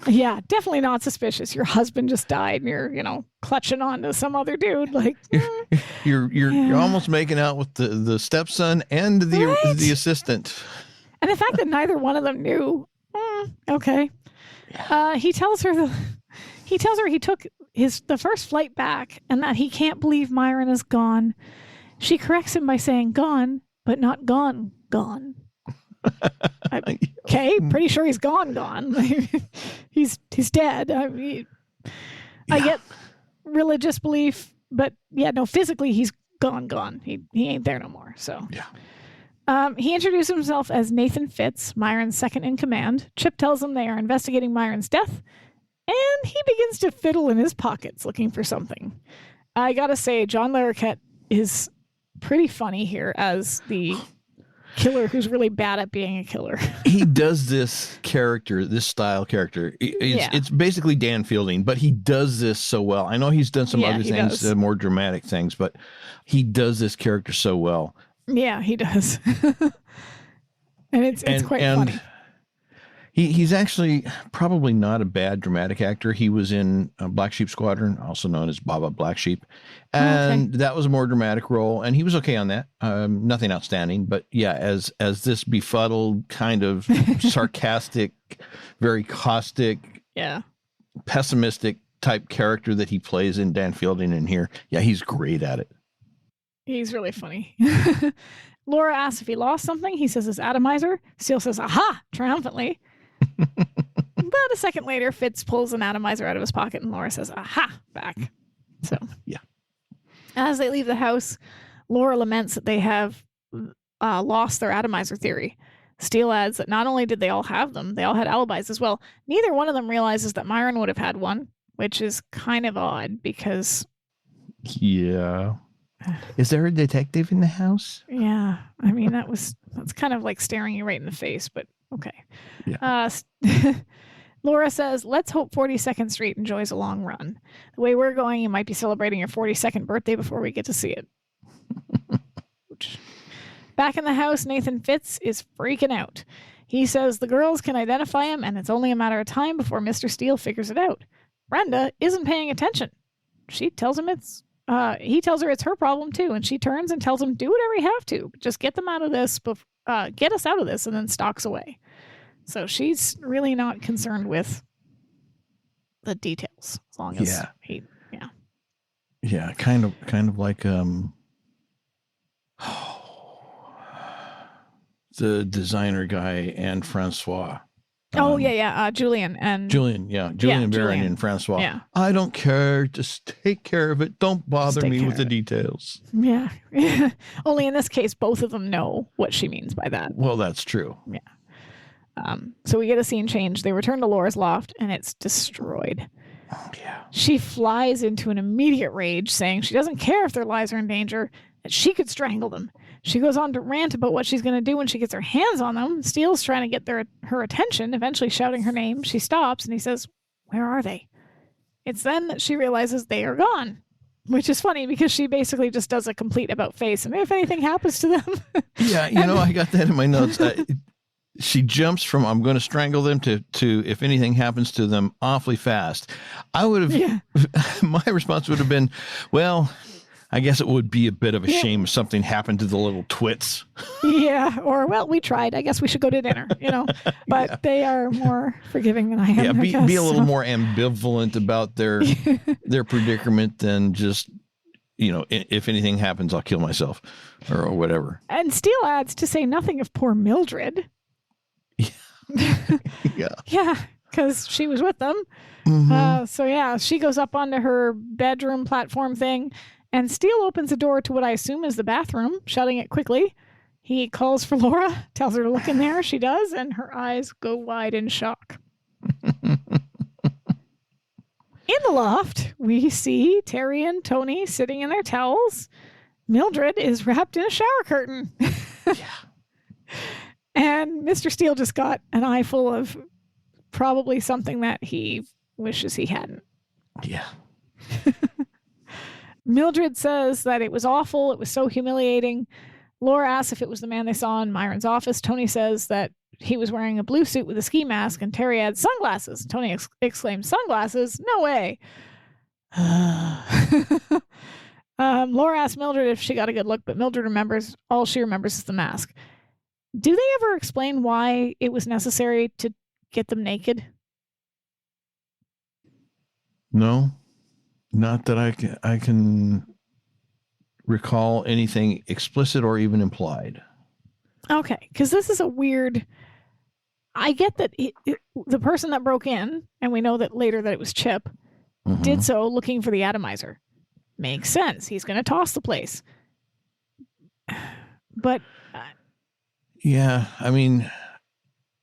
Yeah, definitely not suspicious. Your husband just died and you're, clutching on to some other dude. Like, you're almost making out with the stepson and the assistant. And the fact that neither one of them knew. Okay. He tells her he took the first flight back and that he can't believe Myron is gone. She corrects him by saying gone, but not gone. Okay, pretty sure he's gone. He's dead. I get religious belief, but no, physically he's gone. He ain't there no more. So he introduced himself as Nathan Fitz, Myron's second in command. Chip tells him they are investigating Myron's death, and he begins to fiddle in his pockets looking for something. I gotta say, John Larroquette is pretty funny here as the killer who's really bad at being a killer. He does this style character. It's basically Dan Fielding, but he does this so well. I know he's done some other things, more dramatic things, but he does this character so well. Yeah, he does. And it's quite funny. He's actually probably not a bad dramatic actor. He was in Black Sheep Squadron, also known as Baba Black Sheep. And that was a more dramatic role. And he was okay on that. Nothing outstanding. But as this befuddled, kind of sarcastic, very caustic, pessimistic type character that he plays in Dan Fielding in here. Yeah, he's great at it. He's really funny. Laura asks if he lost something. He says his atomizer. Steele says, aha, triumphantly. But a second later, Fitz pulls an atomizer out of his pocket and Laura says, aha, back. So, as they leave the house, Laura laments that they have lost their atomizer theory. Steele adds that not only did they all have them, they all had alibis as well. Neither one of them realizes that Myron would have had one, which is kind of odd because... Yeah. Is there a detective in the house? Yeah. I mean, that's kind of like staring you right in the face, but okay. Yeah. Laura says, let's hope 42nd Street enjoys a long run. The way we're going, you might be celebrating your 42nd birthday before we get to see it. Back in the house, Nathan Fitz is freaking out. He says the girls can identify him, and it's only a matter of time before Mr. Steele figures it out. Brenda isn't paying attention. He tells her it's her problem too, and she turns and tells him, do whatever you have to. Just get them out of this, get us out of this, and then stalks away. So she's really not concerned with the details, as long as kind of like the designer guy and Francois. Julian Barron and Francois. Yeah. I don't care. Just take care of it. Don't bother me with the details. Yeah. Only in this case, both of them know what she means by that. Well, that's true. Yeah. So we get a scene change. They return to Laura's loft, and it's destroyed. Oh, yeah. She flies into an immediate rage, saying she doesn't care if their lives are in danger, that she could strangle them. She goes on to rant about what she's going to do when she gets her hands on them. Steele's trying to get her attention, eventually shouting her name. She stops, and he says, where are they? It's then that she realizes they are gone, which is funny because she basically just does a complete about face. And if anything happens to them... Yeah, I got that in my notes. She jumps from I'm going to strangle them to if anything happens to them awfully fast. I would have, my response would have been, well, I guess it would be a bit of a shame if something happened to the little twits. Yeah. Or, well, we tried. I guess we should go to dinner, but they are more forgiving than I am. Yeah. Be a little more ambivalent about their predicament than just, if anything happens, I'll kill myself or whatever. And Steele adds, to say nothing of poor Mildred. Yeah, because she was with them. Mm-hmm. She goes up onto her bedroom platform thing, and Steele opens the door to what I assume is the bathroom, shutting it quickly. He calls for Laura, tells her to look in there. She does, and her eyes go wide in shock. In the loft, we see Terry and Tony sitting in their towels. Mildred is wrapped in a shower curtain. And Mr. Steele just got an eyeful of probably something that he wishes he hadn't. Yeah. Mildred says that it was awful. It was so humiliating. Laura asks if it was the man they saw in Myron's office. Tony says that he was wearing a blue suit with a ski mask, and Terry adds sunglasses. Tony exclaims, sunglasses? No way. Laura asks Mildred if she got a good look, but Mildred remembers all she remembers is the mask. Do they ever explain why it was necessary to get them naked? No, not that I can recall anything explicit or even implied. Okay, because this is a weird... I get that the person that broke in, and we know that later that it was Chip, did so looking for the atomizer. Makes sense. He's going to toss the place. But yeah, I mean,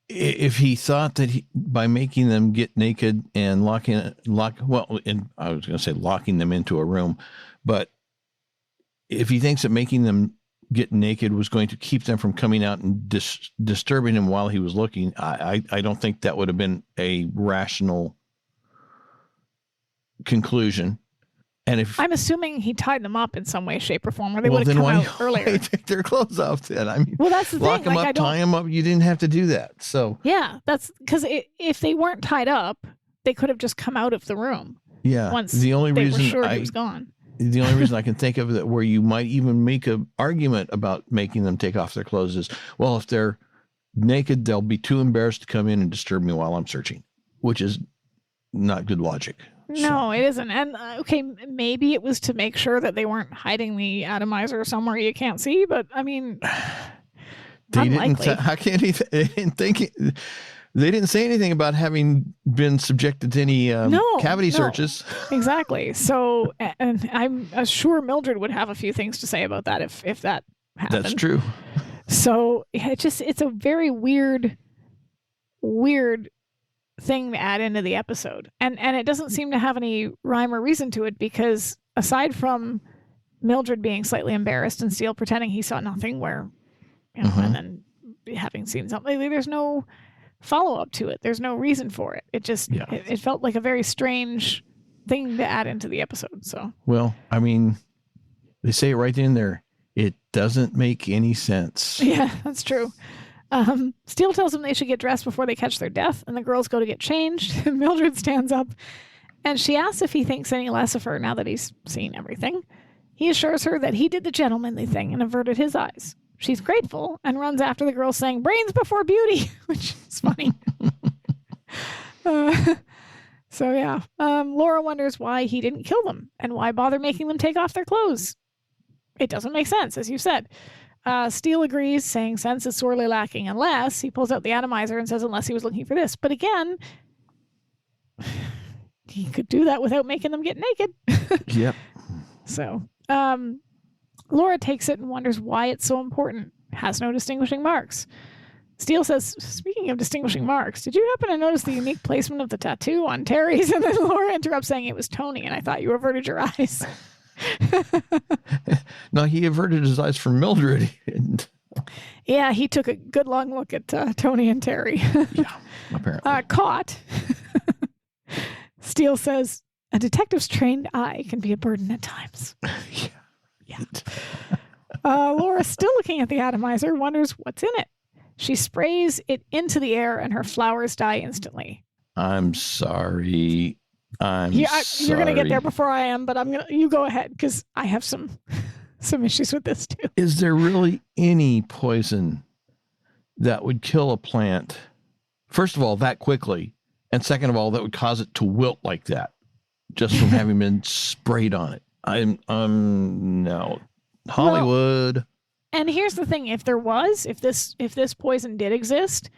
if he thought that by making them get naked and I was going to say locking them into a room, but if he thinks that making them get naked was going to keep them from coming out and disturbing him while he was looking, I don't think that would have been a rational conclusion. And if I'm assuming he tied them up in some way, shape, or form, or they would have come out earlier. They take their clothes off then. I mean, well, that's the lock thing. them up, tie them up. You didn't have to do that. So yeah, that's because if they weren't tied up, they could have just come out of the room. Yeah, once the only they reason were sure he was gone. The only reason I can think of that where you might even make an argument about making them take off their clothes is, well, if they're naked, they'll be too embarrassed to come in and disturb me while I'm searching, which is not good logic. No, it isn't. And okay, maybe it was to make sure that they weren't hiding the atomizer somewhere you can't see, but I mean, unlikely. How can he? They didn't think. They didn't say anything about having been subjected to any cavity searches. Exactly. So, and I'm sure Mildred would have a few things to say about that if that happened. That's true. So it's a very weird thing to add into the episode. And it doesn't seem to have any rhyme or reason to it, because aside from Mildred being slightly embarrassed and Steele pretending he saw nothing, where, you know, and then having seen something, there's no follow-up to it. There's no reason for it. It just it felt like a very strange thing to add into the episode. So, well, I mean, they say it right in there. It doesn't make any sense. Yeah, that's true. Steele tells them they should get dressed before they catch their death, and the girls go to get changed. Mildred stands up, and she asks if he thinks any less of her now that he's seen everything. He assures her that he did the gentlemanly thing and averted his eyes. She's grateful and runs after the girls saying, "Brains before beauty," which is funny. So yeah, Laura wonders why he didn't kill them and why bother making them take off their clothes. It doesn't make sense, as you said. Steele agrees, saying sense is sorely lacking unless he pulls out the atomizer and says unless he was looking for this. But again, he could do that without making them get naked. Yep. So Laura takes it and wonders why it's so important. Has no distinguishing marks. Steele says, speaking of distinguishing marks, did you happen to notice the unique placement of the tattoo on Terry's? And then Laura interrupts saying it was Tony, and I thought you averted your eyes. No, he averted his eyes from Mildred. Yeah, he took a good long look at Tony and Terry. Yeah, apparently. Caught. Steele says, a detective's trained eye can be a burden at times. Yeah. Laura, still looking at the atomizer, wonders what's in it. She sprays it into the air and her flowers die instantly. I'm sorry. You're going to get there before I am, but you go ahead, because I have some issues with this too. Is there really any poison that would kill a plant, first of all, that quickly, and second of all, that would cause it to wilt like that, just from having been sprayed on it? No. Hollywood. Well, and here's the thing: if this poison did exist,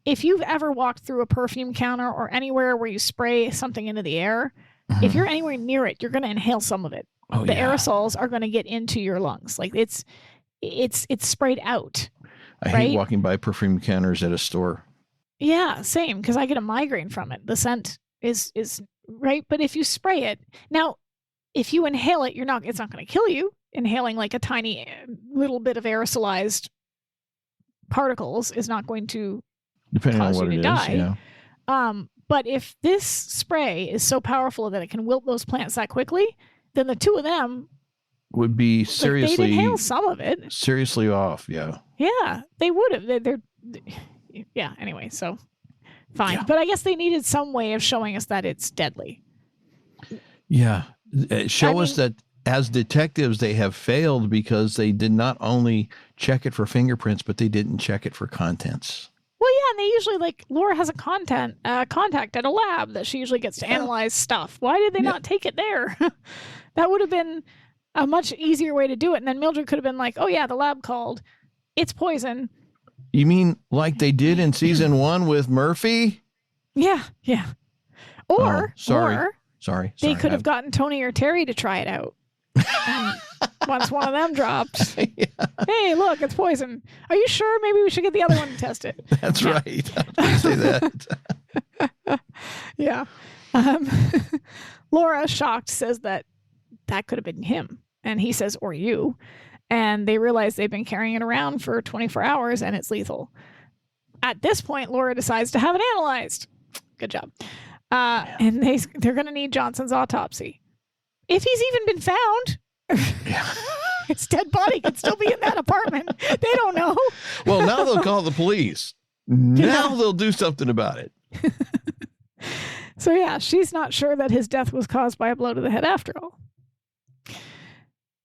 if you've ever walked through a perfume counter or anywhere where you spray something into the air, if you're anywhere near it, you're going to inhale some of it. Oh, the aerosols are going to get into your lungs. Like it's sprayed out. I hate walking by perfume counters at a store. Yeah, same, because I get a migraine from it. The scent is right, but if you spray it, now if you inhale it, it's not going to kill you. Inhaling like a tiny little bit of aerosolized particles is not going to depending on what it is. Die. Yeah. But if this spray is so powerful that it can wilt those plants that quickly, then the two of them would be seriously they'd inhale some of it. Seriously off, yeah. Yeah, they would have. Yeah. Anyway, so fine. Yeah. But I guess they needed some way of showing us that it's deadly. Yeah, show us that as detectives they have failed because they did not only check it for fingerprints, but they didn't check it for contents. Well, yeah, and they usually, Laura has a contact at a lab that she usually gets to analyze stuff. Why did they not take it there? That would have been a much easier way to do it. And then Mildred could have been like, oh, yeah, the lab called. It's poison. You mean like they did in season 1 with Murphy? Yeah. Or Sorry. They could have gotten Tony or Terry to try it out. And once one of them dropped, hey, look, it's poison. Are you sure? Maybe we should get the other one to test it. That's right. I was going to say that. Yeah. Laura, shocked, says that could have been him. And he says, or you. And they realize they've been carrying it around for 24 hours and it's lethal. At this point, Laura decides to have it analyzed. Good job. And they're going to need Johnson's autopsy. If he's even been found, his dead body could still be in that apartment. They don't know. Well, now they'll call the police. Now they'll do something about it. So yeah, she's not sure that his death was caused by a blow to the head after all.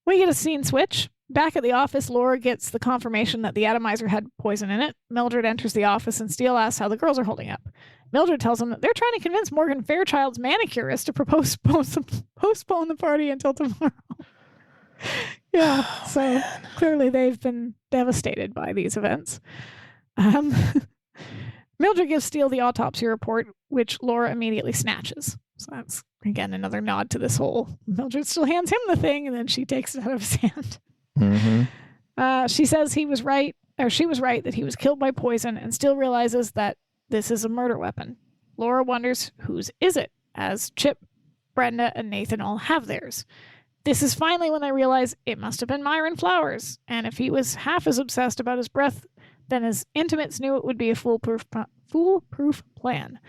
We get a scene switch. Back at the office, Laura gets the confirmation that the atomizer had poison in it. Mildred enters the office and Steele asks how the girls are holding up. Mildred tells him that they're trying to convince Morgan Fairchild's manicurist to postpone the party until tomorrow. Yeah, so clearly they've been devastated by these events. Mildred gives Steele the autopsy report, which Laura immediately snatches. So that's, again, another nod to this whole Mildred still hands him the thing, and then she takes it out of his hand. Mm-hmm. She says she was right that he was killed by poison, and Steele realizes that this is a murder weapon. Laura wonders whose is it, as Chip, Brenda, and Nathan all have theirs. This is finally when they realize it must have been Myron Flowers, and if he was half as obsessed about his breath, then his intimates knew it would be a foolproof plan.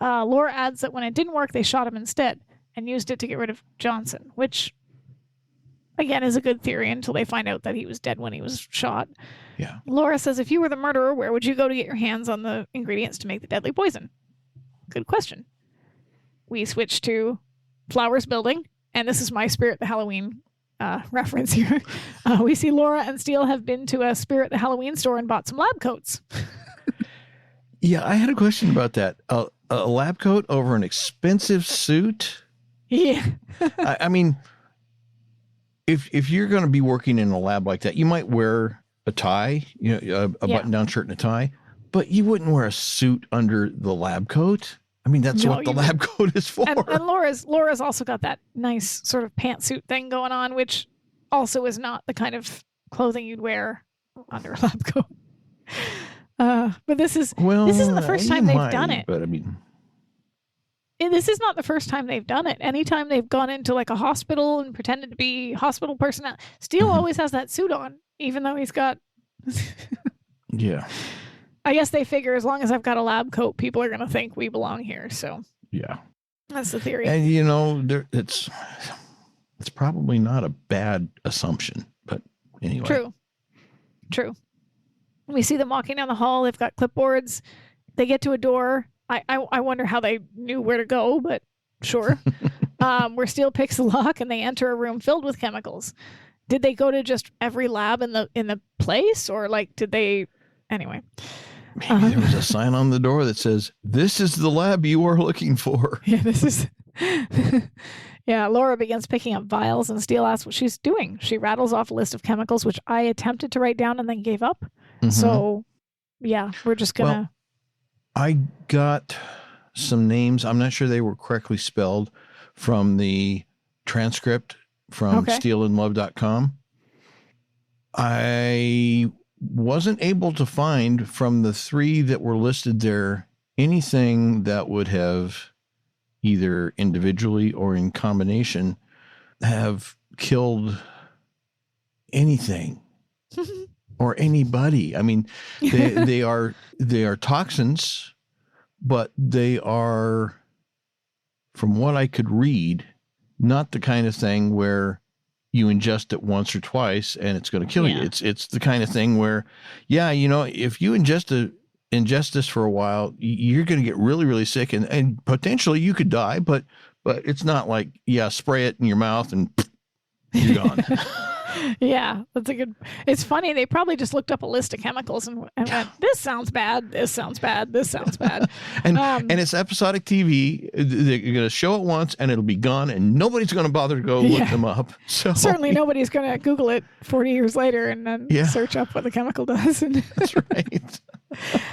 Laura adds that when it didn't work, they shot him instead and used it to get rid of Johnson, which, again, is a good theory until they find out that he was dead when he was shot. Yeah. Laura says, if you were the murderer, where would you go to get your hands on the ingredients to make the deadly poison? Good question. We switch to Flowers building, and this is my Spirit the Halloween reference here. We see Laura and Steele have been to a Spirit the Halloween store and bought some lab coats. Yeah, I had a question about that. A lab coat over an expensive suit? Yeah. I mean, if you're going to be working in a lab like that, you might wear a tie, a button-down shirt and a tie, but you wouldn't wear a suit under the lab coat. I mean, that's what the lab coat is for. And Laura's also got that nice sort of pantsuit thing going on, which also is not the kind of clothing you'd wear under a lab coat. But this isn't the first time they've done it. But I mean, this is not the first time they've done it. Anytime they've gone into like a hospital and pretended to be hospital personnel, Steele always has that suit on, even though he's got. Yeah. I guess they figure as long as I've got a lab coat, people are going to think we belong here. So yeah, that's the theory. And it's probably not a bad assumption, but anyway. True. We see them walking down the hall. They've got clipboards. They get to a door. I wonder how they knew where to go, but sure. Where Steele picks the lock and they enter a room filled with chemicals. Did they go to just every lab in the place, or like did they? Anyway. Maybe there was a sign on the door that says, "This is the lab you are looking for." Yeah, this is. Yeah, Laura begins picking up vials, and Steele asks what she's doing. She rattles off a list of chemicals, which I attempted to write down and then gave up. Mm-hmm. So, yeah, we're just gonna. Well, I got some names. I'm not sure they were correctly spelled from the transcript from SteeleandLove.com. I wasn't able to find from the three that were listed there anything that would have either individually or in combination have killed anything or anybody. I mean, they are toxins, but they are, from what I could read, not the kind of thing where you ingest it once or twice and it's going to kill you. It's the kind of thing where, if you ingest this for a while, you're going to get really, really sick and potentially you could die, but it's not like, spray it in your mouth and you're gone. Yeah, that's a good. It's funny. They probably just looked up a list of chemicals and went, "This sounds bad. This sounds bad. This sounds bad." and it's episodic TV. They're going to show it once and it'll be gone, and nobody's going to bother to go look them up. So certainly nobody's going to Google it 40 years later and then search up what the chemical does. That's right.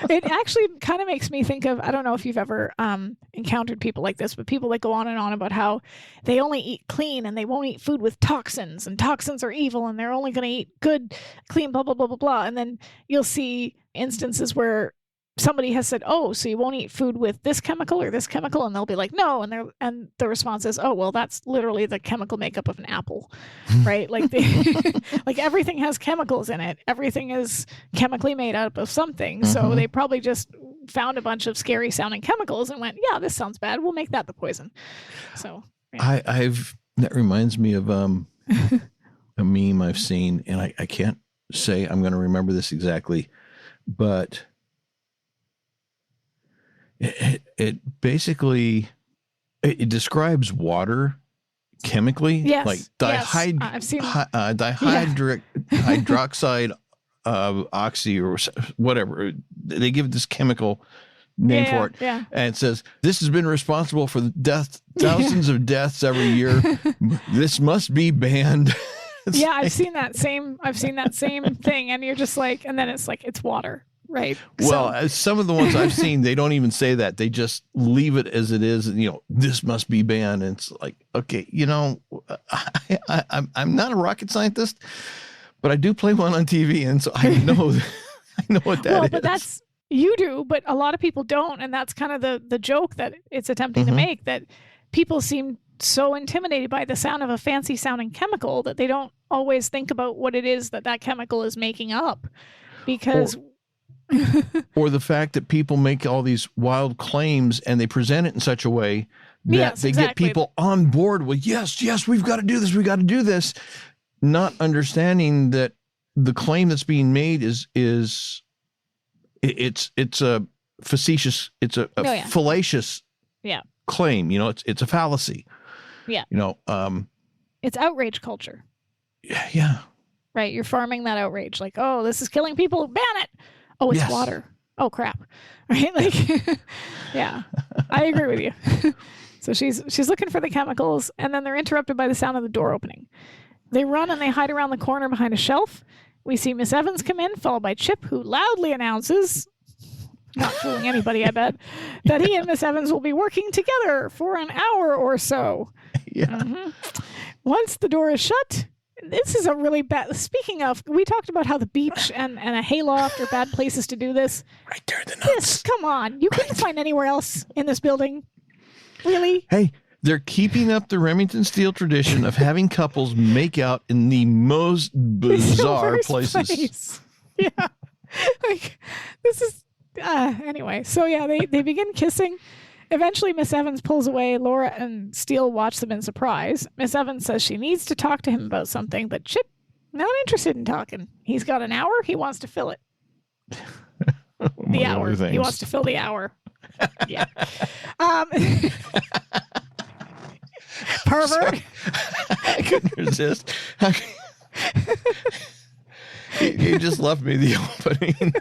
It actually kind of makes me think of, I don't know if you've ever encountered people like this, but people that go on and on about how they only eat clean and they won't eat food with toxins, and toxins are evil and they're only going to eat good, clean, blah, blah, blah, blah, blah. And then you'll see instances where somebody has said, oh, so you won't eat food with this chemical or this chemical? And they'll be like, no. And the response is, oh, well, that's literally the chemical makeup of an apple, right? Like like everything has chemicals in it. Everything is chemically made up of something. Mm-hmm. So they probably just found a bunch of scary sounding chemicals and went, yeah, this sounds bad. We'll make that the poison. So yeah. That reminds me of a meme I've seen, and I can't say I'm going to remember this exactly, but it basically it describes water chemically, yes, like hydroxide oxy or whatever. They give this chemical name for it, and it says this has been responsible for thousands of deaths every year. This must be banned. Yeah, I've seen that same thing, and you're just like, and then it's like it's water. Right. Well, some of the ones I've seen, they don't even say that. They just leave it as it is. And, this must be banned. And it's like, okay, I'm not a rocket scientist, but I do play one on TV. And so I know what that is. But that's, you do, but a lot of people don't. And that's kind of the joke that it's attempting to make, that people seem so intimidated by the sound of a fancy sounding chemical that they don't always think about what it is that chemical is making up. Because... or the fact that people make all these wild claims and they present it in such a way that they get people on board with, yes, we've got to do this. We got to do this. Not understanding that the claim that's being made is it's a facetious, it's a fallacious claim. It's a fallacy. Yeah. It's outrage culture. Yeah. Right. You're farming that outrage. Like, oh, this is killing people. Ban it. Oh, it's water. Oh, crap. Right? Like, yeah, I agree with you. So she's looking for the chemicals, and then they're interrupted by the sound of the door opening. They run and they hide around the corner behind a shelf. We see Miss Evans come in, followed by Chip, who loudly announces, not fooling anybody, I bet, that he and Miss Evans will be working together for an hour or so. Yeah. Mm-hmm. Once the door is shut... This is a really bad... Speaking of, we talked about how the beach and a hayloft are bad places to do this. Right there in the notes. Come on. You couldn't find anywhere else in this building. Really? Hey, they're keeping up the Remington Steele tradition of having couples make out in the most bizarre places. Yeah. Like, this is... anyway, so yeah, they begin kissing. Eventually, Miss Evans pulls away. Laura and Steele watch them in surprise. Miss Evans says she needs to talk to him about something, but Chip, not interested in talking. He's got an hour. He wants to fill it. The hour. He wants to fill the hour. Yeah. Pervert. Sorry. I couldn't resist. You just left me the opening.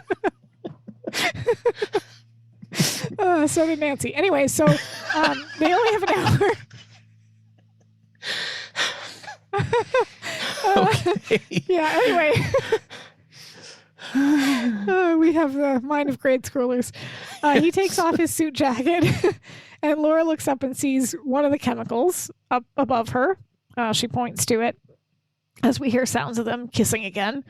So did Nancy. Anyway, so they only have an hour. Okay. Yeah, anyway. We have the mind of grade schoolers. He takes off his suit jacket, and Laura looks up and sees one of the chemicals up above her. She points to it as we hear sounds of them kissing again,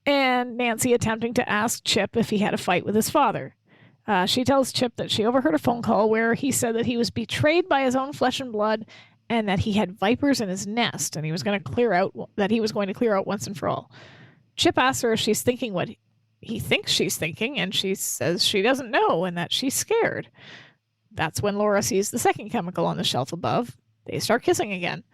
and Nancy attempting to ask Chip if he had a fight with his father. She tells Chip that she overheard a phone call where he said that he was betrayed by his own flesh and blood and that he had vipers in his nest and he was going to clear out once and for all. Chip asks her if she's thinking what he thinks she's thinking, and she says she doesn't know and that she's scared. That's when Laura sees the second chemical on the shelf above. They start kissing again.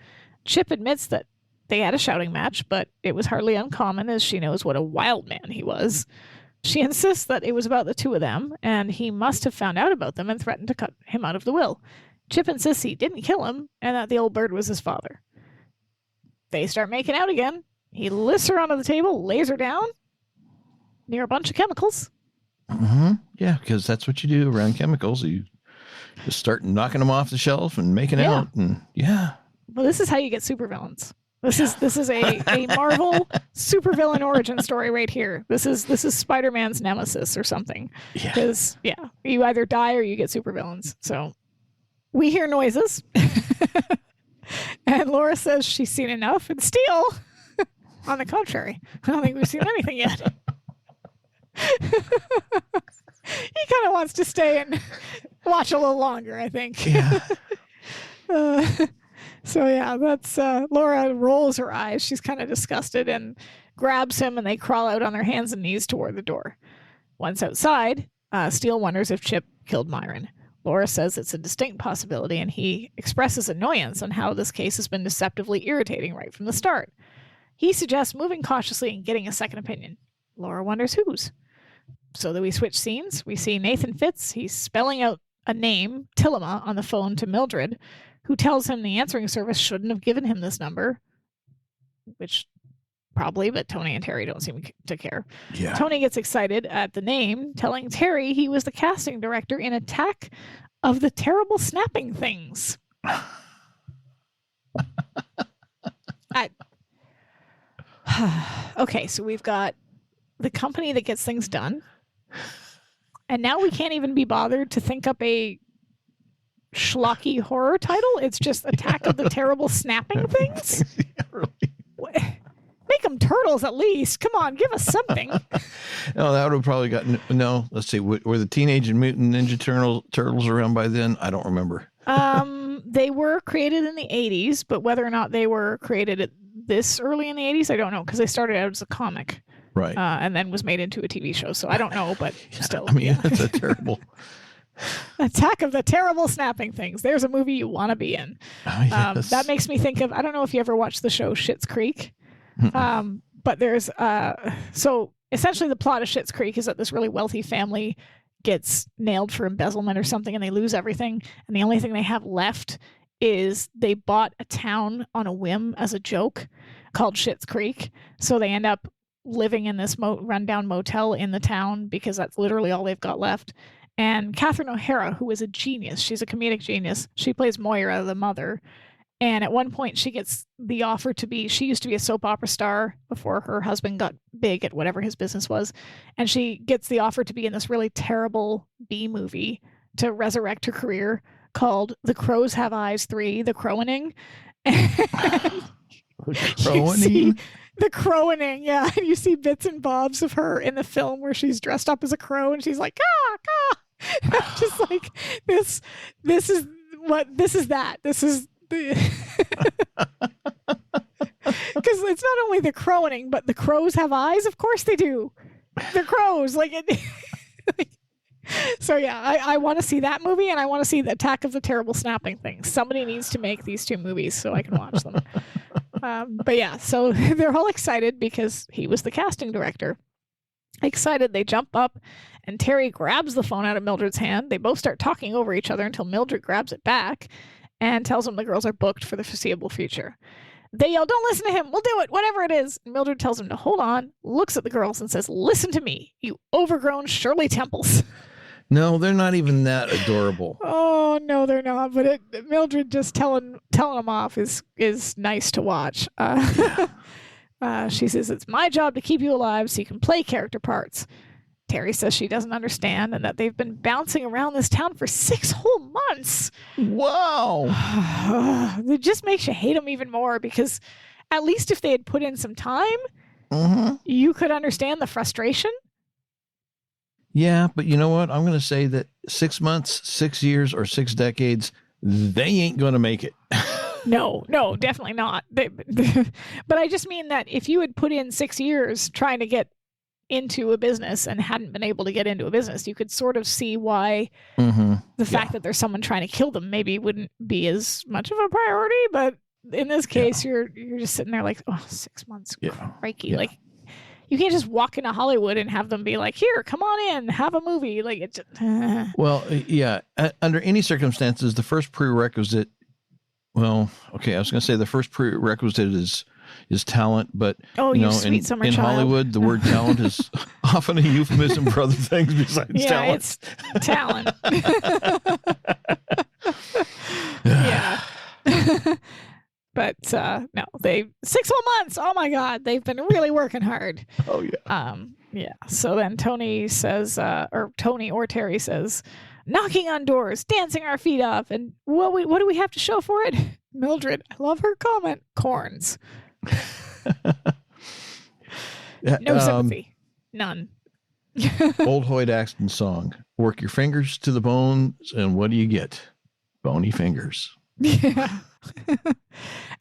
Chip admits that they had a shouting match, but it was hardly uncommon as she knows what a wild man he was. She insists that it was about the two of them, and he must have found out about them and threatened to cut him out of the will. Chip insists he didn't kill him, and that the old bird was his father. They start making out again. He lifts her onto the table, lays her down near a bunch of chemicals. Mm-hmm. Yeah, because that's what you do around chemicals. You just start knocking them off the shelf and making out, and Well, this is how you get supervillains. This is a Marvel supervillain origin story right here. This is Spider-Man's nemesis or something. Because you either die or you get supervillains. So we hear noises. And Laura says she's seen enough. And Steele, on the contrary, I don't think we've seen anything yet. He kind of wants to stay and watch a little longer, I think. Yeah. So yeah, that's Laura rolls her eyes. She's kind of disgusted and grabs him, and they crawl out on their hands and knees toward the door. Once outside, Steele wonders if Chip killed Myron. Laura says it's a distinct possibility, and he expresses annoyance on how this case has been deceptively irritating right from the start. He suggests moving cautiously and getting a second opinion. Laura wonders whose. So that we switch scenes, we see Nathan Fitz. He's spelling out a name, Tillema, on the phone to Mildred, who tells him the answering service shouldn't have given him this number, which probably, but Tony and Terry don't seem to care. Yeah. Tony gets excited at the name, telling Terry he was the casting director in Attack of the Terrible Snapping Things. Okay, so we've got the company that gets things done, and now we can't even be bothered to think up a schlocky horror title. It's just Attack of the Terrible Snapping Things. Yeah, really. Make them turtles at least. Come on, give us something. No, that would have probably gotten. No, let's see. Were the Teenage Mutant Ninja Turtles around by then? I don't remember. They were created in the 80s, but whether or not they were created this early in the 80s, I don't know, because they started out as a comic, right? And then was made into a TV show. So I don't know, but still. I mean, it's a terrible. Attack of the Terrible Snapping Things. There's a movie you want to be in. Yes. That makes me think of, I don't know if you ever watched the show Schitt's Creek. But there's so essentially the plot of Schitt's Creek is that this really wealthy family gets nailed for embezzlement or something, and they lose everything, and the only thing they have left is they bought a town on a whim as a joke called Schitt's Creek. So they end up living in this rundown motel in the town because that's literally all they've got left. And Catherine O'Hara, who is a genius, she's a comedic genius. She plays Moira, the mother. And at one point, she gets the offer to be, she used to be a soap opera star before her husband got big at whatever his business was. And she gets the offer to be in this really terrible B movie to resurrect her career called The Crows Have Eyes 3, The Crowaning. The Crowaning? The Crowaning, yeah. And you see bits and bobs of her in the film where she's dressed up as a crow and she's like, ah, ah. Just like, this is because it's not only the crowaning, but the crows have eyes. Of course they do. They're crows. So yeah, I want to see that movie, and I want to see the Attack of the Terrible Snapping Things. Somebody needs to make these two movies so I can watch them. But yeah, so they're all excited because he was the casting director. Excited, they jump up, and Terry grabs the phone out of Mildred's hand. They both start talking over each other until Mildred grabs it back and tells them the girls are booked for the foreseeable future. They yell, "Don't listen to him. We'll do it, whatever it is." And Mildred tells him to hold on, looks at the girls, and says, "Listen to me, you overgrown Shirley Temples." No, they're not even that adorable. Oh, no, they're not. But Mildred just telling them off is nice to watch. She says, "It's my job to keep you alive so you can play character parts." Terry says she doesn't understand and that they've been bouncing around this town for 6 whole months. Wow. It just makes you hate them even more because at least if they had put in some time, you could understand the frustration. Yeah, but you know what? I'm going to say that 6 months, 6 years, or 6 decades, they ain't going to make it. No, definitely not. But I just mean that if you had put in 6 years trying to get into a business and hadn't been able to get into a business, you could sort of see why the fact that there's someone trying to kill them maybe wouldn't be as much of a priority. But in this case, you're just sitting there like, oh, 6 months, crikey. Like, you can't just walk into Hollywood and have them be like, "Here, come on in, have a movie." Like, it's well, yeah. Under any circumstances, the first prerequisite. Well, okay, I was going to say the first prerequisite is talent, but in Hollywood, the word talent is often a euphemism for other things besides talent. It's talent. Yeah. But no, 6 whole months. Oh my God, they've been really working hard. Oh yeah. Yeah. So then Tony says, or Tony or Terry says, knocking on doors, dancing our feet off, and what do we have to show for it? Mildred, I love her comment. Corns. No sympathy. None. Old Hoyt Axton song. Work your fingers to the bones, and what do you get? Bony fingers. Yeah.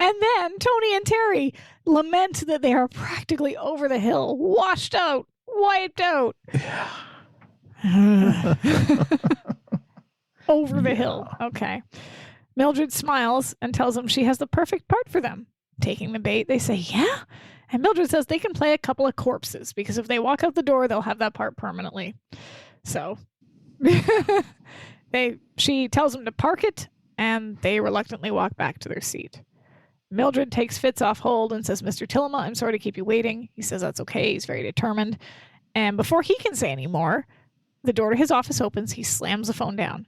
And then Tony and Terry lament that they are practically over the hill, washed out, wiped out. Over the hill. Okay. Mildred smiles and tells them she has the perfect part for them. Taking the bait, they say, yeah. And Mildred says they can play a couple of corpses because if they walk out the door, they'll have that part permanently. So she tells them to park it, and they reluctantly walk back to their seat. Mildred takes Fitz off hold and says, Mr. Tillema, I'm sorry to keep you waiting. He says that's okay. He's very determined. And before he can say any more, the door to his office opens. He slams the phone down.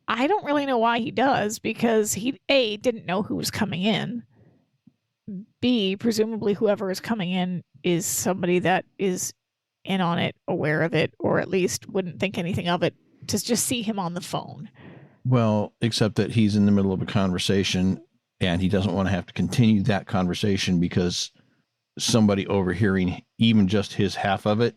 I don't really know why he does, because he, A, didn't know who was coming in. B, presumably whoever is coming in is somebody that is in on it, aware of it, or at least wouldn't think anything of it to just see him on the phone. Well, except that he's in the middle of a conversation and he doesn't want to have to continue that conversation because somebody overhearing even just his half of it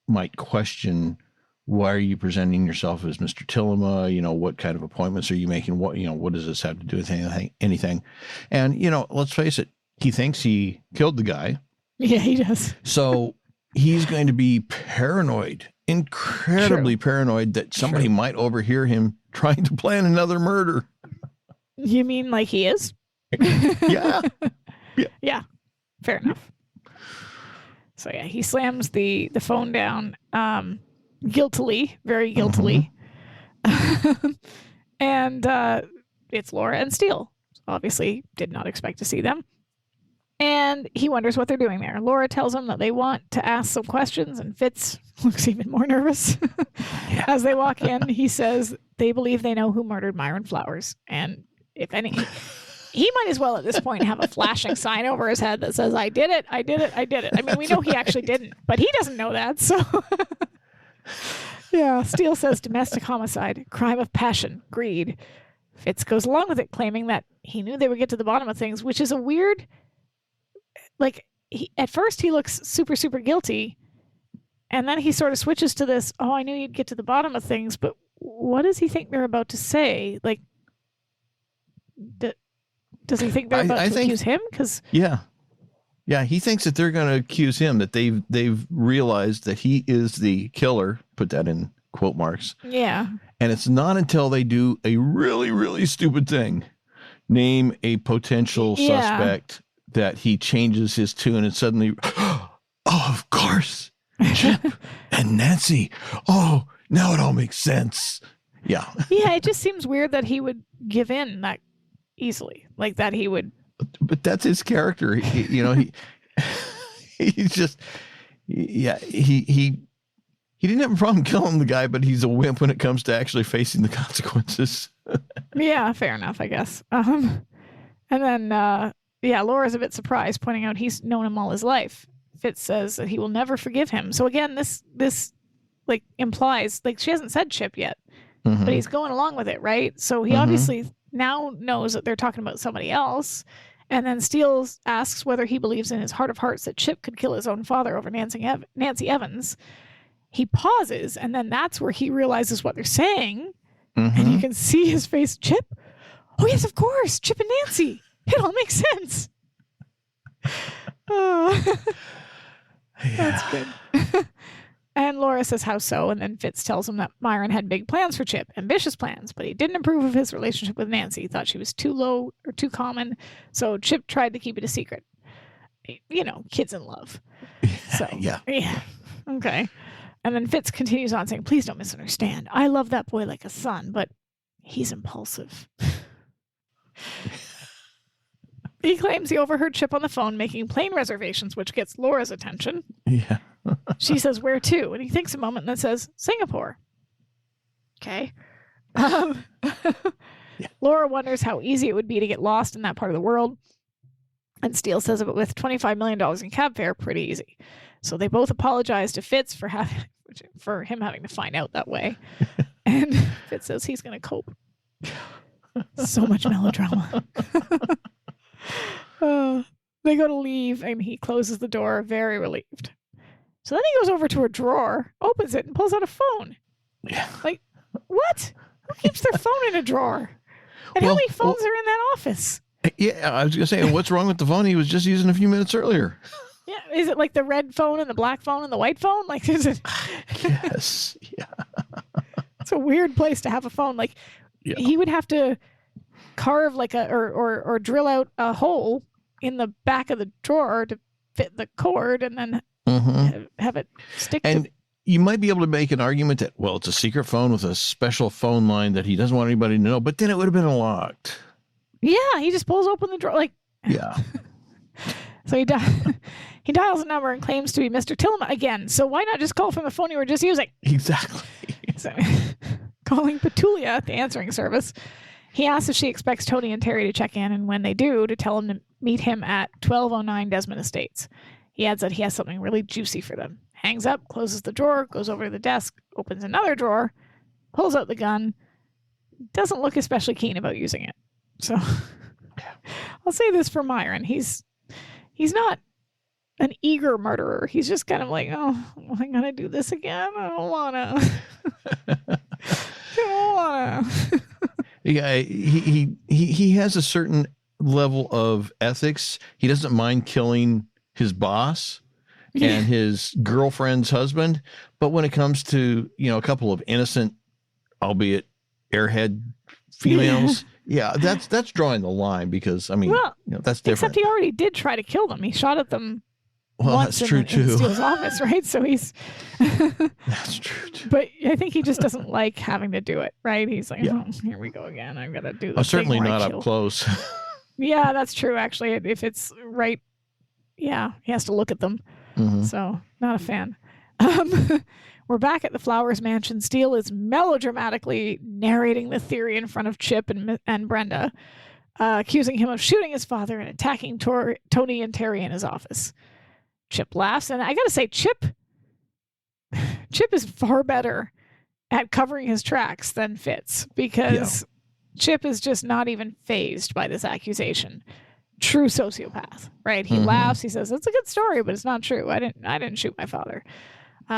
might question, why are you presenting yourself as Mr. Tillema? You know, what kind of appointments are you making? What does this have to do with anything? And, let's face it, he thinks he killed the guy. Yeah, he does. So he's going to be paranoid, incredibly paranoid that somebody might overhear him trying to plan another murder. You mean like he is? Yeah. Yeah. Fair enough. So yeah, he slams the phone down guiltily, very guiltily. And it's Laura and Steele. Obviously did not expect to see them. And he wonders what they're doing there. Laura tells him that they want to ask some questions, and Fitz looks even more nervous. As they walk in, he says they believe they know who murdered Myron Flowers. And if any, he might as well at this point have a flashing sign over his head that says, I did it, I did it, I did it. I mean, we know he actually didn't, but he doesn't know that, so... Yeah, Steele says domestic homicide, crime of passion, greed. Fitz goes along with it, claiming that he knew they would get to the bottom of things, which is a weird... Like, at first he looks super, super guilty, and then he sort of switches to this, oh, I knew you'd get to the bottom of things, but what does he think they're about to say? Like, does he think they're about to accuse him? Yeah, he thinks that they're going to accuse him, that they've realized that he is the killer, put that in quote marks. Yeah. And it's not until they do a really, really stupid thing, name a potential suspect, that he changes his tune and suddenly, oh, of course, Chip and Nancy. Oh, now it all makes sense. Yeah. Yeah, it just seems weird that he would give in that easily. Like that he would. But that's his character. He's just, he didn't have a problem killing the guy, but he's a wimp when it comes to actually facing the consequences. Yeah, fair enough, I guess. And then, Laura's a bit surprised, pointing out he's known him all his life. Fitz says that he will never forgive him. So again, this like implies, like, she hasn't said Chip yet, but he's going along with it, right? So he obviously now knows that they're talking about somebody else. And then Steele asks whether he believes in his heart of hearts that Chip could kill his own father over Nancy Evans. He pauses, and then that's where he realizes what they're saying. And you can see his face. Chip? Oh, yes, of course. Chip and Nancy. It all makes sense. Oh, that's good. And Laura says, how so? And then Fitz tells him that Myron had big plans for Chip, ambitious plans, but he didn't approve of his relationship with Nancy. He thought she was too low or too common, so Chip tried to keep it a secret. Kids in love. So, yeah. Okay. And then Fitz continues on saying, please don't misunderstand. I love that boy like a son, but he's impulsive. He claims he overheard Chip on the phone making plane reservations, which gets Laura's attention. Yeah. She says, where to? And he thinks a moment and then says, Singapore. Okay. Laura wonders how easy it would be to get lost in that part of the world. And Steele says, but with $25 million in cab fare, pretty easy. So they both apologize to Fitz for him having to find out that way. And Fitz says he's going to cope. So much melodrama. They go to leave, and he closes the door, very relieved. So then he goes over to a drawer, opens it, and pulls out a phone. Yeah. Like, what? Who keeps their phone in a drawer? And how many phones are in that office? Yeah, I was going to say, what's wrong with the phone he was just using a few minutes earlier? Yeah, is it like the red phone and the black phone and the white phone? Like, is it? Yes. Yeah. It's a weird place to have a phone. Like, he would have to carve like or drill out a hole in the back of the drawer to fit the cord, and then have it stick. And you might be able to make an argument that, well, it's a secret phone with a special phone line that he doesn't want anybody to know, but then it would have been unlocked. Yeah, he just pulls open the drawer. Like, yeah. So he dials a number and claims to be Mr. Tillman again. So why not just call from the phone you were just using? Exactly. So, calling Petulia at the answering service, he asks if she expects Tony and Terry to check in, and when they do, to tell him to meet him at 1209 Desmond Estates. He adds that he has something really juicy for them. Hangs up, closes the drawer, goes over to the desk, opens another drawer, pulls out the gun, doesn't look especially keen about using it. So I'll say this for Myron. He's not an eager murderer. He's just kind of like, oh, am I going to do this again? I don't want to. Yeah, he has a certain level of ethics. He doesn't mind killing his boss and his girlfriend's husband, but when it comes to, a couple of innocent, albeit airhead females, that's drawing the line, because that's different. Except he already did try to kill them. He shot at them. Well, once that's true too. In Steele's office, right? So he's. That's true too. But I think he just doesn't like having to do it, right? He's like, oh, here we go again. I've got to do this. Oh, certainly not up close. Yeah, that's true. Actually, if it's right, he has to look at them. Mm-hmm. So not a fan. We're back at the Flowers mansion. Steele is melodramatically narrating the theory in front of Chip and Brenda, accusing him of shooting his father and attacking Tony and Terry in his office. Chip laughs, and I gotta say, Chip is far better at covering his tracks than Fitz, because Chip is just not even fazed by this accusation. True sociopath, right? He laughs. He says, "It's a good story, but it's not true. I didn't shoot my father."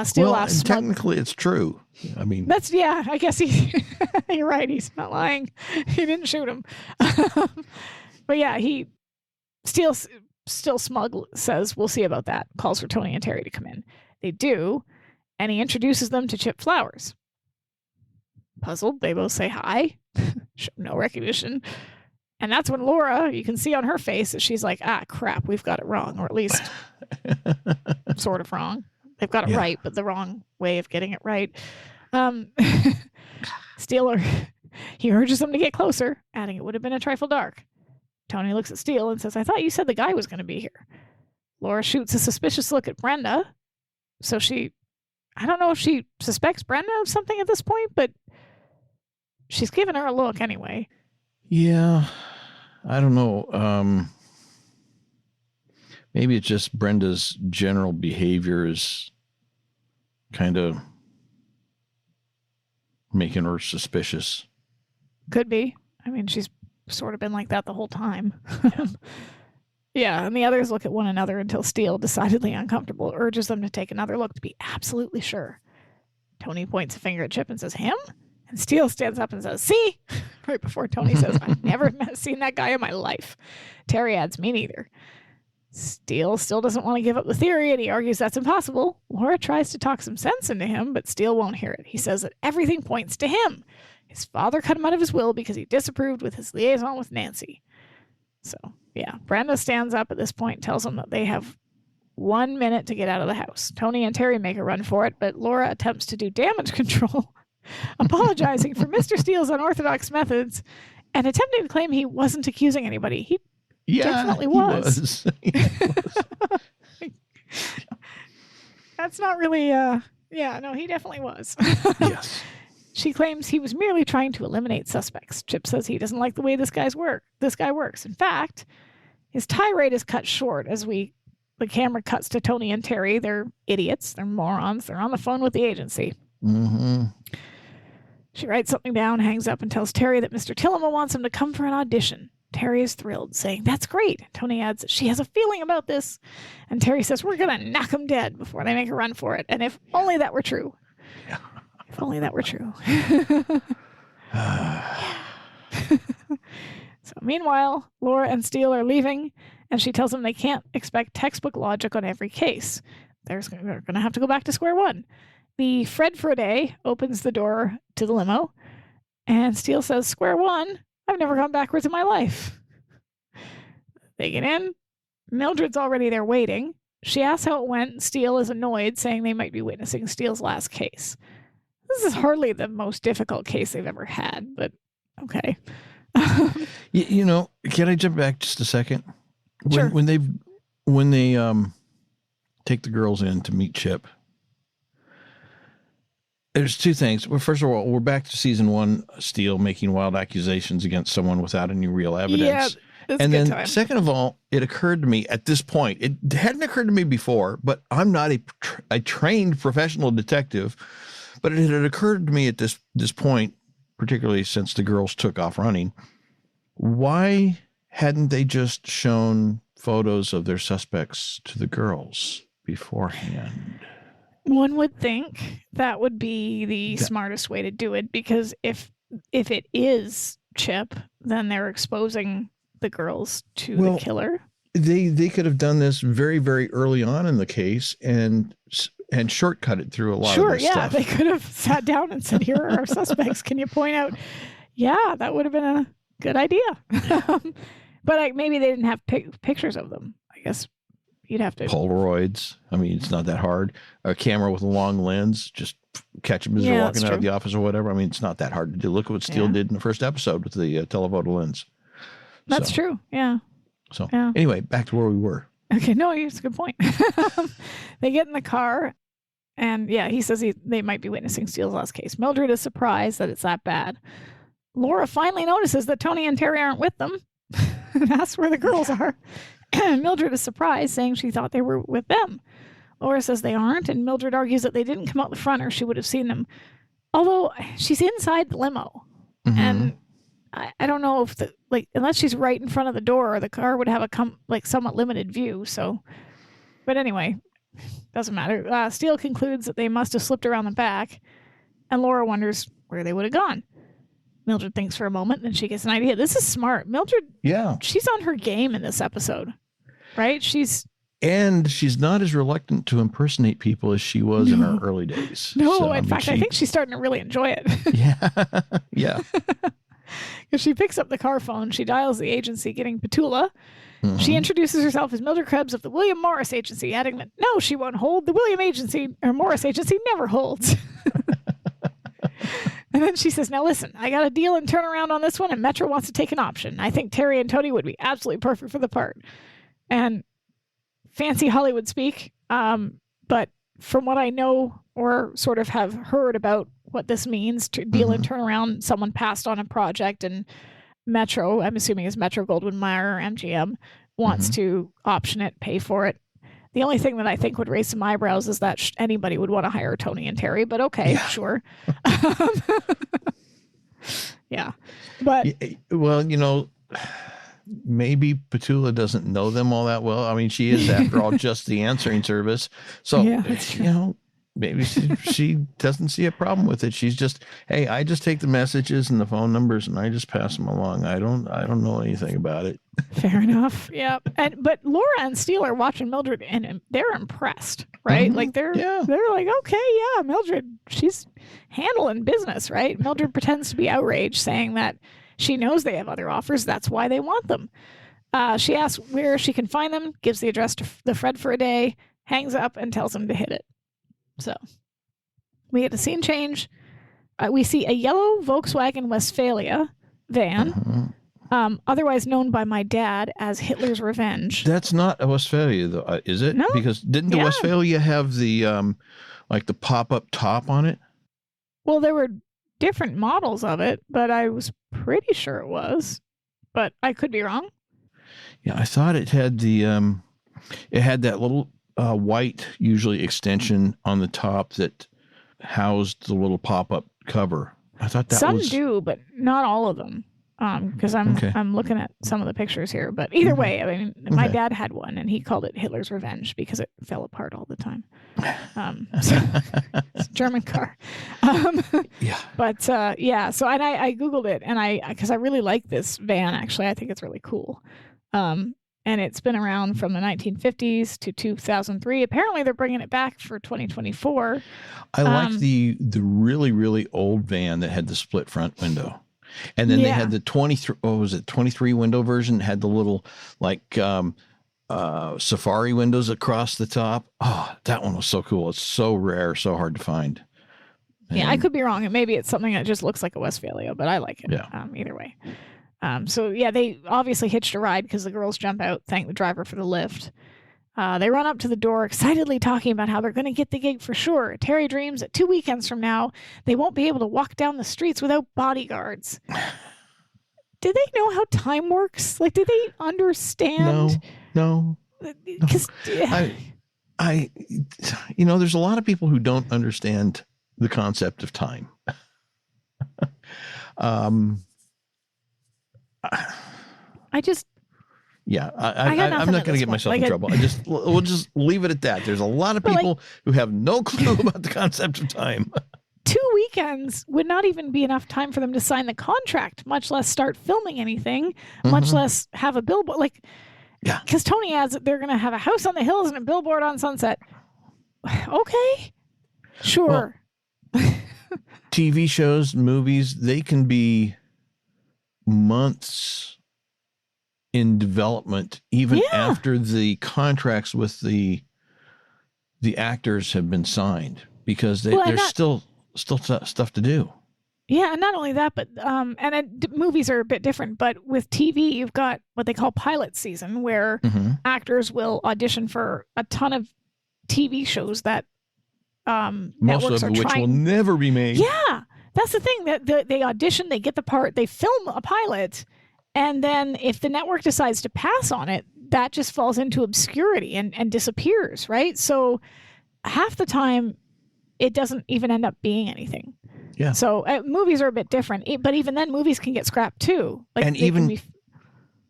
Steele laughs. And technically, it's true. I mean, I guess you're right. He's not lying. He didn't shoot him. But yeah, Steele, still smug, says, "We'll see about that." Calls for Tony and Terry to come in. They do, and he introduces them to Chip Flowers. Puzzled, they both say hi. Show no recognition. And that's when Laura, you can see on her face that she's like, crap, we've got it wrong, or at least sort of wrong. They've got it right, but the wrong way of getting it right. Steele, he urges them to get closer, adding it would have been a trifle dark. Tony looks at Steele and says, "I thought you said the guy was going to be here." Laura shoots a suspicious look at Brenda. So I don't know if she suspects Brenda of something at this point, but she's giving her a look anyway. Yeah, I don't know. Maybe it's just Brenda's general behavior is kind of making her suspicious. Could be. I mean, she's sort of been like that the whole time. Yeah, and the others look at one another until Steele, decidedly uncomfortable, urges them to take another look to be absolutely sure. Tony points a finger at Chip and says, "Him?" And Steele stands up and says, "See?" Right before Tony says, "I've never seen that guy in my life." Terry adds, "Me neither." Steele still doesn't want to give up the theory, and he argues that's impossible. Laura tries to talk some sense into him, but Steele won't hear it. He says that everything points to him. His father cut him out of his will because he disapproved with his liaison with Nancy. So, yeah, Brenda stands up at this point and tells him that they have 1 minute to get out of the house. Tony and Terry make a run for it, but Laura attempts to do damage control, apologizing for Mr. Steele's unorthodox methods and attempting to claim he wasn't accusing anybody. He definitely was. He was. That's not really, he definitely was. Yes. She claims he was merely trying to eliminate suspects. Chip says he doesn't like the way this guy works. In fact, his tirade is cut short as the camera cuts to Tony and Terry. They're idiots. They're morons. They're on the phone with the agency. Mm-hmm. She writes something down, hangs up, and tells Terry that Mr. Tillema wants him to come for an audition. Terry is thrilled, saying, "That's great." Tony adds that she has a feeling about this. And Terry says, "We're going to knock him dead before they make a run for it." And if only that were true. Yeah. If only that were true. So meanwhile, Laura and Steele are leaving, and she tells them they can't expect textbook logic on every case. They're going to have to go back to square one. The Fred for a day opens the door to the limo, and Steele says, "Square one? I've never gone backwards in my life." They get in. Mildred's already there waiting. She asks how it went. Steele is annoyed, saying they might be witnessing Steele's last case. This is hardly the most difficult case they've ever had, but okay. Can I jump back just a second? Sure. When they take the girls in to meet Chip, there's two things. Well, first of all, we're back to season 1, Steele making wild accusations against someone without any real evidence. Yeah, that's and a good then time. second of all, it occurred to me at this point, it hadn't occurred to me before, but I'm not a trained professional detective, but it had occurred to me at this point, particularly since the girls took off running, why hadn't they just shown photos of their suspects to the girls beforehand? One would think that would be the smartest way to do it, because if it is Chip, then they're exposing the girls to the killer. They could have done this very, very early on in the case and shortcut it through a lot of this stuff. They could have sat down and said, "Here are our suspects. Can you point out?" Yeah, that would have been a good idea. But maybe they didn't have pictures of them. I guess you'd have to. Polaroids. I mean, it's not that hard. A camera with a long lens, just catch them as they're walking out of the office or whatever. I mean, it's not that hard to do. Look at what Steele did in the first episode with the telephoto lens. That's true. Yeah. So anyway, back to where we were. Okay. No, it's a good point. They get in the car, and he says they might be witnessing Steele's last case. Mildred is surprised that it's that bad. Laura finally notices that Tony and Terry aren't with them and asks where the girls are. Mildred is surprised, saying she thought they were with them. Laura says they aren't, and Mildred argues that they didn't come out the front or she would have seen them. Although she's inside the limo, and I don't know if unless she's right in front of the door, the car would have a somewhat limited view. So, but anyway, doesn't matter. Steele concludes that they must have slipped around the back, and Laura wonders where they would have gone. Mildred thinks for a moment, then she gets an idea. This is smart. Mildred, she's on her game in this episode, right? She's not as reluctant to impersonate people as she was in her early days. No, so, in fact, I think she's starting to really enjoy it. Yeah. Because she picks up the car phone, she dials the agency, getting Petula. She introduces herself as Mildred Krebs of the William Morris Agency, adding that no, she won't hold. The William Agency or Morris Agency never holds. And then she says, "Now listen, I got a deal and turnaround on this one, and Metro wants to take an option. I think Terry and Tony would be absolutely perfect for the part." And fancy Hollywood speak, but from what I know or sort of have heard about what this means, to deal and turnaround, someone passed on a project, and Metro, I'm assuming is Metro Goldwyn Mayer or MGM, wants to option it, pay for it. The only thing that I think would raise some eyebrows is that anybody would want to hire Tony and Terry, but okay, sure. But well, maybe Petula doesn't know them all that well. I mean, she is, after all, just the answering service. So, maybe she doesn't see a problem with it. She's just, hey, I just take the messages and the phone numbers and I just pass them along. I don't know anything about it. Fair enough. Yeah. But Laura and Steele are watching Mildred and they're impressed, right? Like they're like, okay, yeah, Mildred, she's handling business, right? Mildred pretends to be outraged, saying that she knows they have other offers. That's why they want them. She asks where she can find them, gives the address to the Fred for a day, hangs up, and tells him to hit it. So we get a scene change. We see a yellow Volkswagen Westphalia van, otherwise known by my dad as Hitler's Revenge. That's not a Westphalia, though, is it? No. Because didn't the Westphalia have the like the pop-up top on it? Well, there were different models of it, but I was pretty sure it was. But I could be wrong. Yeah, I thought it had that little white, usually extension on the top that housed the little pop-up cover. I thought that Some do, but not all of them. Because I'm looking at some of the pictures here. But either way, I mean, my dad had one, and he called it Hitler's Revenge because it fell apart all the time. So it's a German car. Yeah. But yeah, so and I Googled it, and because I really like this van, actually. I think it's really cool. And it's been around from the 1950s to 2003. Apparently, they're bringing it back for 2024. I like the really, really old van that had the split front window. And then they had the 23 window version, had the little like safari windows across the top. Oh, that one was so cool. It's so rare, so hard to find. And yeah, I could be wrong. And maybe it's something that just looks like a Westphalia, but I like it. Yeah. Either way. So yeah, they obviously hitched a ride because the girls jump out, thank the driver for the lift. They run up to the door, excitedly talking about how they're going to get the gig for sure. Terry dreams that 2 weekends from now, they won't be able to walk down the streets without bodyguards. Do they know how time works? Like, do they understand? No. Because I there's a lot of people who don't understand the concept of time. Yeah, I'm not going to get myself in trouble. We'll just leave it at that. There's a lot of people who have no clue about the concept of time. 2 weekends would not even be enough time for them to sign the contract, much less start filming anything, much less have a billboard. Like, yeah, because Tony adds that they're going to have a house on the hills and a billboard on Sunset. Okay, sure. Well, TV shows, movies, they can be months in development, even after the contracts with the actors have been signed, because there's still stuff to do. Yeah, and not only that, but movies are a bit different. But with TV, you've got what they call pilot season, where actors will audition for a ton of TV shows that most of which will never be made. Yeah, that's the thing. That they audition, they get the part, they film a pilot. And then if the network decides to pass on it, that just falls into obscurity and disappears, right? So half the time, it doesn't even end up being anything. Yeah. So movies are a bit different, but even then, movies can get scrapped too. Like, and even if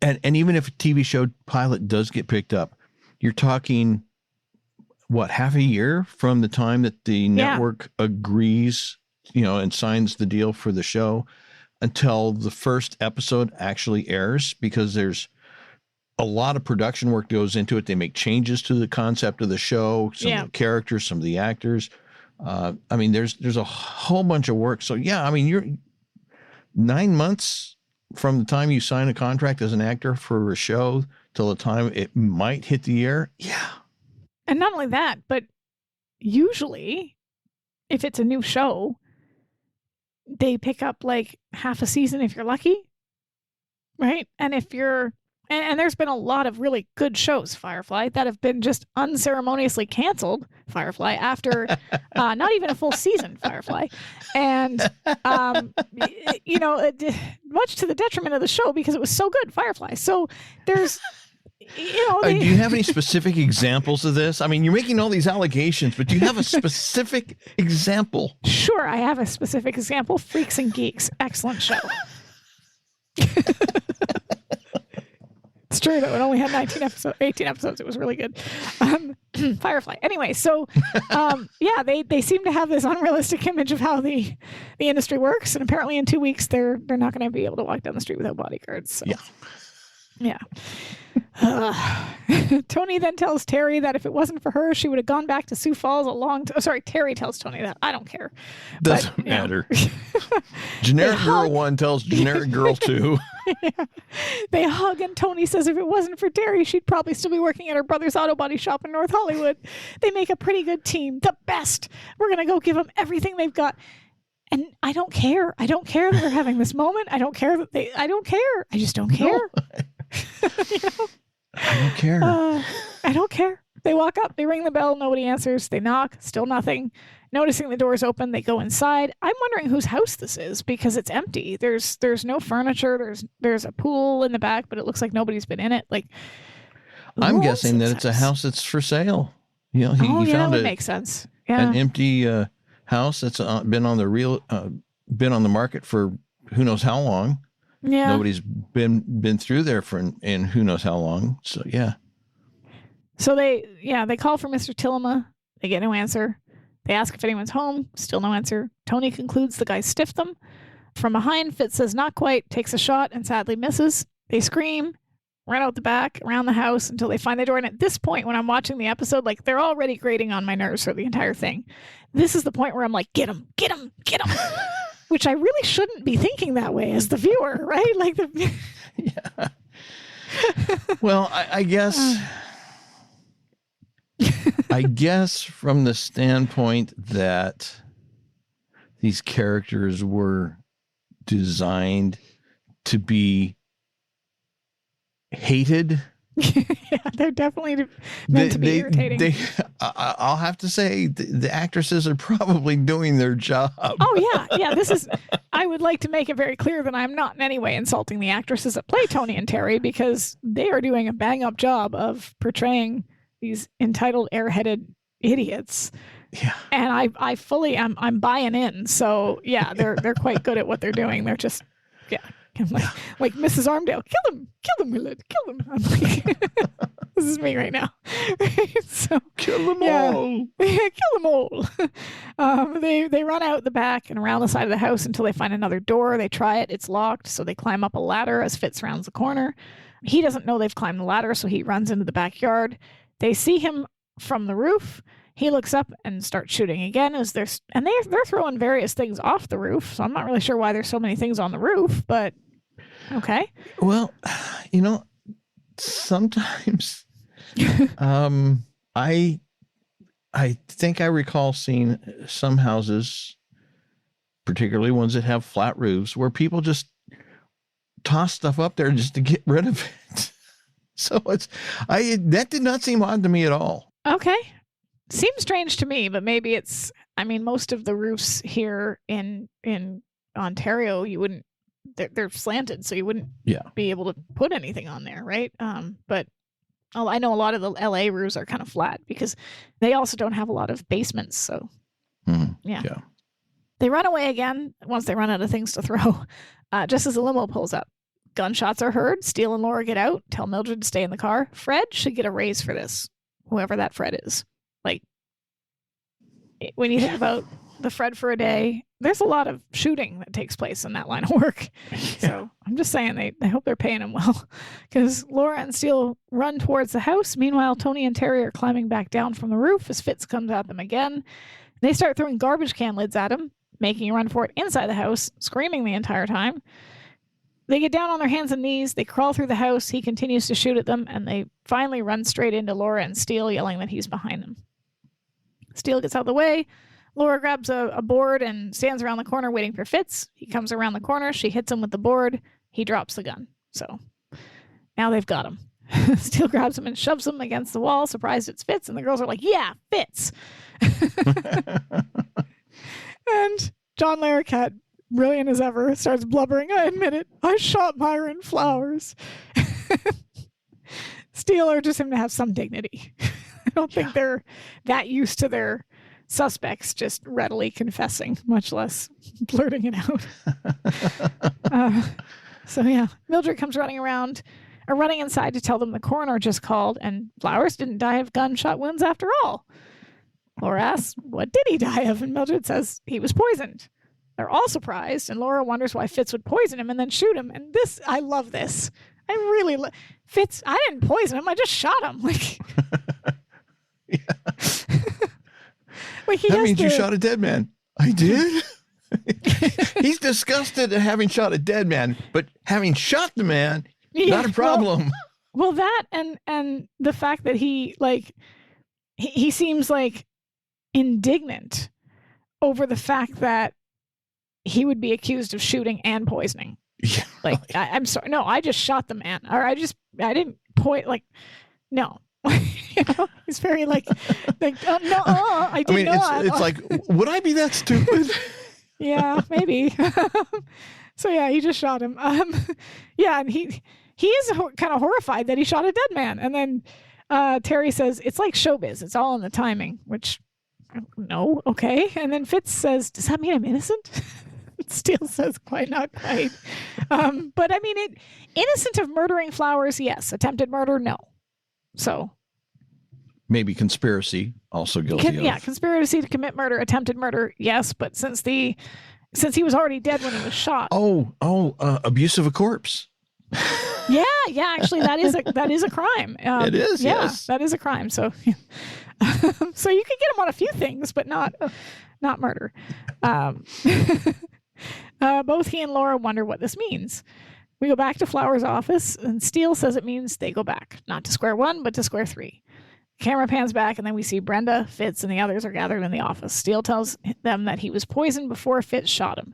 a TV show pilot does get picked up, you're talking half a year from the time that the network agrees, and signs the deal for the show, until the first episode actually airs, because there's a lot of production work goes into it. They make changes to the concept of the show, some of the characters, some of the actors. There's a whole bunch of work. So you're 9 months from the time you sign a contract as an actor for a show till the time it might hit the air. Yeah. And not only that, but usually if it's a new show, they pick up like half a season if you're lucky, right? And if you're, and there's been a lot of really good shows, Firefly, that have been just unceremoniously canceled, Firefly, after not even a full season, Firefly. And, much to the detriment of the show because it was so good, Firefly. So there's, do you have any specific examples of this? I mean, you're making all these allegations, but do you have a specific example? Sure, I have a specific example. Freaks and Geeks. Excellent show. It's true, though. It only had 18 episodes. It was really good. Firefly. Anyway, so, they seem to have this unrealistic image of how the industry works. And apparently in 2 weeks, they're not going to be able to walk down the street without bodyguards. So. Yeah. Tony then tells Terry that if it wasn't for her, she would have gone back to Sioux Falls Terry tells Tony that. I don't care. Doesn't matter. Generic girl 1 tells generic girl 2. Yeah. They hug, and Tony says if it wasn't for Terry, she'd probably still be working at her brother's auto body shop in North Hollywood. They make a pretty good team. The best. We're going to go give them everything they've got. And I don't care. I don't care that they're having this moment. I don't care I don't care. I just don't care. No. I don't care. I don't care. They walk up, they ring the bell, nobody answers. They knock, still nothing. Noticing the doors open, they go inside. I'm wondering whose house this is because it's empty. There's no furniture. There's a pool in the back, but it looks like nobody's been in it. Like, I'm guessing that it's a house that's for sale. You know, he that found would make sense. Yeah. An empty house that's been on the market for who knows how long. Yeah. Nobody's been through there in who knows how long. So yeah. So they call for Mr. Tillema. They get no answer. They ask if anyone's home. Still no answer. Tony concludes the guy stiffed them. From behind, Fitz says not quite, takes a shot, and sadly misses. They scream, run out the back, around the house until they find the door. And at this point, when I'm watching the episode, like, they're already grating on my nerves for the entire thing. This is the point where I'm like, get him, get him, get him. Which I really shouldn't be thinking that way as the viewer, right? Like yeah. Well, I guess... I guess from the standpoint that these characters were designed to be hated. Yeah, they're definitely meant to be irritating. I'll have to say the actresses are probably doing their job. Oh, yeah. I would like to make it very clear that I'm not in any way insulting the actresses that play Tony and Terry because they are doing a bang-up job of portraying these entitled, airheaded idiots. Yeah. And I fully I'm buying in. So yeah, they're quite good at what they're doing. They're just like Mrs. Armadale, kill him, Willard, kill him. I'm like, this is me right now. So kill them all. Kill them all. They run out the back and around the side of the house until they find another door. They try it, it's locked, so they climb up a ladder as Fitz rounds the corner. He doesn't know they've climbed the ladder, so he runs into the backyard. They see him from the roof. He looks up and starts shooting again as they're throwing various things off the roof. So I'm not really sure why there's so many things on the roof, but okay. Well, sometimes I think I recall seeing some houses, particularly ones that have flat roofs, where people just toss stuff up there just to get rid of it. So that did not seem odd to me at all. Okay. Seems strange to me, but maybe most of the roofs here in Ontario, you wouldn't, they're slanted, so you wouldn't be able to put anything on there, right? But I know a lot of the LA roofs are kind of flat because they also don't have a lot of basements. So yeah. They run away again once they run out of things to throw, just as a limo pulls up. Gunshots are heard. Steele and Laura get out, tell Mildred to stay in the car. Fred should get a raise for this, whoever that Fred is. Like, when you think about the Fred for a day, there's a lot of shooting that takes place in that line of work. Yeah. So I'm just saying I hope they're paying him well, because Laura and Steele run towards the house. Meanwhile, Tony and Terry are climbing back down from the roof as Fitz comes at them again. They start throwing garbage can lids at him, making a run for it inside the house, screaming the entire time. They get down on their hands and knees. They crawl through the house. He continues to shoot at them, and they finally run straight into Laura and Steele, yelling that he's behind them. Steele gets out of the way. Laura grabs a board and stands around the corner waiting for Fitz. He comes around the corner. She hits him with the board. He drops the gun. So now they've got him. Steele grabs him and shoves him against the wall, surprised it's Fitz, and the girls are like, yeah, Fitz. And John Larroquette, brilliant as ever, starts blubbering, I admit it, I shot Myron Flowers. Steele urges him to have some dignity. I don't think they're that used to their suspects just readily confessing, much less blurting it out. So yeah, Mildred comes running inside to tell them the coroner just called, and Flowers didn't die of gunshot wounds after all. Laura asks, what did he die of? And Mildred says he was poisoned. They're all surprised, and Laura wonders why Fitz would poison him and then shoot him. And I love this. I really Fitz, I didn't poison him, I just shot him. Like, like that means you shot a dead man. I did? He's disgusted at having shot a dead man, but having shot the man, not a problem. Well, that and the fact that he seems like indignant over the fact that he would be accused of shooting and poisoning. Yeah. I'm sorry. No, I just shot the man. Or I didn't no. He's very like oh, no, I did not. It's like, would I be that stupid? Yeah, maybe. So yeah, he just shot him. Yeah, and he is kind of horrified that he shot a dead man. And then Terry says, it's like showbiz. It's all in the timing, which, no, okay. And then Fitz says, does that mean I'm innocent? Steele says, not quite. But I mean, innocent of murdering Flowers, yes. Attempted murder, no. So. Maybe conspiracy, also guilty of. Yeah, conspiracy to commit murder, attempted murder, yes. But since he was already dead when he was shot. Abuse of a corpse. Yeah, actually, that is a crime. It is, yeah, yes. That is a crime. So, so you can get him on a few things, but not murder. Both he and Laura wonder what this means. We go back to Flowers' office, and Steele says it means they go back, not to square one, but to square three. Camera pans back, and then we see Brenda, Fitz, and the others are gathered in the office. Steele tells them that he was poisoned before Fitz shot him.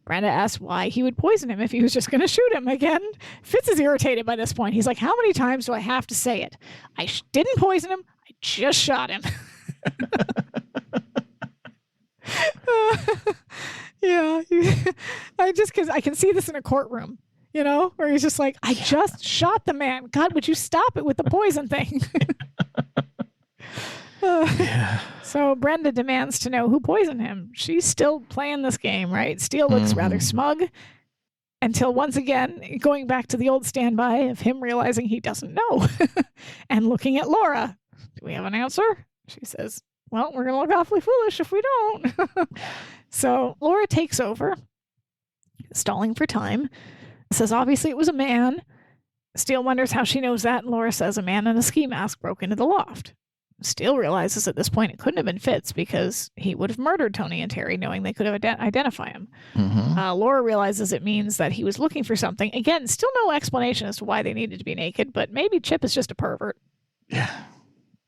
Brenda asks why he would poison him if he was just going to shoot him again. Fitz is irritated by this point. He's like, how many times do I have to say it? I didn't poison him. I just shot him. Yeah. Because I can see this in a courtroom, where he's just like, I just shot the man. God, would you stop it with the poison thing? Yeah. So Brenda demands to know who poisoned him. She's still playing this game, right? Steele looks rather smug until once again, going back to the old standby of him realizing he doesn't know and looking at Laura. Do we have an answer? She says, well, we're going to look awfully foolish if we don't. So Laura takes over, stalling for time, says obviously it was a man. Steele wonders how she knows that, and Laura says a man in a ski mask broke into the loft. Steele realizes at this point it couldn't have been Fitz because he would have murdered Tony and Terry knowing they could have identify him. Laura realizes it means that he was looking for something. Again, still no explanation as to why they needed to be naked, but maybe Chip is just a pervert. Yeah.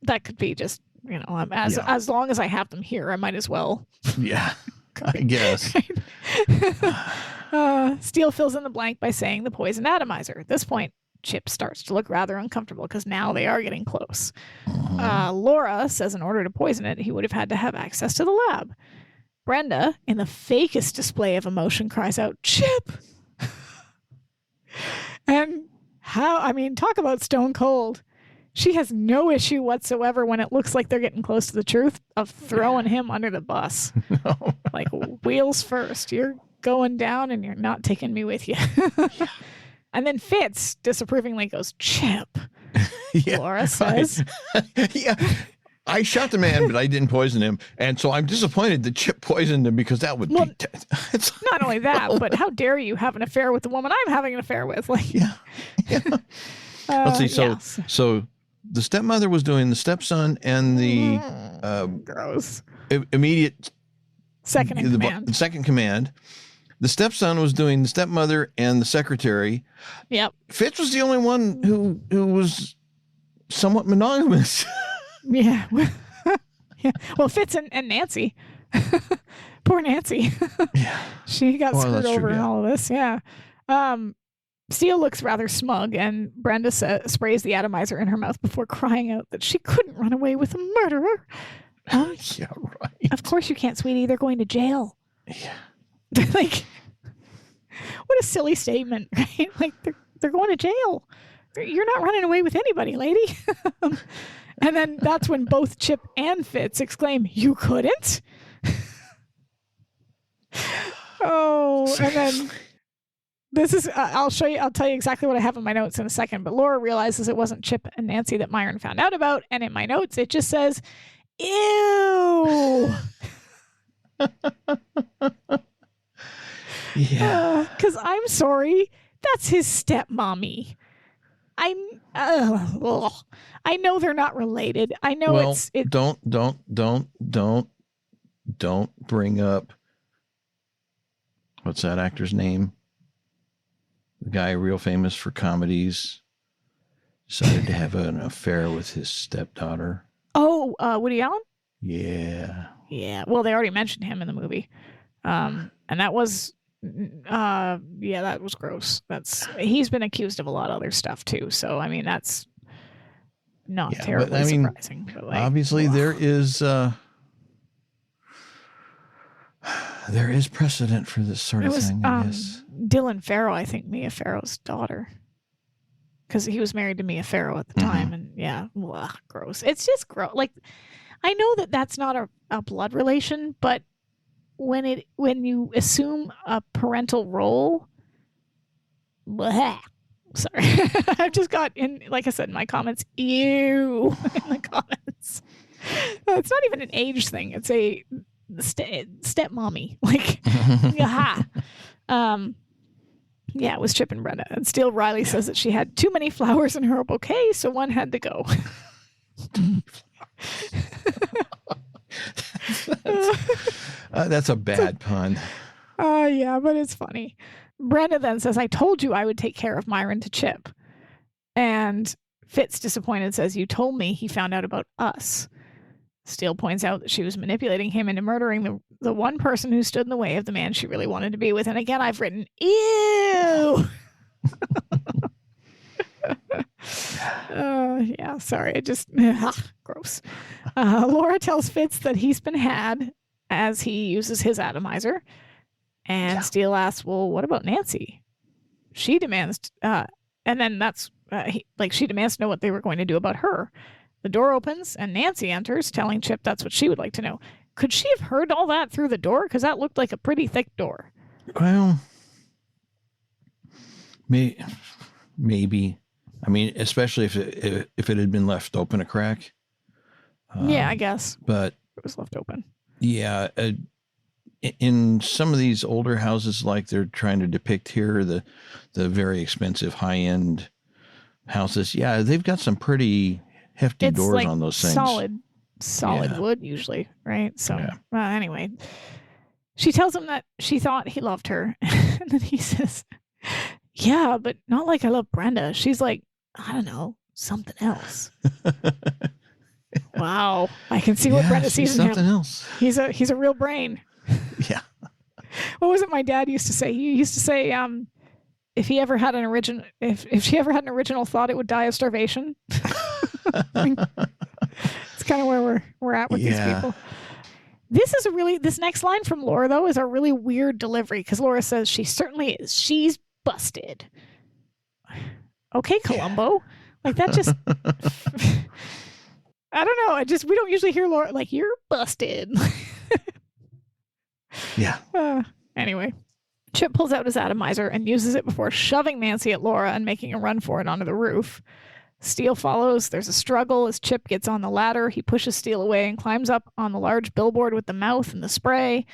That could be just, as long as I have them here, I might as well. Yeah, I guess. Steele fills in the blank by saying the poison atomizer. At this point, Chip starts to look rather uncomfortable because now they are getting close. Laura says in order to poison it, he would have had to have access to the lab. Brenda, in the fakest display of emotion, cries out, Chip! And talk about stone cold. She has no issue whatsoever when it looks like they're getting close to the truth of throwing him under the bus. No. Like, wheels first. You're going down and you're not taking me with you. Yeah. And then Fitz disapprovingly goes, Chip. Yeah, Laura says. Yeah, I shot the man, but I didn't poison him. And so I'm disappointed that Chip poisoned him because that would be... Not only that, but how dare you have an affair with the woman I'm having an affair with? Like, yeah. Let's see. So the stepmother was doing the stepson and the gross immediate second in command. Second command. The stepson was doing the stepmother and the secretary. Yep. Fitz was the only one who was somewhat monogamous. Yeah. Yeah. Well, Fitz and Nancy. Poor Nancy. Yeah. She got screwed over in all of this. Yeah. Steele looks rather smug, and Brenda sprays the atomizer in her mouth before crying out that she couldn't run away with a murderer. Yeah, right. Of course you can't, sweetie. They're going to jail. Yeah. Like, what a silly statement, right? Like, they're going to jail. You're not running away with anybody, lady. And then that's when both Chip and Fitz exclaim, "You couldn't?" Oh, and then this is, I'll tell you exactly what I have in my notes in a second, but Laura realizes it wasn't Chip and Nancy that Myron found out about, and in my notes it just says, "Ew." Yeah. Because I'm sorry, that's his stepmommy. I know they're not related. I know Don't bring up, what's that actor's name? The guy real famous for comedies decided to have an affair with his stepdaughter. Oh, Woody Allen? Yeah. Yeah. Well, they already mentioned him in the movie. And that was that was gross. He's been accused of a lot of other stuff too. So, I mean, that's not terribly surprising. But like, obviously there is precedent for this sort of thing, I guess. Dylan Farrow, I think Mia Farrow's daughter. Because he was married to Mia Farrow at the time. And yeah, gross. It's just gross. Like, I know that that's not a blood relation, but when you assume a parental role, sorry, I've just got in, like I said, in my comments, ew, in the comments. It's not even an age thing. It's a stepmommy. Like, aha. Yeah, it was Chip and Brenda. And Steele Riley says that she had too many flowers in her bouquet, so one had to go. That's a bad pun. Yeah, but it's funny. Brenda then says, I told you I would take care of Myron to Chip. And Fitz, disappointed, says, you told me he found out about us. Steele points out that she was manipulating him into murdering the one person who stood in the way of the man she really wanted to be with. And again, I've written, ew! Yeah, sorry. It just, gross. Laura tells Fitz that he's been had as he uses his atomizer. And Steele asks, well, what about Nancy? She demands, and then that's, she demands to know what they were going to do about her. The door opens and Nancy enters, telling Chip that's what she would like to know. Could she have heard all that through the door? Because that looked like a pretty thick door. Well, maybe. I mean, especially if it had been left open a crack. Yeah, I guess. But it was left open. Yeah. In some of these older houses, like they're trying to depict here, the very expensive high-end houses, yeah, they've got some pretty hefty doors like on those things. Solid wood usually, right? So, anyway, she tells him that she thought he loved her. And then he says, yeah, but not like I love Brenda. She's like, I don't know, something else. Wow. I can see what Brenda sees in him. Something else. He's a real brain. Yeah. What was it my dad used to say? He used to say, if she ever had an original thought, it would die of starvation. It's kind of where we're at with these people. This next line from Laura, though, is a really weird delivery, because Laura says she certainly is. She's busted. Okay, Columbo. Like, that just I don't know. We don't usually hear Laura like, you're busted. Yeah. Anyway, Chip pulls out his atomizer and uses it before shoving Nancy at Laura and making a run for it onto the roof. Steele follows. There's a struggle as Chip gets on the ladder. He pushes Steele away and climbs up on the large billboard with the mouth and the spray.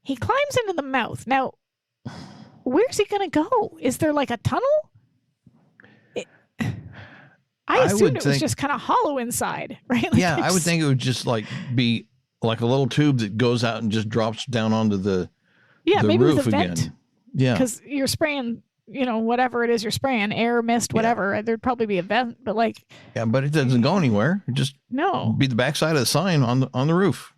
He climbs into the mouth. Now, where's he going to go? Is there like a tunnel? I assumed it was just kind of hollow inside, right? Like, yeah, I would think it would just like be like a little tube that goes out and just drops down onto the maybe roof with a vent. Again. Yeah, because you're spraying, whatever it is you're spraying, air, mist, whatever. Yeah. There'd probably be a vent, but but it doesn't go anywhere. It just be the backside of the sign on the roof.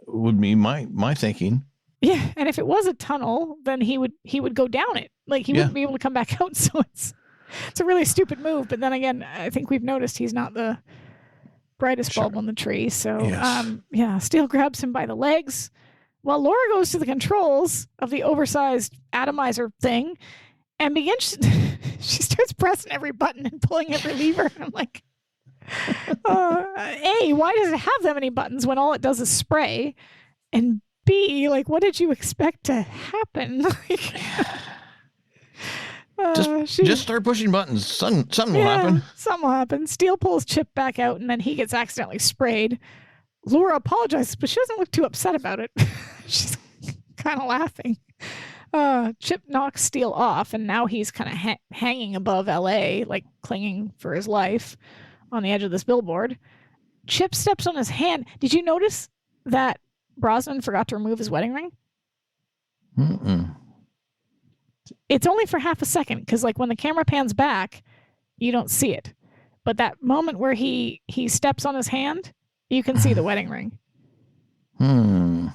Would be my thinking. Yeah, and if it was a tunnel, then he would go down it. Like he wouldn't be able to come back out. So it's a really stupid move. But then again, I think we've noticed he's not the brightest bulb on the tree. So Steele grabs him by the legs while Laura goes to the controls of the oversized atomizer thing and she starts pressing every button and pulling every lever. And I'm like, A, why does it have that many buttons when all it does is spray? And B, like, what did you expect to happen? Just start pushing buttons. Something will happen. Something will happen. Steele pulls Chip back out, and then he gets accidentally sprayed. Laura apologizes, but she doesn't look too upset about it. She's kind of laughing. Chip knocks Steele off, and now he's kind of hanging above L.A., like clinging for his life on the edge of this billboard. Chip steps on his hand. Did you notice that Brosnan forgot to remove his wedding ring? Mm-mm. It's only for half a second, because like when the camera pans back, you don't see it. But that moment where he steps on his hand, you can see the wedding ring. No,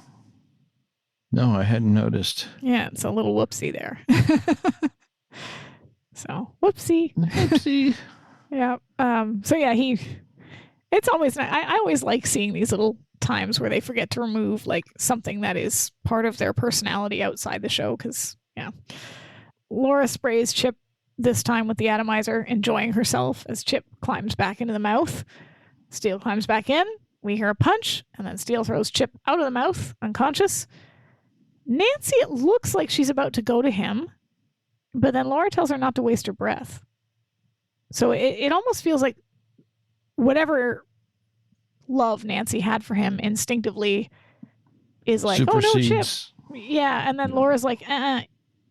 I hadn't noticed. Yeah, it's a little whoopsie there. So, whoopsie. Whoopsie. Yeah. So yeah, It's always nice. I always like seeing these little times where they forget to remove like something that is part of their personality outside the show. Because Laura sprays Chip this time with the atomizer, enjoying herself as Chip climbs back into the mouth. Steele climbs back in. We hear a punch, and then Steele throws Chip out of the mouth, unconscious. Nancy, it looks like she's about to go to him, but then Laura tells her not to waste her breath. So it almost feels like whatever love Nancy had for him instinctively is like, oh no, Chip. Yeah, and then Laura's like,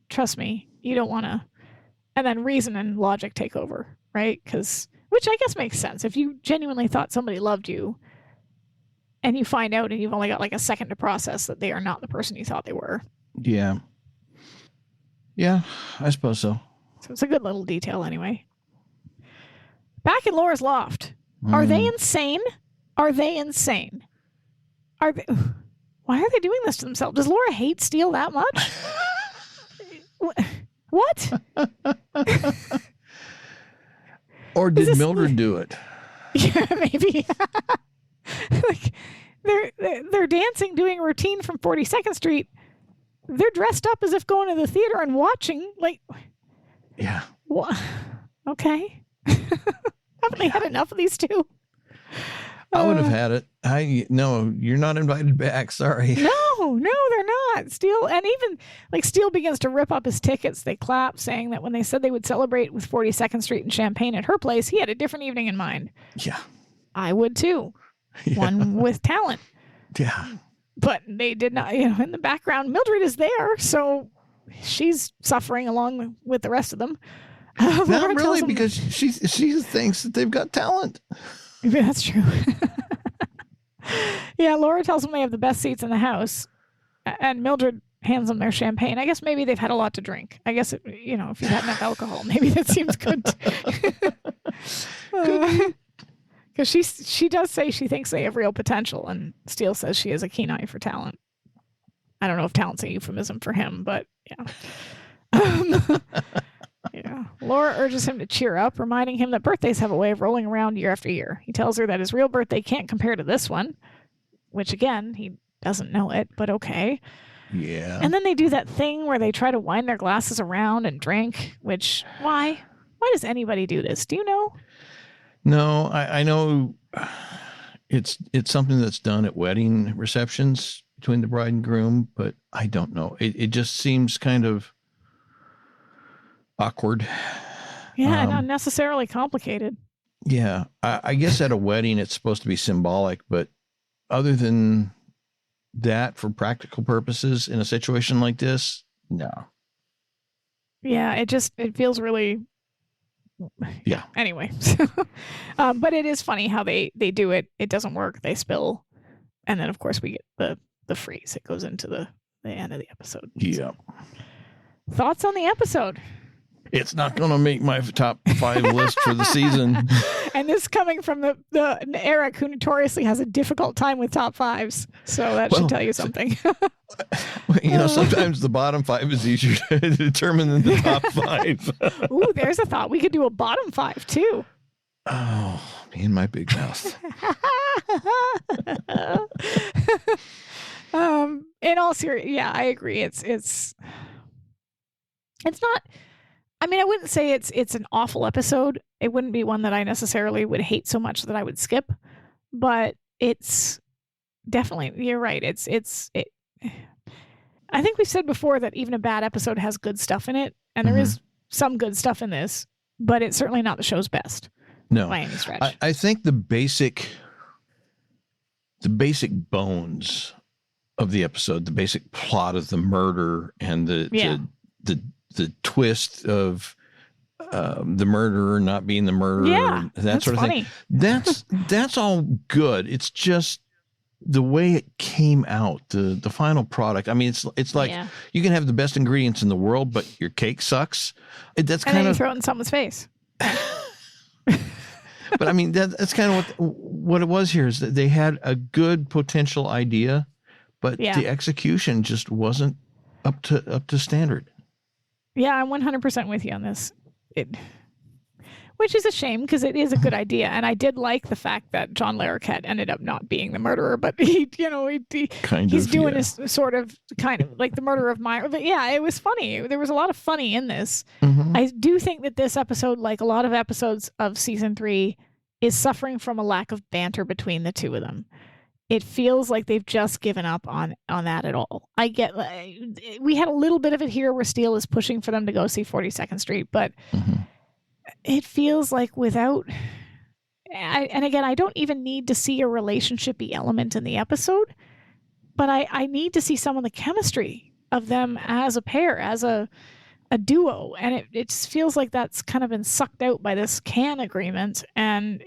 trust me, you don't want to. And then reason and logic take over, right? Which I guess makes sense. If you genuinely thought somebody loved you and you find out and you've only got like a second to process that they are not the person you thought they were. Yeah. Yeah, I suppose so. So it's a good little detail anyway. Back in Laura's loft. Are they insane? Are they insane? Why are they doing this to themselves? Does Laura hate Steele that much? What? Or did Mildred do it? Yeah, maybe. Like they're dancing, doing a routine from 42nd Street. They're dressed up as if going to the theater and watching. Like, yeah. What? Okay. Haven't they had enough of these two? I would have had it. No, you're not invited back. Sorry. No, they're not. Steele, and even like Steele begins to rip up his tickets. They clap, saying that when they said they would celebrate with 42nd Street and champagne at her place, he had a different evening in mind. Yeah. I would too. Yeah. One with talent. Yeah. But they did not, in the background, Mildred is there, so she's suffering along with the rest of them. Not really, because she thinks that they've got talent. That's true. Yeah, Laura tells them they have the best seats in the house, and Mildred hands them their champagne. I guess maybe they've had a lot to drink. I guess, if you've had enough alcohol, maybe that seems good. Because she does say she thinks they have real potential, and Steele says she has a keen eye for talent. I don't know if talent's a euphemism for him, but yeah. Yeah. Laura urges him to cheer up, reminding him that birthdays have a way of rolling around year after year. He tells her that his real birthday can't compare to this one, which again, he doesn't know it, but okay. Yeah. And then they do that thing where they try to wind their glasses around and drink, which, why? Why does anybody do this? Do you know? No, I know it's something that's done at wedding receptions between the bride and groom, but I don't know. It just seems kind of awkward. Yeah, and unnecessarily complicated. Yeah, I guess at a wedding it's supposed to be symbolic, but other than that, for practical purposes in a situation like this, no. Yeah, it feels really. Yeah. Anyway, but it is funny how they do it. It doesn't work. They spill, and then of course we get the freeze. It goes into the end of the episode. Yeah. So, thoughts on the episode? It's not going to make my top 5 list for the season. And this coming from the Eric, who notoriously has a difficult time with top 5s. So that should tell you something. Sometimes the bottom 5 is easier to determine than the top 5. Ooh, there's a thought. We could do a bottom 5 too. Oh, me and my big mouth. In all seriousness, yeah, I agree. It's not. I mean, I wouldn't say it's an awful episode. It wouldn't be one that I necessarily would hate so much that I would skip, but it's definitely, you're right. I think we've said before that even a bad episode has good stuff in it, and there is some good stuff in this, but it's certainly not the show's best. No, by any stretch. I think the basic bones of the episode, the basic plot of the murder and the twist of the murderer not being the murderer, that sort of funny. thing. That's all good. It's just the way it came out, the final product. I mean, it's like you can have the best ingredients in the world, but your cake sucks. That's kind then you of throw it in someone's face. But I mean, that's kind of what it was here. Is that they had a good potential idea, but the execution just wasn't up to standard. Yeah, I'm 100% with you on this. Which is a shame because it is a good idea, and I did like the fact that John Larroquette ended up not being the murderer, but he's doing his sort of kind of like the murder of Myra. But yeah, it was funny. There was a lot of funny in this. Mm-hmm. I do think that this episode, like a lot of episodes of season 3, is suffering from a lack of banter between the two of them. It feels like they've just given up on that at all. We had a little bit of it here where Steele is pushing for them to go see 42nd Street, but. Mm-hmm. It feels like without, and again, I don't even need to see a relationship-y element in the episode, but I need to see some of the chemistry of them as a pair, as a duo, and it just feels like that's kind of been sucked out by this can agreement, and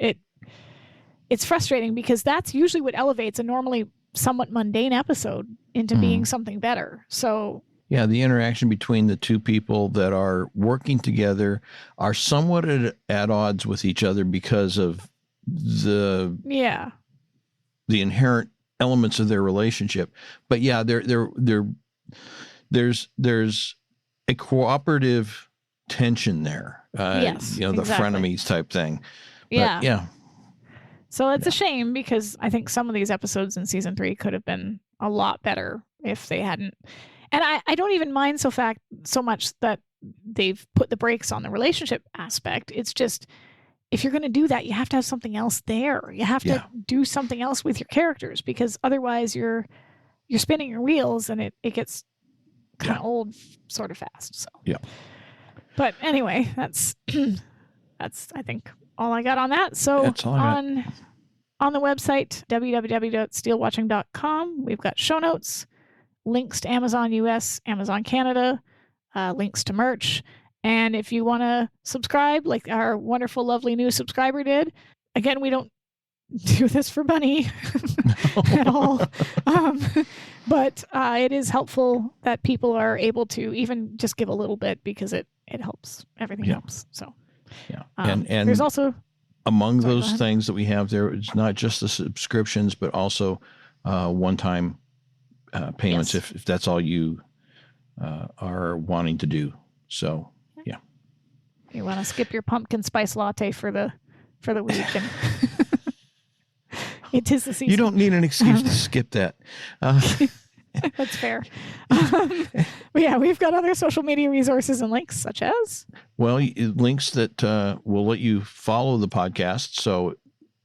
it's frustrating because that's usually what elevates a normally somewhat mundane episode into being something better. So. Yeah, the interaction between the two people that are working together are somewhat at odds with each other because of the inherent elements of their relationship. But yeah, there's a cooperative tension there. Yes, the frenemies type thing. But, yeah. So it's a shame because I think some of these episodes in season 3 could have been a lot better if they hadn't. And I don't even mind so much that they've put the brakes on the relationship aspect. It's just, if you're going to do that, you have to have something else there. You have to do something else with your characters, because otherwise you're spinning your wheels and it gets kind of old sort of fast. So yeah. But anyway, that's I think all I got on that. So on the website www.SteeleWatching.com, we've got show notes, links to Amazon US, Amazon Canada, links to merch. And if you want to subscribe, like our wonderful, lovely new subscriber did, again, we don't do this for money at all. But it is helpful that people are able to even just give a little bit, because it helps. Everything helps. So, and there's also among those things that we have there, it's not just the subscriptions, but also one-time payments, if that's all you are wanting to do. So, yeah. You want to skip your pumpkin spice latte for the week, and it is the season. You don't need an excuse to skip that. That's fair. But yeah, we've got other social media resources and links, such as? Well, links that will let you follow the podcast. So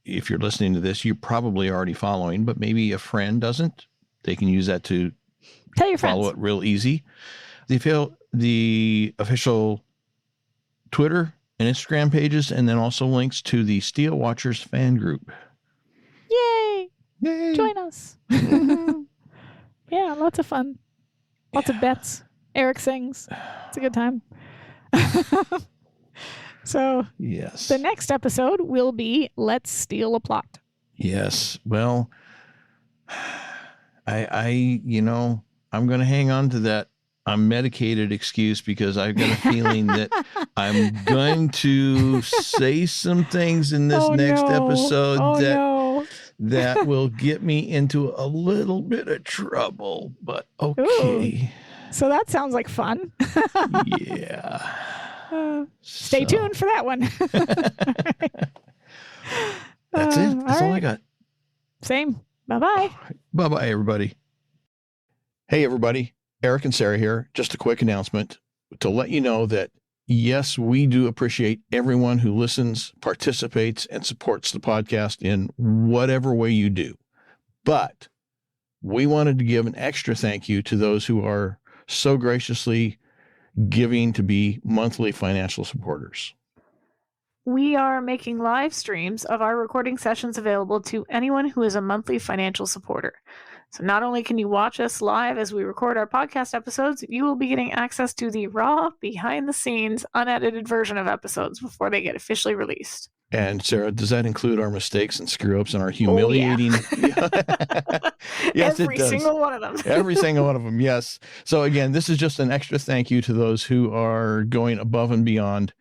if you're listening to this, you're probably already following, but maybe a friend doesn't. They can use that to tell your follow friends. It real easy. The official Twitter and Instagram pages, and then also links to the Steele Watchers fan group. Yay! Join us. Yeah, lots of fun. Lots of bets. Eric sings. It's a good time. So, yes. The next episode will be Let's Steal a Plot. Yes. Well, I'm going to hang on to that I'm medicated excuse, because I've got a feeling that I'm going to say some things in this next episode that will get me into a little bit of trouble, but okay. Ooh. So that sounds like fun. Yeah. Stay tuned for that one. That's it. That's all I got. Same. Bye-bye. Bye-bye, everybody. Hey, everybody. Eric and Sara here. Just a quick announcement to let you know that, yes, we do appreciate everyone who listens, participates, and supports the podcast in whatever way you do. But we wanted to give an extra thank you to those who are so graciously giving to be monthly financial supporters. We are making live streams of our recording sessions available to anyone who is a monthly financial supporter. So not only can you watch us live as we record our podcast episodes, you will be getting access to the raw, behind-the-scenes, unedited version of episodes before they get officially released. And Sara, does that include our mistakes and screw-ups and our humiliating? Yes, every it does. Single one of them. Every single one of them, yes. So again, this is just an extra thank you to those who are going above and beyond.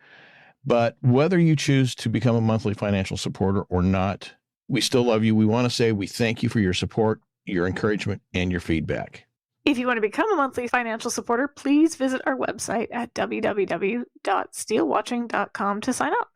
But whether you choose to become a monthly financial supporter or not, we still love you. We want to say we thank you for your support, your encouragement, and your feedback. If you want to become a monthly financial supporter, please visit our website at www.SteeleWatching.com to sign up.